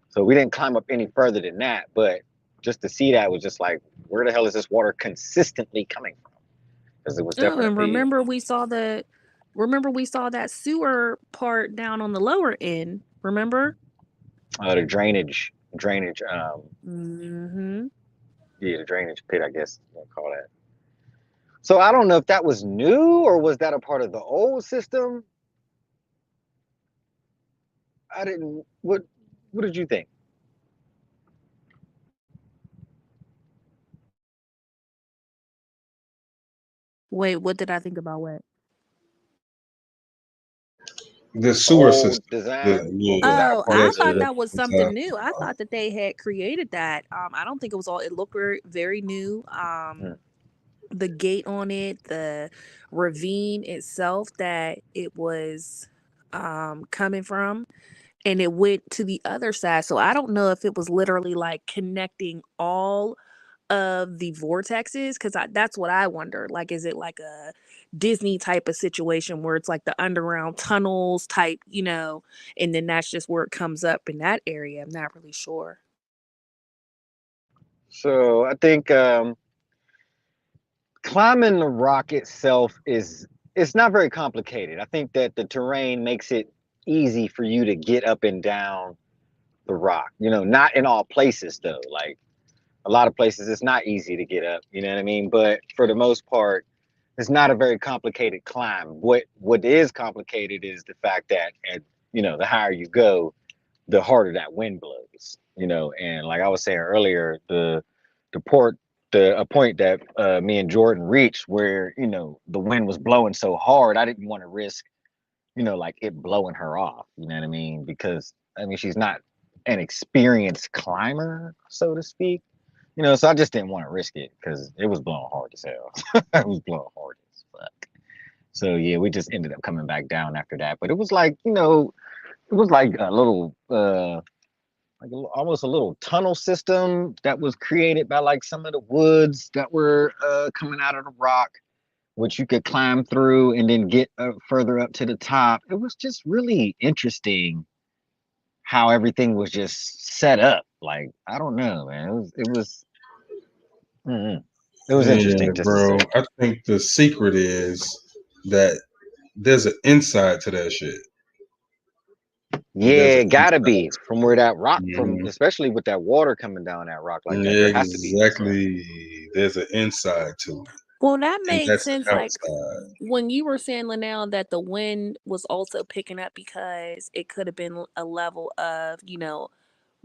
So we didn't climb up any further than that, but just to see that was just like, where the hell is this water consistently coming from? Because it was definitely. And remember we saw that sewer part down on the lower end. Remember? The drainage. Mm-hmm. Yeah, the drainage pit, I guess we'll call that. So I don't know if that was new or was that a part of the old system. What did you think? Wait, what did I think about what? The sewer Old system. Design. I thought that was something new. I thought that they had created that. I don't think it was all. It looked very, very new. The gate on it, the ravine itself that it was coming from, and it went to the other side. So I don't know if it was literally like connecting all of the vortexes, because that's what I wonder. Like, is it like a Disney type of situation where it's like the underground tunnels type, and then that's just where it comes up in that area? I'm not really sure. So I think climbing the rock itself it's not very complicated. I think that the terrain makes it easy for you to get up and down the rock. Not in all places though. Like, a lot of places it's not easy to get up, you know what I mean? But for the most part, it's not a very complicated climb. What is complicated is the fact that the higher you go, the harder that wind blows. And like I was saying earlier, the point that me and Jordan reached, where the wind was blowing so hard, I didn't want to risk like it blowing her off. You know what I mean? Because she's not an experienced climber, so to speak. So I just didn't want to risk it because it was blowing hard as hell. It was blowing hard as fuck. So yeah, we just ended up coming back down after that. But it was like, it was like a little almost a little tunnel system that was created by like some of the woods that were coming out of the rock, which you could climb through and then get further up to the top. It was just really interesting how everything was just set up. Like, I don't know, man. It was interesting, just to bro. say. I think the secret is that there's an inside to that shit. Yeah, it gotta be from where that rock Mhm. especially with that water coming down that rock like that. There has to be an inside. Exactly. There's an inside to it. Well, that And made that's sense. the Like outside. when you were saying, Linnell, that the wind was also picking up because it could have been a level of,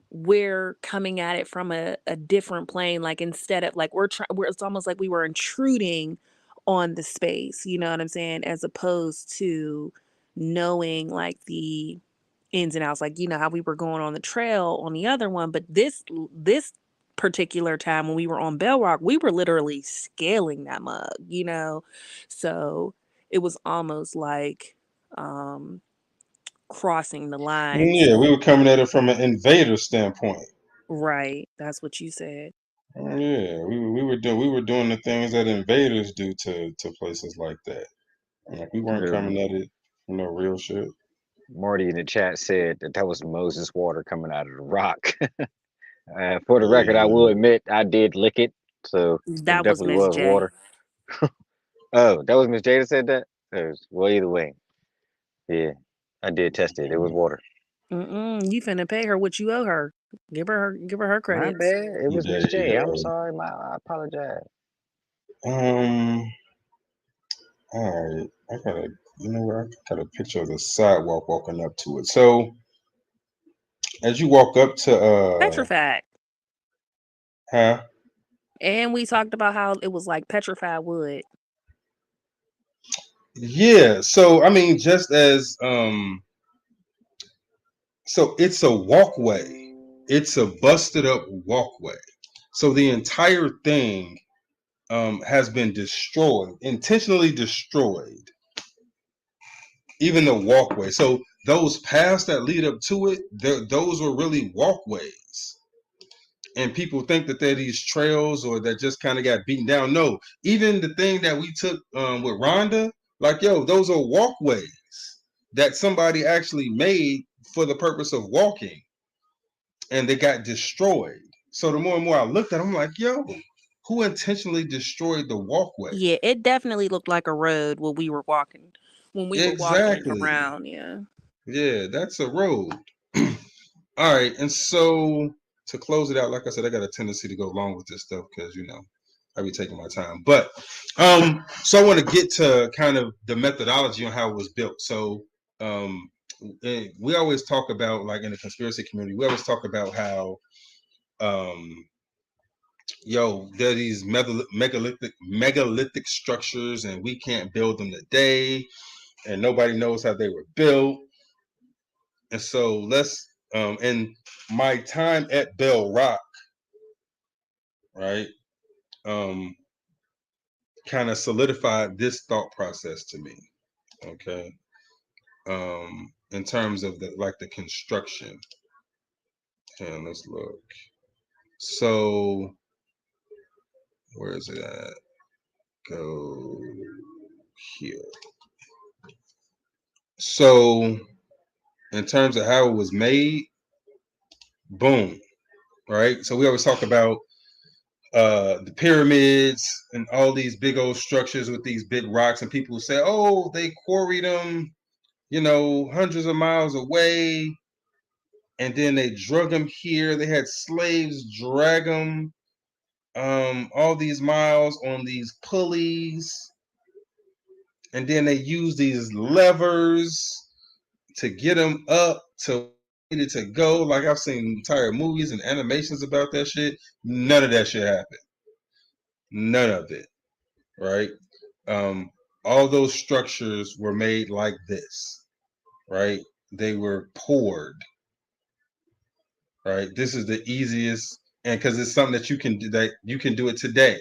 we're coming at it from a different plane. Like instead of like it's almost like we were intruding on the space. You know what I'm saying? As opposed to knowing like the ins and outs, like how we were going on the trail on the other one, but this particular time when we were on Bell Rock, we were literally scaling that mug, so it was almost like crossing the lines. Yeah, we were coming at it from an invader standpoint. Right, that's what you said. Yeah, we were doing the things that invaders do to places like that. Like we weren't coming at it from no real shit. Marty in the chat said that was Moses water coming out of the rock. For the record, I will Yeah. admit I did lick it, so it That was definitely Miss was J. water. Oh, that was Miss J that said that? Well, either way. Yeah, I did test it. It was water. You finna pay her what you owe her. Give her My credits. bad. It was Miss There you J. I'm go. sorry. I apologize. All right. I got a picture of the sidewalk walking up to it. So as you walk up to Petrified. huh? And we talked about how it was like petrified wood. Yeah. So just as so it's a walkway. It's a busted up walkway. So the entire thing has been destroyed, intentionally destroyed. Even the walkway. So those paths that lead up to it, those were really walkways. And people think that they're these trails or that just kind of got beaten down. No, even the thing that we took with Rhonda, like, those are walkways that somebody actually made for the purpose of walking, and they got destroyed. So the more and more I looked at them, I'm like, who intentionally destroyed the walkway? Yeah, it definitely looked like a road when we were walking Exactly. around. Yeah. Yeah, that's a road. All right, and so to close it out, like I said, I got a tendency to go long with this stuff because I be taking my time. But so I want to get to kind of the methodology on how it was built. So we always talk about, like in the conspiracy community, we always talk about how there are these megalithic structures, and we can't build them today, and nobody knows how they were built. And so let's in my time at Bell Rock, right, kind of solidified this thought process to me. Okay. In terms of the construction. And let's look. So where is it at? Go here. So in terms of how it was made, boom. Right. So we always talk about the pyramids and all these big old structures with these big rocks, and people say, oh, they quarried them, hundreds of miles away, and then they drug them here. They had slaves drag them all these miles on these pulleys, and then they use these levers to get them up to ready to go. Like I've seen entire movies and animations about that shit. None of that shit happened. None of it. Right? All those structures were made like this. Right? They were poured. Right? This is the easiest, and because it's something that you can do it today.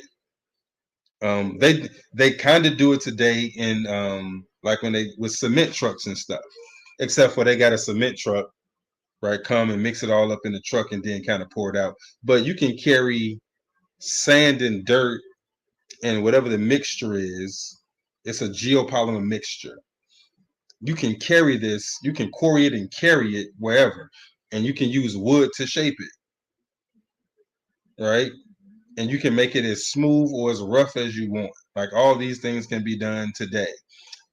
They kind of do it today in like when they with cement trucks and stuff, except for they got a cement truck, right? Come and mix it all up in the truck and then kind of pour it out. But you can carry sand and dirt and whatever the mixture is. It's a geopolymer mixture. You can carry this, you can quarry it and carry it wherever, and you can use wood to shape it, right? And you can make it as smooth or as rough as you want. Like all these things can be done today.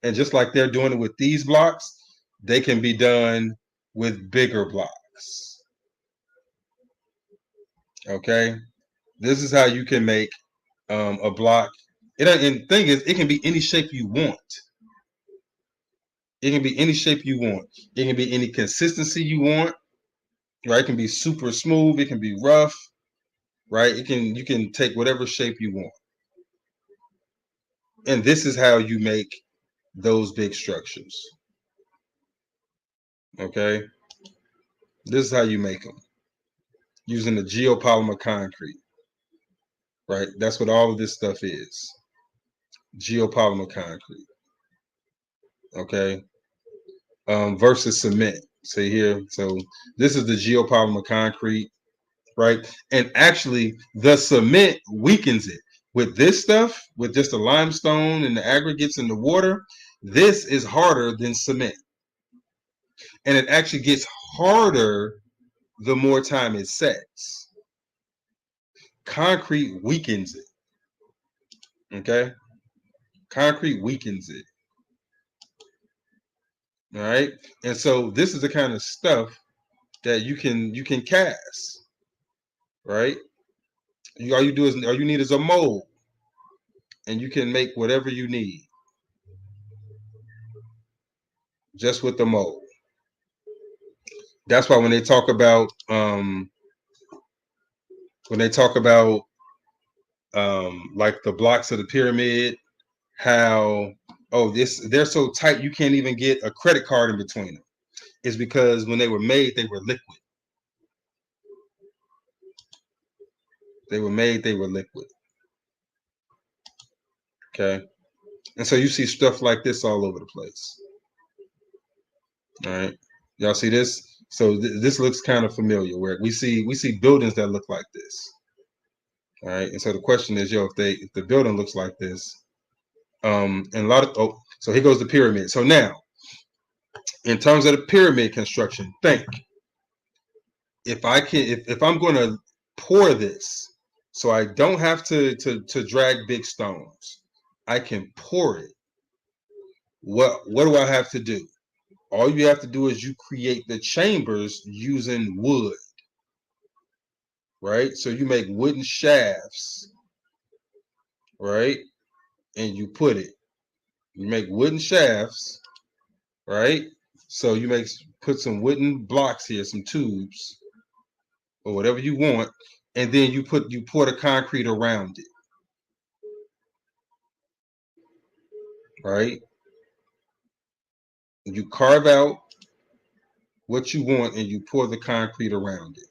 And just like they're doing it with these blocks, they can be done with bigger blocks. Okay, this is how you can make a block. And the thing is, it can be any shape you want. It can be any shape you want. It can be any consistency you want. Right? It can be super smooth. It can be rough. Right? You can take whatever shape you want. And this is how you make those big structures. Okay, this is how you make them using the geopolymer concrete. Right, that's what all of this stuff is. Geopolymer concrete. Okay, versus cement. See here, so this is the geopolymer concrete, right? And actually, the cement weakens it. With this stuff, with just the limestone and the aggregates and the water, this is harder than cement. And it actually gets harder the more time it sets. Concrete weakens it. Okay? Concrete weakens it. All right? And so this is the kind of stuff that you can cast. Right? All you need is a mold. And you can make whatever you need. Just with the mold. That's why when they talk about like the blocks of the pyramid, how they're so tight you can't even get a credit card in between them. It's because when they were made, they were liquid. They were made, they were liquid. Okay. And so you see stuff like this all over the place. All right. Y'all see this? So this looks kind of familiar, where we see buildings that look like this. All right. And so the question is, if the building looks like this, and a lot of so here goes the pyramid. So now, in terms of the pyramid construction, think if I'm going to pour this, so I don't have to drag big stones, I can pour it. What do I have to do? All you have to do is you create the chambers using wood, right? So you make wooden shafts, right? And you put it. You make wooden shafts, right? So you put some wooden blocks here, some tubes, or whatever you want, and then you pour the concrete around it, right? You carve out what you want and you pour the concrete around it,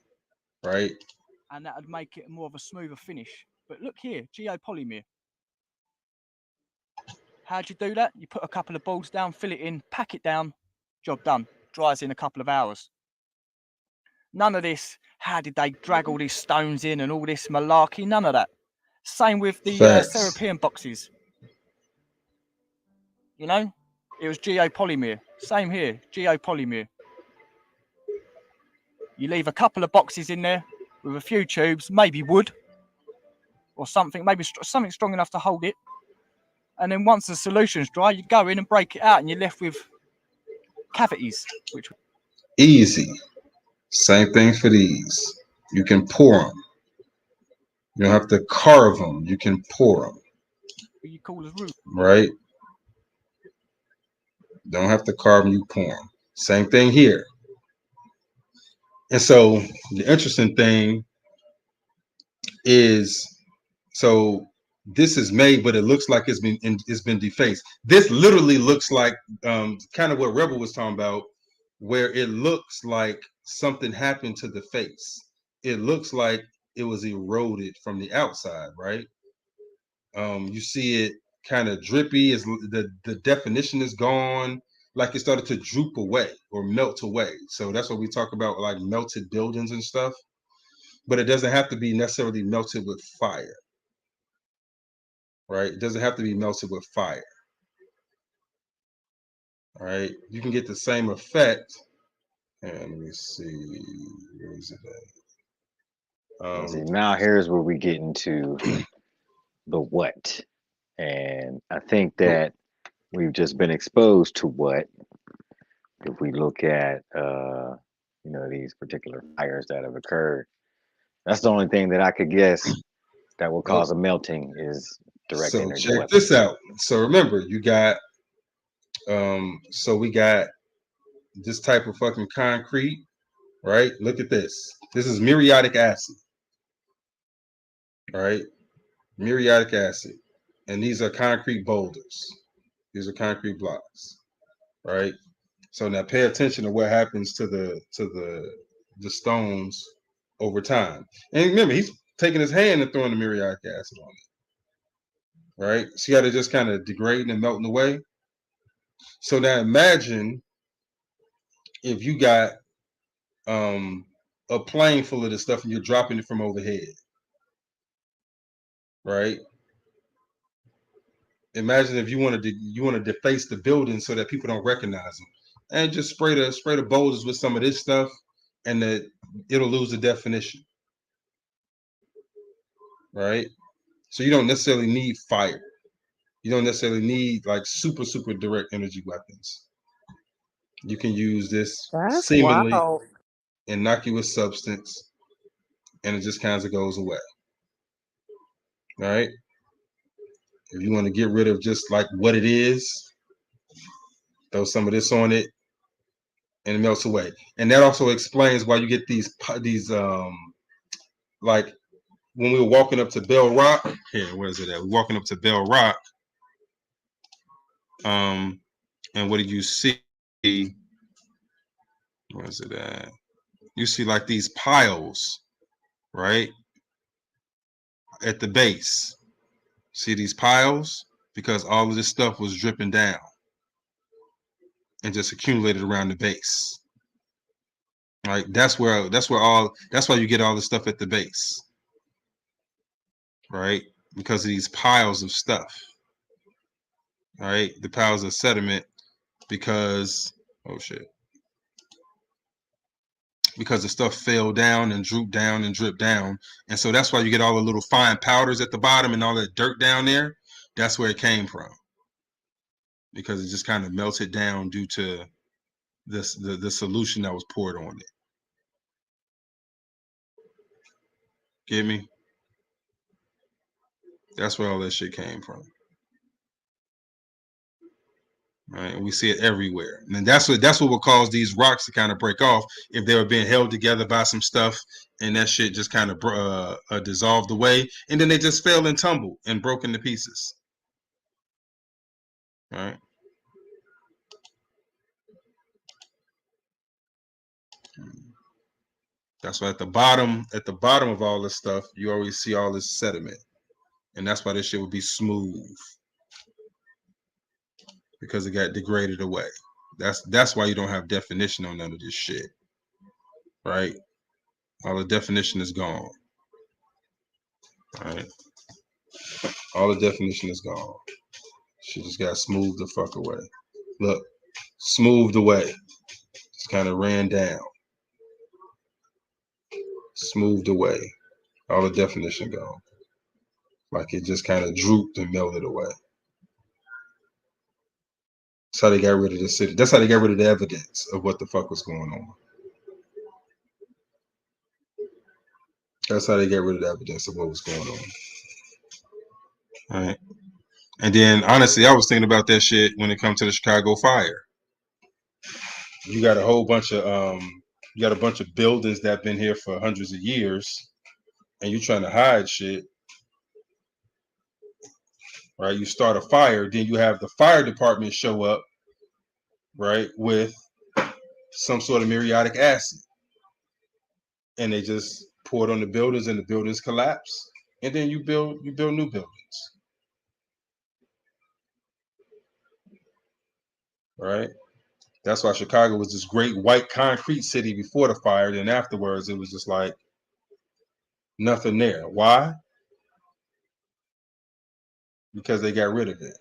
right? And that would make it more of a smoother finish. But look here, geopolymer. How'd you do that? You put a couple of boards down, fill it in, pack it down, job done. Dries in a couple of hours. None of this, how did they drag all these stones in and all this malarkey? None of that. Same with the Serapeum boxes. You know, it was geopolymer. Same here, geopolymer. You leave a couple of boxes in there with a few tubes, maybe wood or something, maybe something strong enough to hold it. And then once the solution's dry, you go in and break it out and you're left with cavities. Easy. Same thing for these. You can pour them. You don't have to carve them. You can pour them. You call as root. Right? Don't have to carve them, you pour them. Same thing here. And so the interesting thing is, so this is made, but it looks like it's been defaced. This literally looks like kind of what Rebel was talking about, where it looks like something happened to the face. It looks like it was eroded from the outside, right? You see it kind of drippy. Is the definition is gone, like it started to droop away or melt away. So that's what we talk about, like melted buildings and stuff. But it doesn't have to be necessarily melted with fire, right? It doesn't have to be melted with fire. All right, you can get the same effect. And let me see, where is it at? See, now here's where we get into the what. And I think that we've just been exposed to what. If we look at you know, these particular fires that have occurred, that's the only thing that I could guess that will cause a melting is direct So energy check weapons. this out. So remember, you got so we got this type of fucking concrete, right? Look at this. This is muriatic acid, right? Muriatic acid. And these are concrete boulders. These are concrete blocks, right? So now pay attention to what happens to the stones over time. And remember, he's taking his hand and throwing the muriatic acid on it, right? See how they're just kind of degrading and melting away? So now imagine if you got a plane full of this stuff and you're dropping it from overhead, right? Imagine if you want to deface the building so that people don't recognize them, and just spray the boulders with some of this stuff, and that it'll lose the definition, right? So you don't necessarily need fire. You don't necessarily need like super direct energy weapons. You can use this That's seemingly wild. innocuous substance, and it just kind of goes away. All right. If you want to get rid of just like what it is, throw some of this on it, and it melts away. And that also explains why you get these like when we were walking up to Bell Rock. Here, where is it at? We're walking up to Bell Rock. And what do you see? Where is it at? You see like these piles, right? At the base. See these piles? Because all of this stuff was dripping down and just accumulated around the base. Right? That's why you get all the stuff at the base. Right? Because of these piles of stuff. Right? The piles of sediment, because because the stuff fell down and drooped down and dripped down. And so that's why you get all the little fine powders at the bottom and all that dirt down there. That's where it came from. Because it just kind of melted down due to the solution that was poured on it. Get me? That's where all that shit came from. Right? And we see it everywhere. And that's what will cause these rocks to kind of break off if they were being held together by some stuff, and that shit just kind of dissolved away, and then they just fell and tumbled and broke into pieces. All right. That's why at the bottom of all this stuff, you always see all this sediment, and that's why this shit would be smooth, because it got degraded away. That's why you don't have definition on none of this shit, right? All the definition is gone. All right, all the definition is gone. She just got smoothed the fuck away. Look, smoothed away. Just kind of ran down. Smoothed away. All the definition gone. Like it just kind of drooped and melted away. That's how they got rid of the city. That's how they got rid of the evidence of what the fuck was going on. That's how they got rid of the evidence of what was going on. All right. And then honestly, I was thinking about that shit when it comes to the Chicago fire. You got a whole bunch of you got a bunch of buildings that have been here for hundreds of years, and you're trying to hide shit, right? You start a fire, then you have the fire department show up, right, with some sort of muriatic acid, and they just pour it on the buildings, and the buildings collapse, and then you build new buildings, right? That's why Chicago was this great white concrete city before the fire. Then afterwards, it was just like nothing there. Why? Because they got rid of it.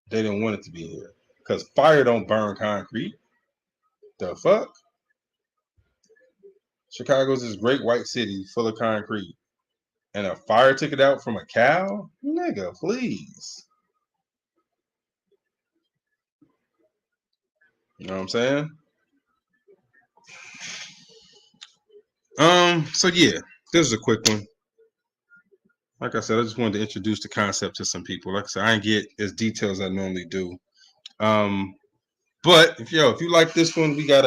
They didn't want it to be here. Because fire don't burn concrete. The fuck? Chicago's this great white city full of concrete. And a fire took it out from a cow? Nigga, please. You know what I'm saying? So yeah, this is a quick one. Like I said, I just wanted to introduce the concept to some people. Like I said, I didn't get as detailed as I normally do. But if you like this one, we got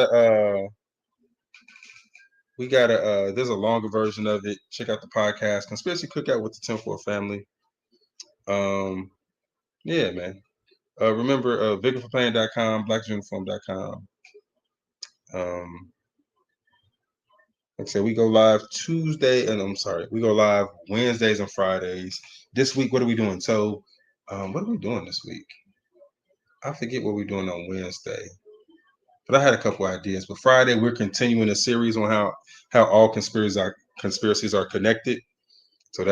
there's a longer version of it. Check out the podcast, Conspiracy Cookout with the 10-4 family. Yeah, man. Remember, vigorforpain.com, blacksuniform.com. Like I said, we go live Tuesday, and we go live Wednesdays and Fridays. This week, what are we doing? So, what are we doing this week? I forget what we're doing on Wednesday, but I had a couple ideas. But Friday, we're continuing a series on how all conspiracies are connected. So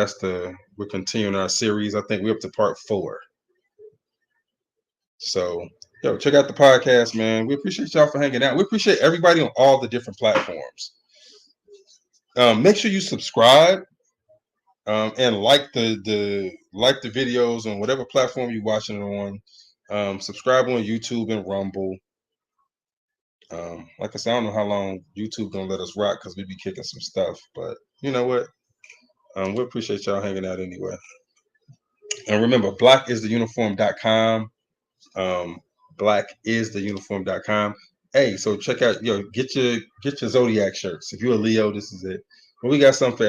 we're continuing our series. I think we're up to part 4. So, check out the podcast, man. We appreciate y'all for hanging out. We appreciate everybody on all the different platforms. Make sure you subscribe and like the videos on whatever platform you're watching it on. Subscribe on YouTube and Rumble. Like I said, I don't know how long YouTube gonna let us rock because we be kicking some stuff, but you know what? We appreciate y'all hanging out anyway. And remember, blackistheuniform.com. Blackistheuniform.com. Hey, so check out, get your Zodiac shirts. If you're a Leo, this is it. But we got some for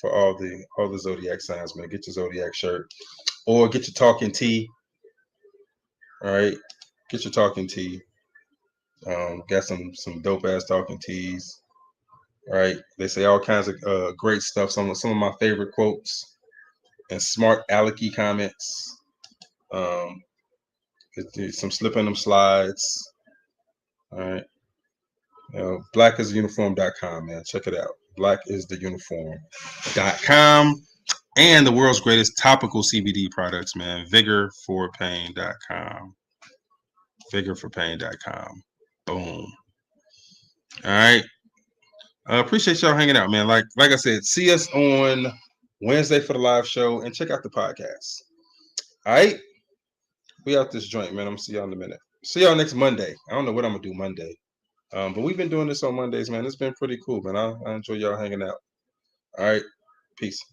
all the Zodiac signs, man. Get your Zodiac shirt, or get your talking tea. All right, get your talking tea. Got some dope ass talking teas. All right, they say all kinds of great stuff. Some of my favorite quotes and smart alecky comments. Some slip in them slides. All right. Blackistheuniform.com, man. Check it out. Blackistheuniform.com. And the world's greatest topical CBD products, man. Vigorforpain.com. Vigorforpain.com. Boom. All right. I appreciate y'all hanging out, man. Like I said, see us on Wednesday for the live show and check out the podcast. All right. We out this joint, man. I'm gonna see y'all in a minute. See y'all next Monday. I don't know what I'm gonna do Monday. But we've been doing this on Mondays, man. It's been pretty cool, man. I enjoy y'all hanging out. All right. Peace.